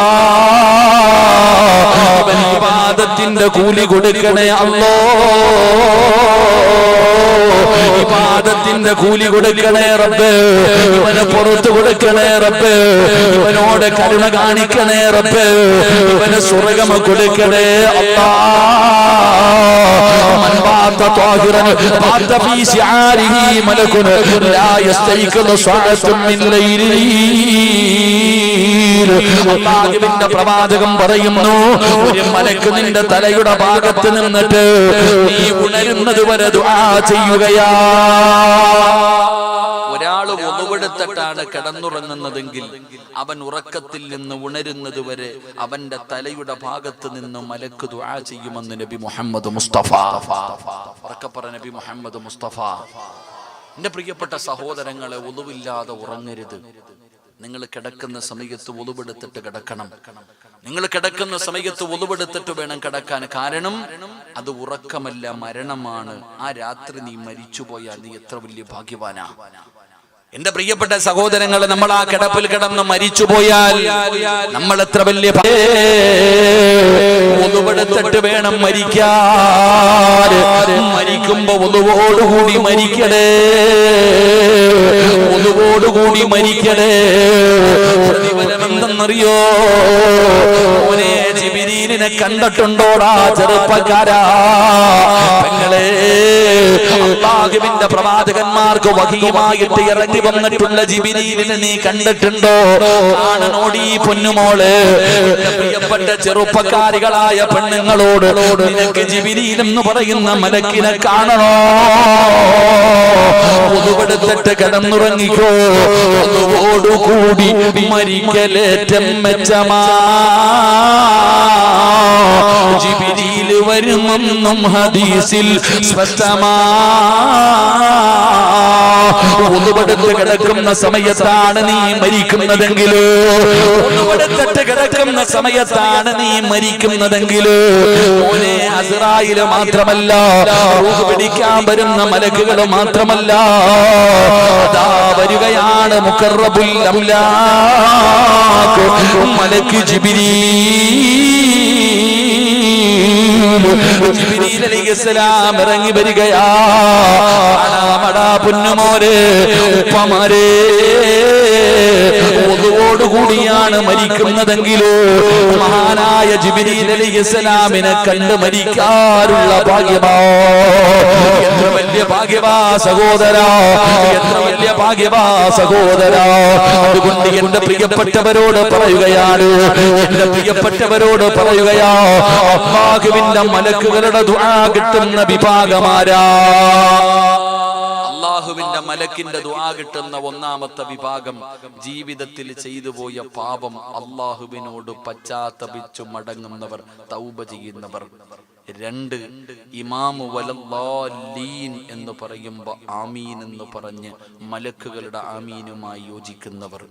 ഇബാദത്തിന്റെ കൂലി കൊടുക്കണേ അല്ലാഹ്, ഇബാദത്തിന്റെ കൂലി കൊടുക്കണേ റബ്ബേ. ഇവനെ പുറത്തു കൊടുക്കണേ റബ്ബേ. ഇവനോട് കരുണ കാണിക്കണേ റബ്ബേ. ഇവന് സ്വർഗ്ഗം കൊടുക്കണേ അല്ലാഹ്. മൻ ബാത ത്വാഹിറൻ ബാത ഫീ ശിആരിഹി മലകുൻ ലാ യസ്തൈഖിദു സ്വഅത്തുൻ മിൻ ലൈലി. അല്ലാഹുവിന്റെ പ്രവാചകൻ പറയുന്നു, ഒരു മലക്ക് നിന്റെ തലയുടെ ഭാഗത്ത് നിന്നിട്ട് നീ ഉണരുന്നത് വരെ ദുആ ചെയ്യുകയാ. ഒരാൾ ഒന്നുപെടുത്തിട്ടാണ് കിടന്നുറങ്ങുന്നതെങ്കിൽ അവൻ ഉറക്കത്തിൽ നിന്ന് ഉണരുന്നത് വരെ അവന്റെ തലയുടെ ഭാഗത്ത് നിന്ന് മലക്ക് ദുആ ചെയ്യുമെന്ന് നബി മുഹമ്മദ് മുസ്തഫ. ഉറക്കപ്പറ നബി മുഹമ്മദ് മുസ്തഫ. എന്റെ പ്രിയപ്പെട്ട സഹോദരങ്ങളെ, ഒന്നുമില്ലാതെ ഉറങ്ങരുത്. നിങ്ങൾ കിടക്കുന്ന സമയത്ത് ഒന്നുപെടുത്തിട്ട് കിടക്കണം. നിങ്ങൾ കിടക്കുന്ന സമയത്ത് ഒന്നുപെടുത്തിട്ട് വേണം കിടക്കാൻ. കാരണം അത് ഉറക്കമല്ല, മരണമാണ്. ആ രാത്രി നീ മരിച്ചുപോയാൽ നീ എത്ര വലിയ ഭാഗ്യവാനാ. എന്റെ പ്രിയപ്പെട്ട സഹോദരങ്ങളെ, നമ്മൾ ആ കിടപ്പിൽ കിടന്ന് മരിച്ചുപോയാൽ നമ്മൾ എത്ര വലിയ ഒന്നുപെടുത്തിട്ട് വേണം മരിക്കാൻ. മരിക്കുമ്പോ ഒന്നുവോടുകൂടി മരിക്കണേ, ഒന്നുവോടുകൂടി മരിക്കണേ. പ്രതിഫലം എന്തെന്നറിയോ? ഓനെ ജിബ്രീലിനെ കണ്ടിട്ടുണ്ടോടാ ചെറുപ്പക്കാരാ? പെങ്ങളെ, അല്ലാഹുവിന്റെ പ്രവാചകന്മാർക്ക് വഹീമായിട്ട് ഇറങ്ങി വന്നിട്ടുള്ള ജിബ്രീലിനെ നീ കണ്ടിട്ടുണ്ടോ? കാണണോടി പൊന്നുമോള്. പ്രിയപ്പെട്ട ചെറുപ്പക്കാരികളായ പെണ്ണുങ്ങളോട്, നിനക്ക് ജിബ്രീൽ എന്ന് പറയുന്ന മലക്കിനെ കാണണോ? ഒന്നുപെടുത്തിട്ട് കിടന്നുറങ്ങിക്കോ. ഒന്നുകൂടി മരിക്കലേറ്റം മെച്ചമാ. ജിബ്രീൽ വരുമെന്നും ഹദീസിൽ സ്പഷ്ടമാ. ഒന്നുപെടുത്ത് കിടക്കുന്ന സമയത്താണ് നീ മരിക്കുന്നതെങ്കിലോ, ഒന്നുപെടുത്തിട്ട് കിടക്കുന്ന സമയത്താണ് നീ മരിക്കുന്നതെങ്കിലോ, മോനെ അസ്റായിൽ മാത്രമല്ല, റൂഹ് പിടിക്കാൻ വരുന്ന മലക്കുകൾ മാത്രമല്ല, അതാ വരികയാണ് മുഖറബുൽ അംലാഖ് മലക്ക് ജിബ്രീൽ അലൈഹിസ്സലാം ഇറങ്ങി വരികയാ. പൊന്നുമോരെ, ഉപ്പമാരെ, ഒന്നുകൂടിയാണ് മരിക്കുന്നതെങ്കിലോ മഹാനായ ജിബ്രീൽ അലൈഹിസ്സലാമിനെ കണ്ട് മരിക്കാനുള്ള ഭാഗ്യമാ. എത്ര വലിയ ഭാഗ്യവാ സഹോദരാ, എത്ര വലിയ ഭാഗ്യവാ സഹോദരാ. അതുകൊണ്ട് എന്റെ പ്രിയപ്പെട്ടവരോട് പറയുകയാണ്, എന്റെ പ്രിയപ്പെട്ടവരോട് പറയുകയാ, അല്ലാഹുവിന്റെ മലക്കുകളുടെ ദുആ കിട്ടുന്ന വിഭാഗമാരാ? അല്ലാഹുവിന്റെ മലക്കിന്റെ ദുആ കിട്ടുന്ന ഒന്നാമത്തെ വിഭാഗം ജീവിതത്തിൽ ചെയ്തു പോയ പാപം അല്ലാഹുവിനോട് പശ്ചാത്തപിച്ചു മടങ്ങുന്നവർ, തൗബ ചെയ്യുന്നവർ. 2, ഇമാമു വലല്ലാലീൻ എന്ന് പറയുമ്പോൾ ആമീൻ എന്ന് പറഞ്ഞ് മലക്കുകളുടെ ആമീനുമായി യോജിക്കുന്നവർ.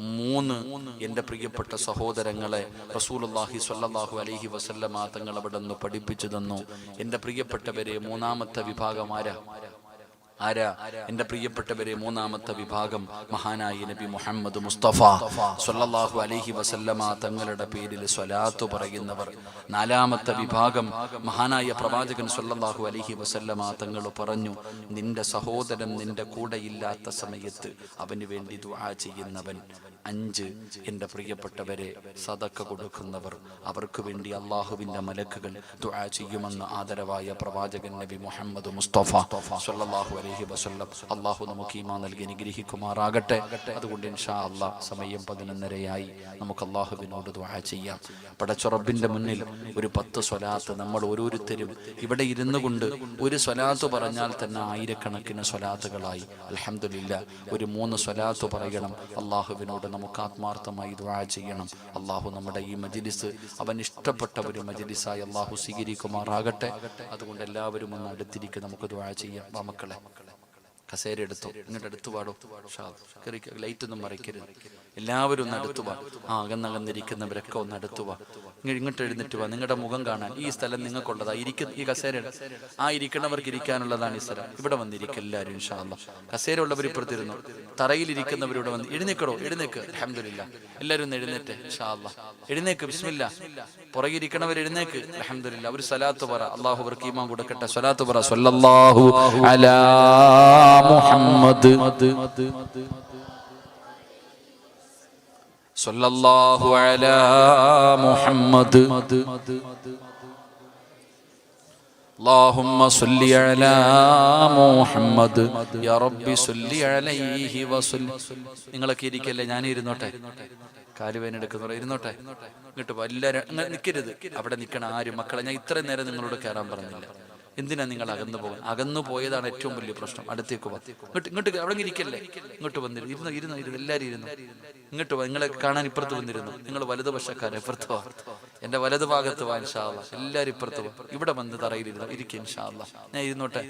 3 എൻ്റെ പ്രിയപ്പെട്ട സഹോദരങ്ങളെ റസൂലുള്ളാഹി സ്വല്ലല്ലാഹു അലൈഹി വസല്ലമ തങ്ങൾ അവിടെ നിന്ന് പഠിപ്പിച്ചു തന്നു. എൻ്റെ പ്രിയപ്പെട്ടവരെ, മൂന്നാമത്തെ വിഭാഗം ആരാ? എൻ്റെ പ്രിയപ്പെട്ടവരെ, മൂന്നാമത്തെ വിഭാഗം മഹാനായ നബി മുഹമ്മദ് മുസ്തഫ സ്വല്ലല്ലാഹു അലൈഹി വസല്ലമ തങ്ങളുടെ പേരിൽ സ്വലാത്ത് പറയുന്നവർ. 4ാമത്തെ വിഭാഗം മഹാനായ പ്രവാചകൻ സ്വല്ലല്ലാഹു അലൈഹി വസല്ലമ തങ്ങൾ പറഞ്ഞു, നിന്റെ സഹോദരൻ നിന്റെ കൂടെ ഇല്ലാത്ത സമയത്ത് അവന് വേണ്ടി ദുആ ചെയ്യുന്നവൻ. 5 എൻ്റെ പ്രിയപ്പെട്ടവരെ, സദക്ക കൊടുക്കുന്നവർ. അവർക്ക് വേണ്ടി അള്ളാഹുവിൻ്റെ മലക്കുകൾ ദുആ ചെയ്യുമെന്ന് ആദരവായ പ്രവാചകൻ നബി മുഹമ്മദ് മുസ്തഫ സ്വല്ലല്ലാഹു അലൈഹി വസല്ലം. അള്ളാഹു നമുക്ക് ഈമാൻ നൽകി അനുഗ്രഹിക്കുമാറാകട്ടെ. അതുകൊണ്ട് ഇൻഷാ അല്ലാഹ് സമയം 11:30 നമുക്ക് അള്ളാഹുവിനോട് ദുആ ചെയ്യാം. പടച്ച റബ്ബിന്റെ മുന്നിൽ ഒരു 10 സ്വലാത്ത് നമ്മൾ ഓരോരുത്തരും ഇവിടെ ഇരുന്നു കൊണ്ട് ഒരു സ്വലാത്ത് പറഞ്ഞാൽ തന്നെ ആയിരക്കണക്കിന് സ്വലാത്തുകളായി. അൽഹംദുലില്ലാ, ഒരു 3 സ്വലാത്ത് പറയണം. അള്ളാഹുവിനോട് നമുക്ക് ആത്മാർത്ഥമായി ദുആ ചെയ്യണം. അള്ളാഹു നമ്മുടെ ഈ മജ്ലിസ് അവൻ ഇഷ്ടപ്പെട്ട ഒരു മജ്ലിസായി അള്ളാഹു സ്വീകരിക്കുമാറാകട്ടെ. അതുകൊണ്ട് എല്ലാവരും ഒന്ന് അടുത്തിരിക്കുക, നമുക്ക് ദുആ ചെയ്യാം. മക്കളെ, കസേര എടുത്തോ, ഇങ്ങോട്ട് അടുത്തു പാടോ. ലൈറ്റ് ഒന്നും മറിക്കരുത്. എല്ലാവരും ഒന്ന് അടുത്തു വാ. അകന്നകന്നിരിക്കുന്നവരൊക്കെ ഒന്ന് അടുത്തു വാ. ഇങ്ങോട്ട് എഴുന്നിട്ട് വാ. നിങ്ങളുടെ മുഖം കാണാൻ ഈ സ്ഥലം നിങ്ങൾക്കുള്ളതാ. ഈ കസേര ഇരിക്കണവർക്ക് ഇരിക്കാനുള്ളതാണ് ഈ സ്ഥലം. ഇവിടെ വന്നിരിക്കും എല്ലാവരും ഇൻഷാ അല്ലാഹ്. കസേര ഉള്ളവർ ഇപ്പുറത്തിരുന്നു. തറയിലിരിക്കുന്നവരിവിടെ വന്ന് എഴുന്നേക്കടോ, എഴുന്നേക്ക്. അൽഹംദുലില്ലാ, എല്ലാവരും ഒന്ന് എഴുന്നേറ്റ് ഇൻഷാ അല്ലാഹ്. എഴുന്നേക്ക്, ബിസ്മില്ലാ. പുറകിരിക്കണവർ എഴുന്നേക്ക്. അൽഹംദുലില്ലാ, ഒരു സ്വലാത്ത് പറ. അള്ളാഹു അവർക്ക് ഈമാൻ കൊടുക്കട്ടെ. സ്വലാത്ത് പറ. സ്വല്ലല്ലാഹു അലാ മുഹമ്മദ് സ്വല്ലല്ലാഹു അലാ മുഹമ്മദ് اللهم صل على محمد يا رب صل عليه وسلم. നിങ്ങളൊക്കെ ഇരിക്കല്ലേ, ഞാൻ ഇരുന്നോട്ടെ. കാലുവേന എടുക്കുന്നവർ ഇരുന്നോട്ടെ. ഇങ്ങോട്ട് പോ. എല്ലാവരും നിൽക്കരുത്. അവിടെ നിൽക്കണ ആരും. മക്കളെ, ഞാൻ ഇത്രയും നേരം നിങ്ങളോട് കയറാൻ പറഞ്ഞില്ല. എന്തിനാ നിങ്ങൾ അകന്നു പോകാൻ? അകന്നു പോയതാണ് ഏറ്റവും വലിയ പ്രശ്നം. അടുത്തേക്ക് വാ. ഇങ്ങോട്ട് അവിടെ ഇരിക്കല്ലേ. ഇങ്ങോട്ട് വന്നിരുന്നു. ഇരുന്നു എല്ലാവരും ഇരുന്നു. ഇങ്ങോട്ട് വാ. നിങ്ങളെ കാണാൻ ഇപ്പുറത്ത് വന്നിരുന്നു. നിങ്ങൾ വലതുപക്ഷക്കാരൻ ഇപ്പുറത്ത് വാ. എൻ്റെ വലതു ഭാഗത്ത് വാ ഇൻഷാ അല്ലാഹ്. എല്ലാവരും ഇപ്പുറത്ത് വാ. ഇവിടെ വന്ന് തറയിലിരുന്നു. ഇരിക്കും ഇൻഷാ അല്ലാഹ്. ഞാൻ ഇരുന്നോട്ടെ.